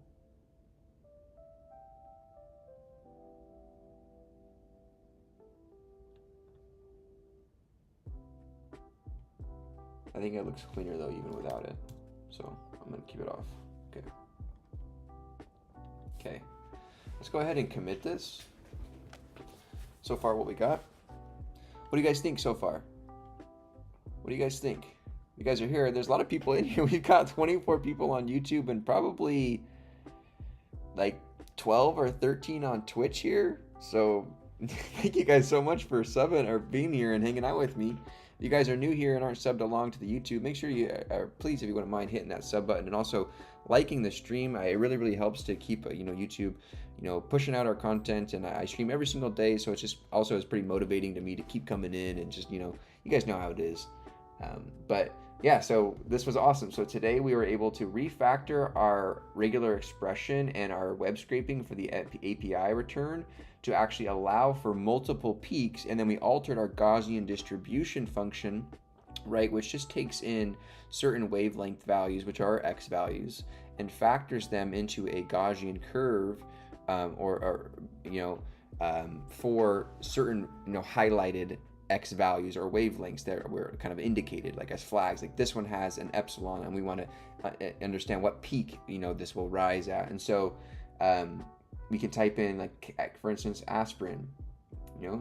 I think it looks cleaner though, even without it. So I'm gonna keep it off. Okay. Okay. Let's go ahead and commit this. So far, what we got? What do you guys think so far? What do you guys think? You guys are here. There's a lot of people in here. We've got 24 people on YouTube and probably like 12 or 13 on Twitch here. So thank you guys so much for subbing or being here and hanging out with me. If you guys are new here and aren't subbed along to the YouTube, make sure you are, please, if you wouldn't mind hitting that sub button and also liking the stream. It really helps to keep YouTube pushing out our content, and I stream every single day, so it's just also is pretty motivating to me to keep coming in and just you guys know how it is. But yeah, so this was awesome. So today we were able to refactor our regular expression and our web scraping for the API return to actually allow for multiple peaks, and then we altered our Gaussian distribution function, right, which just takes in certain wavelength values, which are x values, and factors them into a Gaussian curve, for certain highlighted x values or wavelengths that were kind of indicated like as flags. Like this one has an epsilon, and we want to understand what peak this will rise at. And so we can type in, like, for instance, aspirin,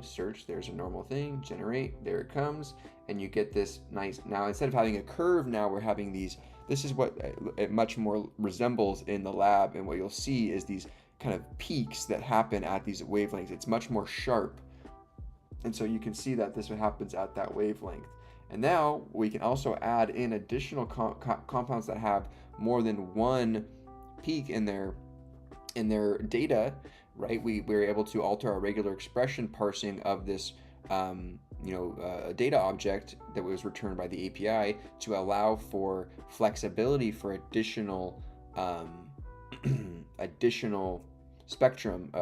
search, there's a normal thing, generate, there it comes, and you get this nice, now instead of having a curve, now we're having these, this is what it much more resembles in the lab, and what you'll see is these kind of peaks that happen at these wavelengths. It's much more sharp, and so you can see that this happens at that wavelength. And now we can also add in additional compounds that have more than one peak in their data, right? We were able to alter our regular expression parsing of this data object that was returned by the API to allow for flexibility for additional spectrum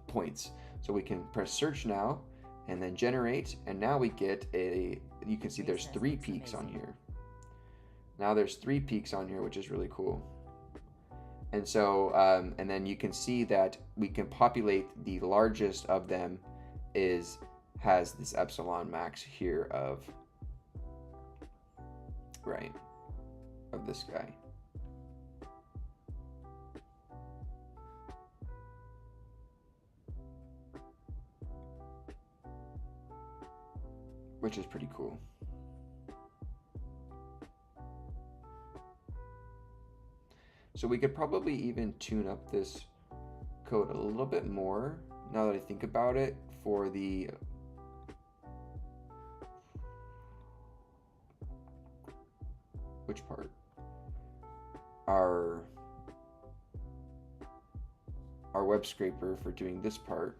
points. So we can press search now and then generate, and now we get you can see there's 3 peaks on here. Now there's 3 peaks on here, which is really cool. And so, and then you can see that we can populate the largest of them has this epsilon max here of this guy. Which is pretty cool. So we could probably even tune up this code a little bit more, now that I think about it, for the which part? Our web scraper for doing this part,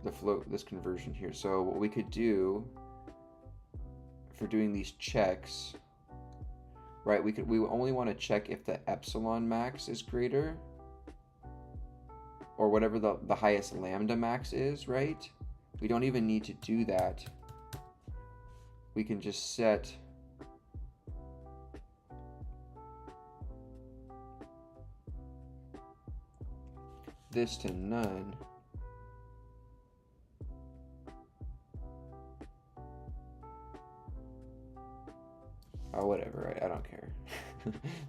the float, this conversion here. So what we could do for doing these checks, right? We only want to check if the epsilon max is greater, or whatever the highest lambda max is, right? We don't even need to do that. We can just set this to none. Oh, whatever, I don't care.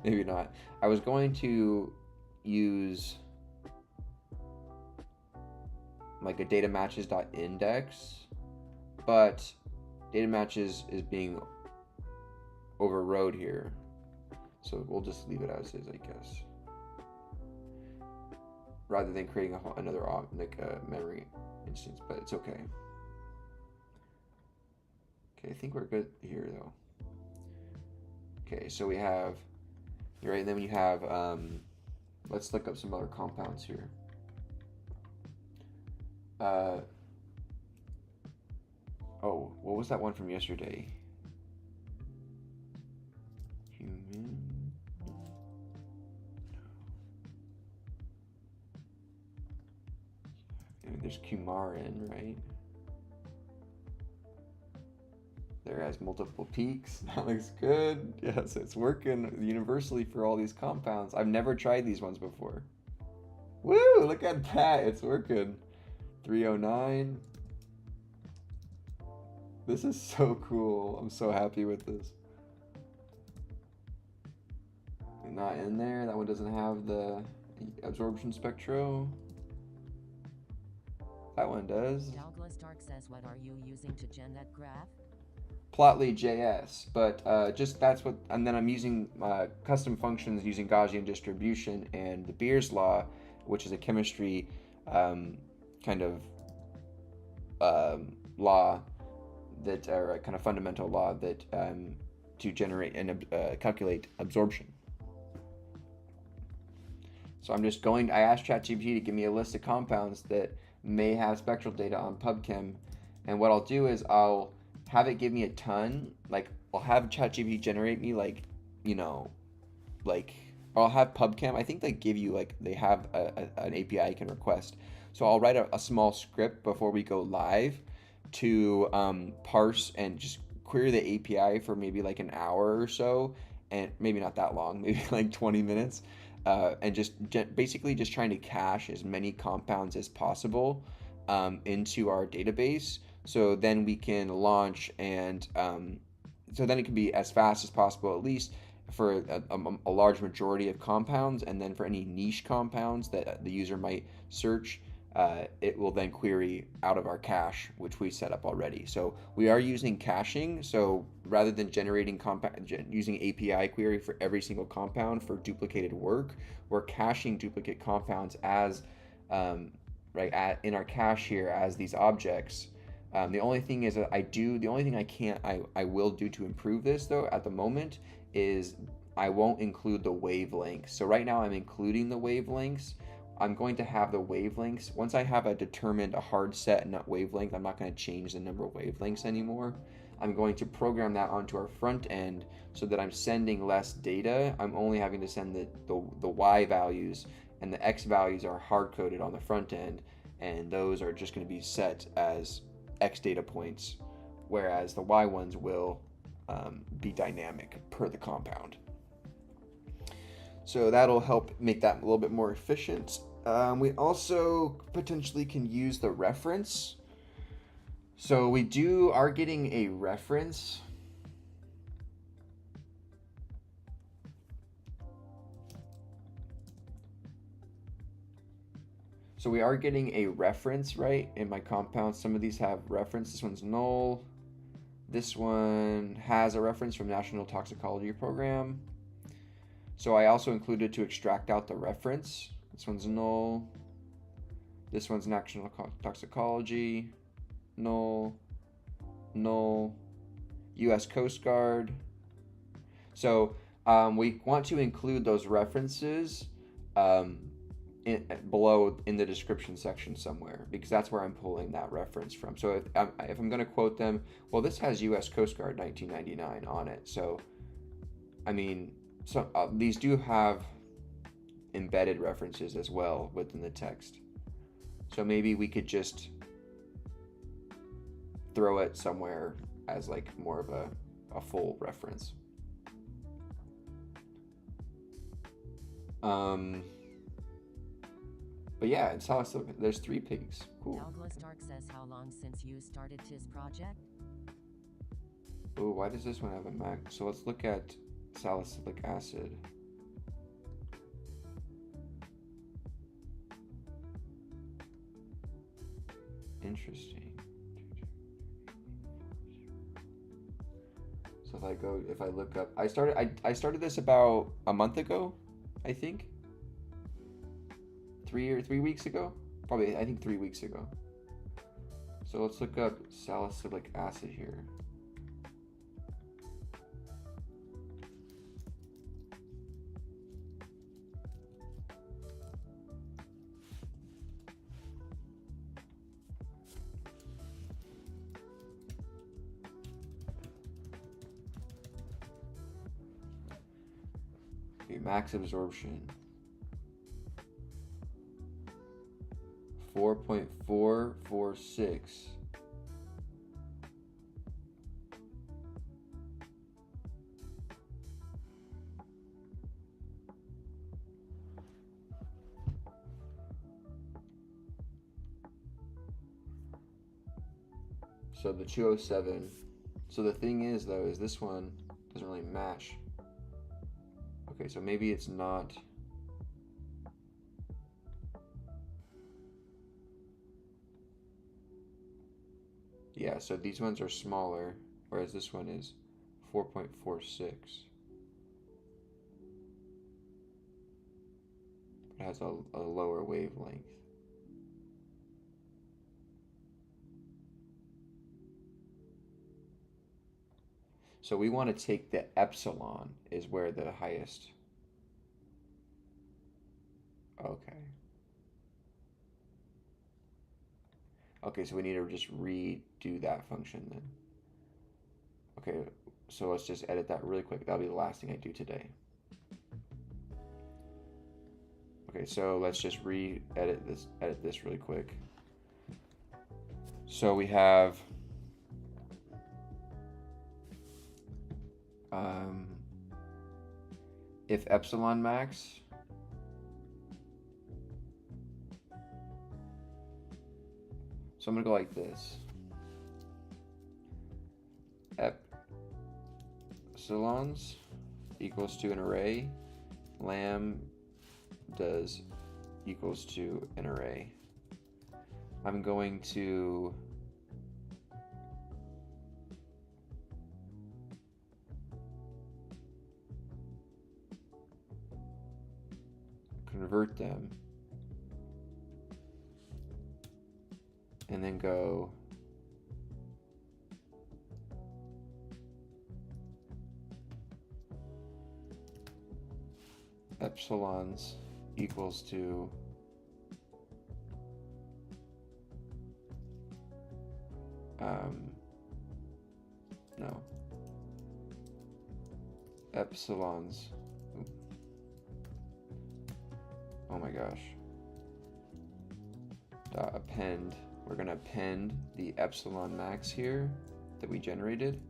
Maybe not. I was going to use like a data matches.index, but data matches is being overrode here. So we'll just leave it as is, I guess, rather than creating another memory instance, but it's okay. Okay, I think we're good here though. Okay, so we have, right, and then you have, let's look up some other compounds here. Oh, what was that one from yesterday? Human. There's coumarin, right? There has multiple peaks. That looks good. Yes, it's working universally for all these compounds. I've never tried these ones before. Woo! Look at that. It's working. 309. This is so cool. I'm so happy with this. Not in there. That one doesn't have the absorption spectro. That one does. Douglas Stark says, what are you using to gen that graph? Plotly.js, but just that's what, and then I'm using custom functions using Gaussian distribution and the Beer's law, which is a chemistry kind of law that, or a kind of fundamental law that to generate and calculate absorption. So I'm just I asked ChatGPT to give me a list of compounds that may have spectral data on PubChem, and what I'll do is I'll have it give me a ton, like I'll have ChatGPT generate me like, you know, like, or I'll have PubChem, I think they give you like, they have an API you can request. So I'll write a small script before we go live to parse and just query the API for maybe like an hour or so, and maybe not that long, maybe like 20 minutes, and just basically just trying to cache as many compounds as possible into our database. So then we can launch, and so then it can be as fast as possible, at least for a large majority of compounds, and then for any niche compounds that the user might search, it will then query out of our cache, which we set up already. So we are using caching. So rather than generating using API query for every single compound for duplicated work, we're caching duplicate compounds as in our cache here as these objects. The only thing is that the only thing I will do to improve this though at the moment is I won't include the wavelengths. So right now I'm including the wavelengths. I'm going to have the wavelengths. Once I have a hard set nut wavelength, I'm not going to change the number of wavelengths anymore. I'm going to program that onto our front end so that I'm sending less data. I'm only having to send the Y values, and the X values are hard-coded on the front end, and those are just going to be set as X data points, whereas the Y ones will be dynamic per the compound. So that'll help make that a little bit more efficient. We also potentially can use the reference. So we are getting a reference. So we are getting a reference, right, in my compound. Some of these have reference. This one's null. This one has a reference from National Toxicology Program. So I also included to extract out the reference. This one's null. This one's National Toxicology. Null. Null. U.S. Coast Guard. So we want to include those references below in the description section somewhere, because that's where I'm pulling that reference from. So if I'm going to quote them, well, this has U.S. Coast Guard 1999 on it. So, I mean, these do have embedded references as well within the text. So maybe we could just throw it somewhere as like more of a full reference. But yeah, in Salicylic, there's 3 pigs. Cool. Douglas Stark says, how long since you started this project? Oh, why does this one have a max? So let's look at salicylic acid. Interesting. So if I look up, I started this about a month ago, I think. 3 weeks ago, probably. I think 3 weeks ago. So let's look up salicylic acid here. Okay, max absorption. 4.446. So the 207. So the thing is, though, is this one doesn't really match. Okay, so maybe it's not. Yeah, so these ones are smaller, whereas this one is 4.46. It has a lower wavelength. So we want to take the epsilon is where the highest. Okay. Okay, so we need to just redo that function then. Okay, so let's just edit that really quick. That'll be the last thing I do today. Okay, so let's just edit this really quick. So we have if epsilon max so I'm gonna go like this. Epsilons equals to an array, lambdas equals to an array. I'm going to convert them and then go epsilons equals to no, epsilons, oh my gosh, append. We're going to append the epsilon max here that we generated.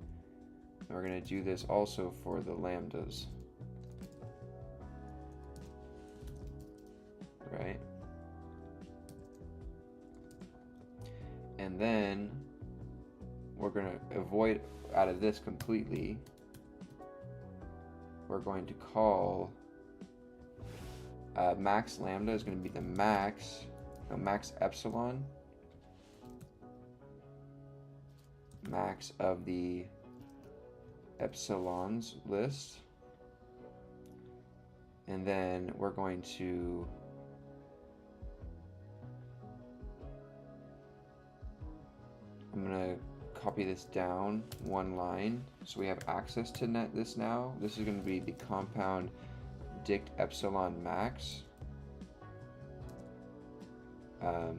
And we're going to do this also for the lambdas. Right? And then we're going to avoid out of this completely. We're going to call max lambda is going to be the max epsilon, max of the epsilons list, and then we're going to I'm going to copy this down one line so we have access to this now. This is going to be the compound dict epsilon max. We're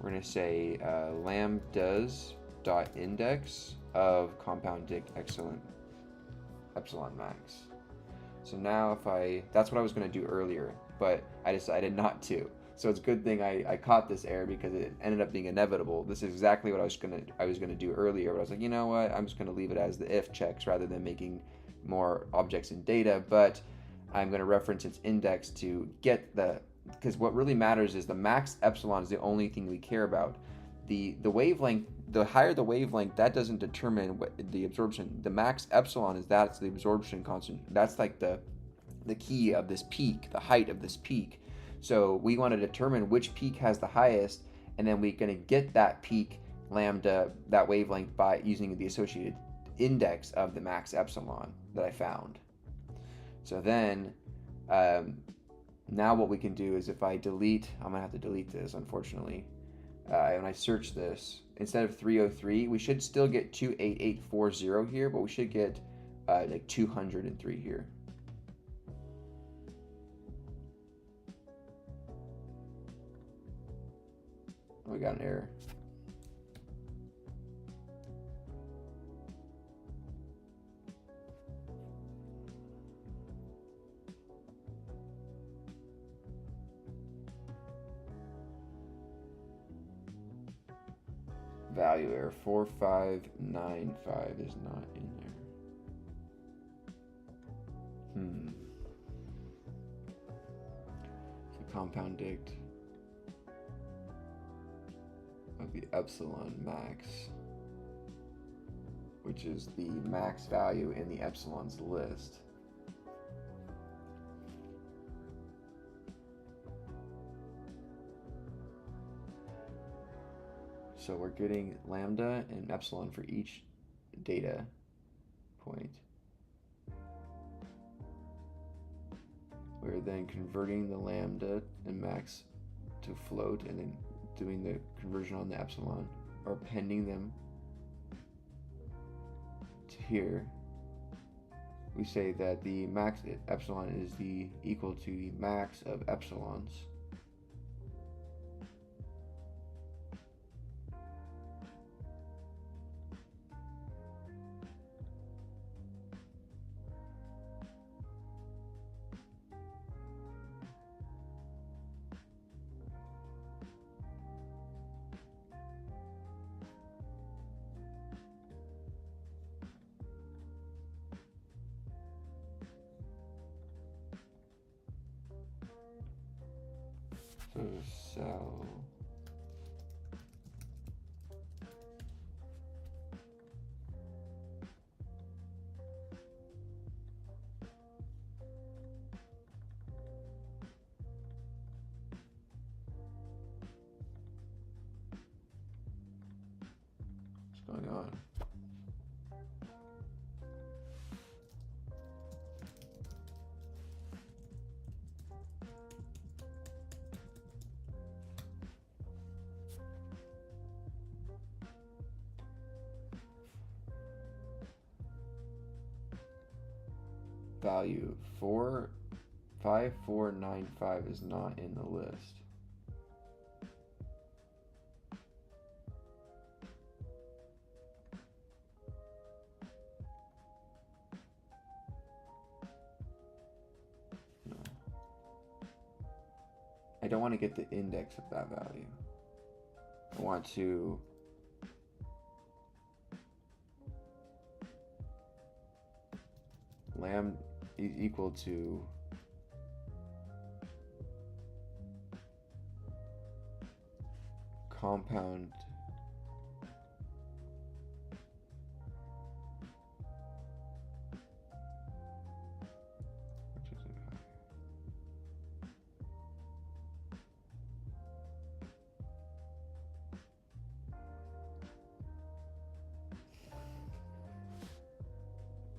going to say lambdas dot index of compound dict epsilon max. So now that's what I was going to do earlier, but I decided not to. So it's a good thing I caught this error because it ended up being inevitable. This is exactly what I was gonna do earlier, but I was like, you know what? I'm just gonna leave it as the if checks rather than making more objects in data. But I'm gonna reference its index to get because what really matters is the max epsilon is the only thing we care about. The wavelength, the higher the wavelength, that doesn't determine what the absorption. The max epsilon that's the absorption constant. That's like the key of this peak, the height of this peak. So we want to determine which peak has the highest, and then we're going to get that peak lambda, that wavelength, by using the associated index of the max epsilon that I found. So then now what we can do is if I delete, I'm going to have to delete this, unfortunately. When I search this, instead of 303, we should still get 28840 here, but we should get like 203 here. We got an error. Value error 4595 is not in there. So compound dict of the epsilon max, which is the max value in the epsilon's list. So we're getting lambda and epsilon for each data point. We're then converting the lambda and max to float and then doing the conversion on the epsilon, or appending them to here. We say that the max epsilon is equal to the max of epsilons. So cell what's going on? Value 5495 is not in the list. No. I don't want to get the index of that value. I want to lambda is equal to compound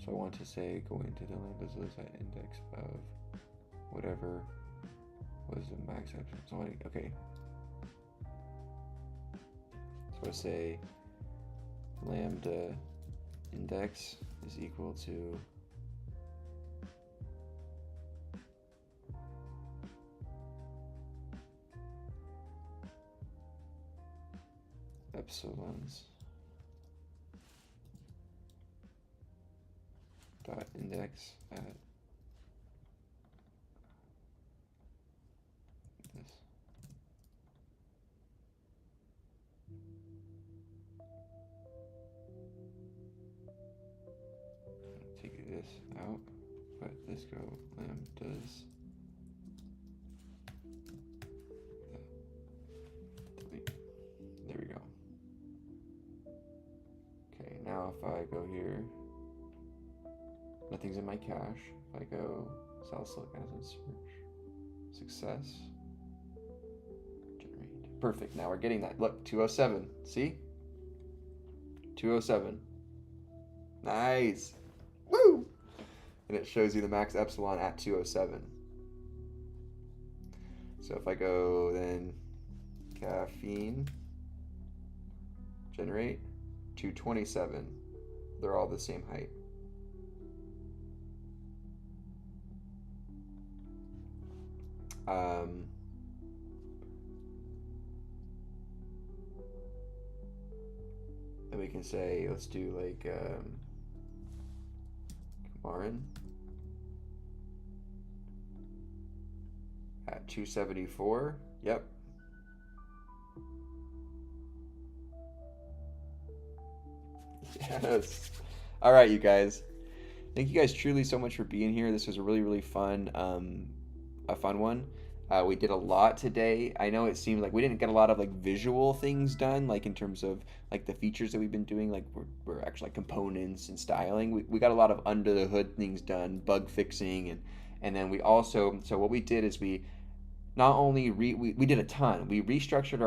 So I want to say go into the lambda's list at index of whatever was the max epsilon. So okay. So I say lambda index is equal to epsilons dot index at this. Take this out, let this go, lambdas, delete. There we go. Okay, now if I go here, nothing's in my cache. If I go South Silicon search, success, generate. Perfect, now we're getting that. Look, 207, see? 207. Nice. Woo! And it shows you the max epsilon at 207. So if I go then caffeine, generate, 227. They're all the same height. Then we can say, let's do like Kamarin at 274. Yep. Yes. All right, you guys. Thank you guys truly so much for being here. This was a really fun, a fun one. We did a lot today. I know it seemed like we didn't get a lot of like visual things done, like in terms of like the features that we've been doing, like we're actually like components and styling. We got a lot of under the hood things done, bug fixing, and then we also, so what we did is we not only we did a ton. We restructured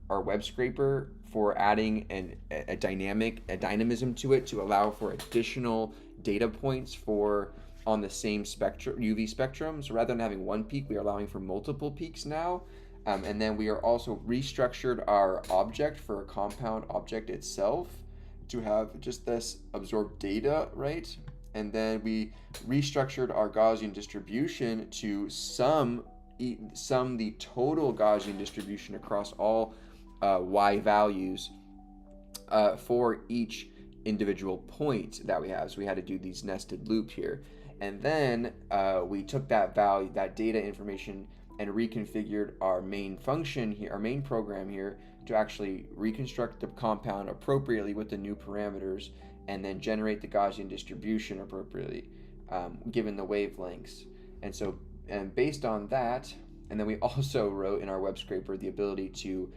our web scraper for adding a dynamism to it to allow for additional data points for on the same spectrum, UV spectrum. So rather than having one peak, we are allowing for multiple peaks now. And then we are also restructured our object for a compound object itself to have just this absorbed data, right? And then we restructured our Gaussian distribution to sum the total Gaussian distribution across all y values for each individual point that we have. So we had to do these nested loops here. And then we took that value, that data information, and reconfigured our main function here, our main program here, to actually reconstruct the compound appropriately with the new parameters, and then generate the Gaussian distribution appropriately, given the wavelengths. And based on that, and then we also wrote in our web scraper the ability to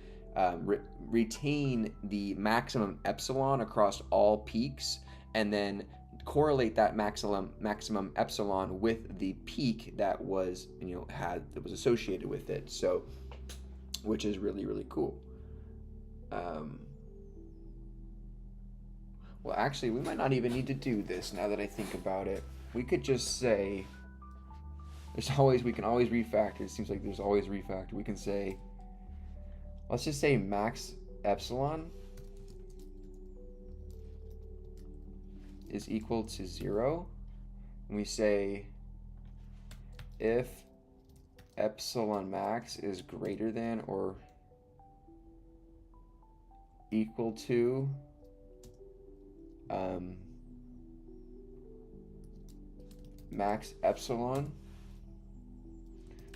retain the maximum epsilon across all peaks, and then correlate that maximum epsilon with the peak that was that was associated with it. So, which is really cool. Well, actually, we might not even need to do this now that I think about it. We could just say we can always refactor. It seems like there's always refactor. We can say, let's just say max epsilon is equal to 0, and we say if epsilon max is greater than or equal to max epsilon,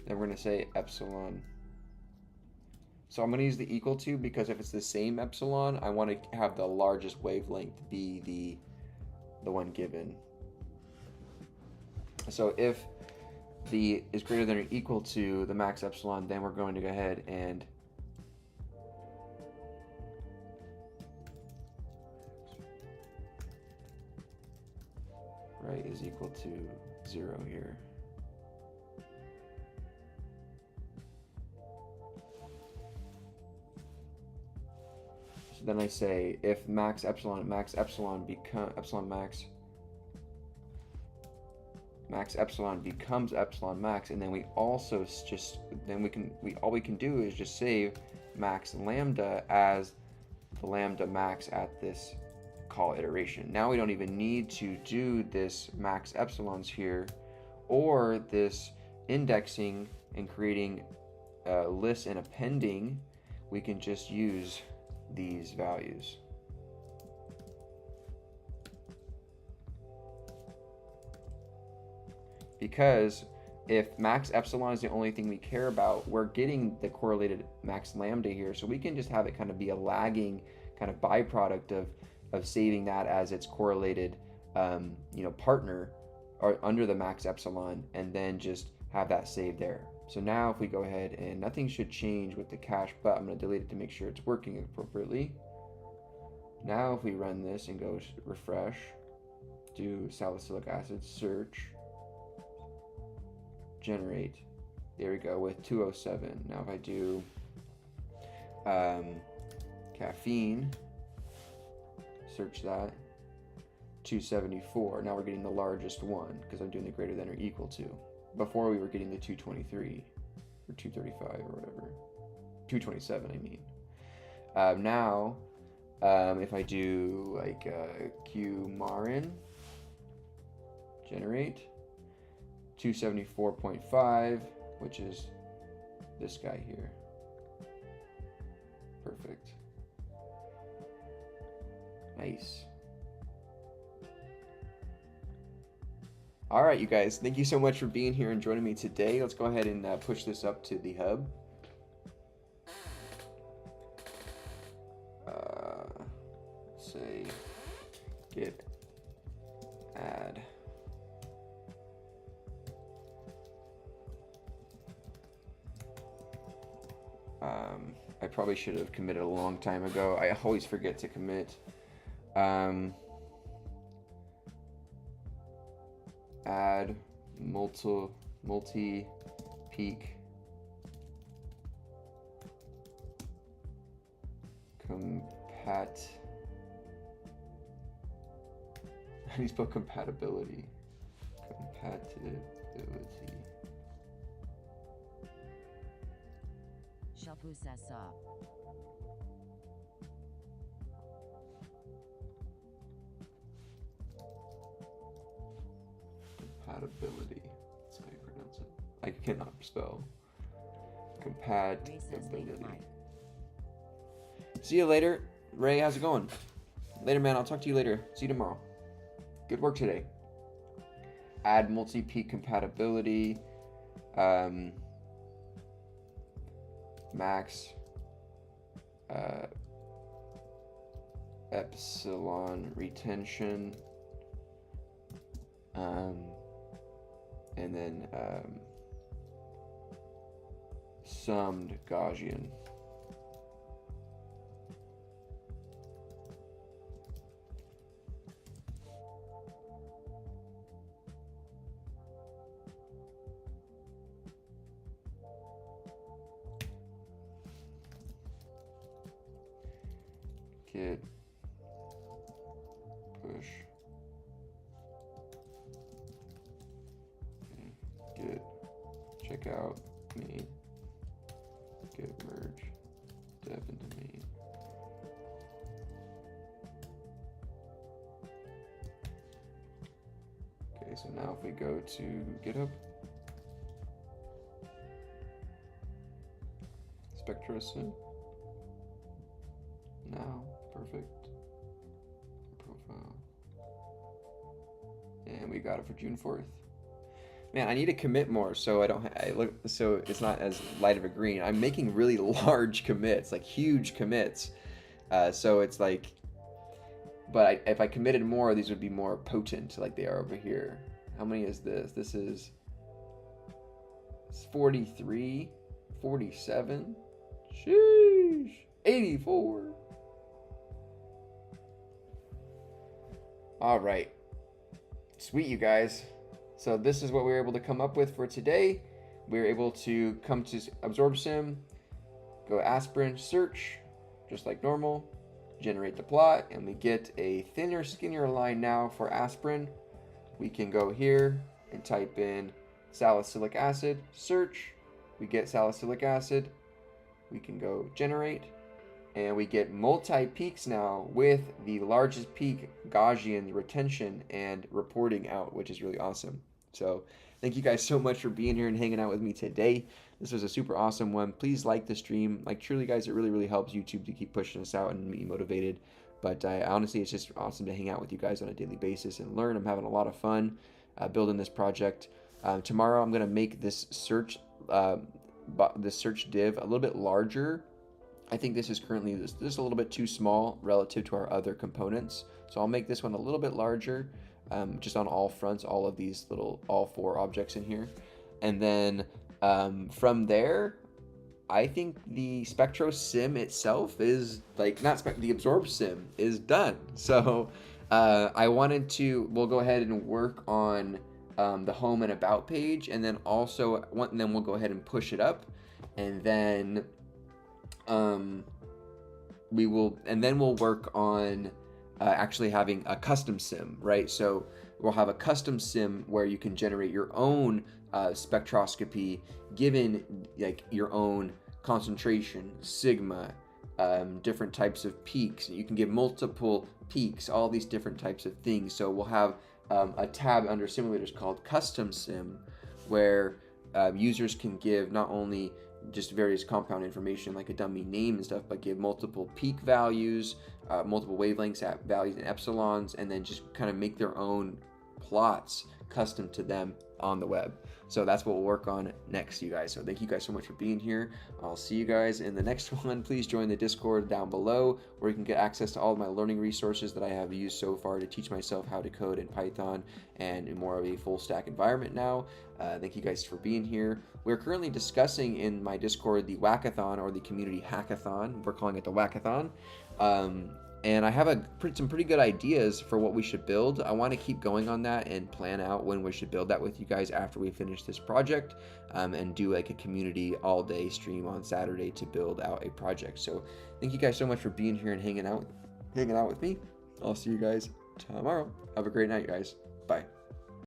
then we're going to say epsilon. So I'm going to use the equal to because if it's the same epsilon, I want to have the largest wavelength be the one given. So if the is greater than or equal to the max epsilon, then we're going to go ahead and right is equal to 0 here. So then I say if max epsilon become epsilon max epsilon becomes epsilon max, and then we also all we can do is just save max lambda as the lambda max at this call iteration. Now we don't even need to do this max epsilons here, or this indexing and creating lists and appending. We can just use these values. Because if max epsilon is the only thing we care about, we're getting the correlated max lambda here, so we can just have it kind of be a lagging kind of byproduct of saving that as its correlated partner or under the max epsilon, and then just have that saved there. So now if we go ahead, and nothing should change with the cache, but I'm going to delete it to make sure it's working appropriately. Now if we run this and go refresh, do salicylic acid search, generate, there we go, with 207. Now if I do caffeine, search that, 274. Now we're getting the largest one because I'm doing the greater than or equal to. Before we were getting the 223 or 235 or whatever, 227 I mean. Now if I do like qmarin, generate, 274.5, which is this guy here. Perfect. Nice. All right, you guys, thank you so much for being here and joining me today. Let's go ahead and push this up to the hub. Say git add. I probably should have committed a long time ago. I always forget to commit. Add multi-peak compat. How do you spell compatibility? Compatibility. Compatibility. That's how you pronounce it. I cannot spell compatibility. See you later. Ray, how's it going? Later, man. I'll talk to you later. See you tomorrow. Good work today. Add multi-peak compatibility. Max epsilon retention, and then summed Gaussian. Git push, git checkout main, git merge dev into main. Okay, so now if we go to GitHub, SpectroSim, now perfect profile, and we got it for June 4th. Man, I need to commit more so I don't so it's not as light of a green. I'm making really large commits, like huge commits, so it's like, but if I committed more, these would be more potent like they are over here. How many is this? This is 43, 47, sheesh, 84. All right, sweet, you guys. So this is what we were able to come up with for today. We were able to come to AbsorpSim, go aspirin search, just like normal, generate the plot, and we get a thinner, skinnier line now for aspirin. We can go here and type in salicylic acid, search. We get salicylic acid. We can go generate, And we get multi-peaks now with the largest peak, Gaussian retention and reporting out, which is really awesome. So thank you guys so much for being here and hanging out with me today. This was a super awesome one. Please like the stream. Like truly, guys, it really, really helps YouTube to keep pushing us out and me motivated. But honestly, it's just awesome to hang out with you guys on a daily basis and learn. I'm having a lot of fun building this project. Tomorrow, I'm gonna make this search div a little bit larger. I think this is currently this a little bit too small relative to our other components. So I'll make this one a little bit larger, just on all fronts, all of these all 4 objects in here. And then from there, I think the SpectroSim itself is like, the AbsorpSim is done. So we'll go ahead and work on the home and about page, and then then we'll go ahead and push it up, and then we'll work on actually having a custom sim, right? So we'll have a custom sim where you can generate your own spectroscopy given like your own concentration, sigma, different types of peaks. You can give multiple peaks, all these different types of things. So we'll have a tab under simulators called custom sim, where users can give not only just various compound information like a dummy name and stuff, but give multiple peak values, multiple wavelengths at values and epsilons, and then just kind of make their own plots custom to them on the web. So that's what we'll work on next, you guys. So thank you guys so much for being here. I'll see you guys in the next one. Please join the Discord down below, where you can get access to all of my learning resources that I have used so far to teach myself how to code in Python and in more of a full stack environment now. Thank you guys for being here. We're currently discussing in my Discord the Wackathon, or the community hackathon. We're calling it the Wackathon. And I have some pretty good ideas for what we should build. I want to keep going on that and plan out when we should build that with you guys after we finish this project, and do like a community all day stream on Saturday to build out a project. So thank you guys so much for being here and hanging out with me. I'll see you guys tomorrow. Have a great night, guys. Bye.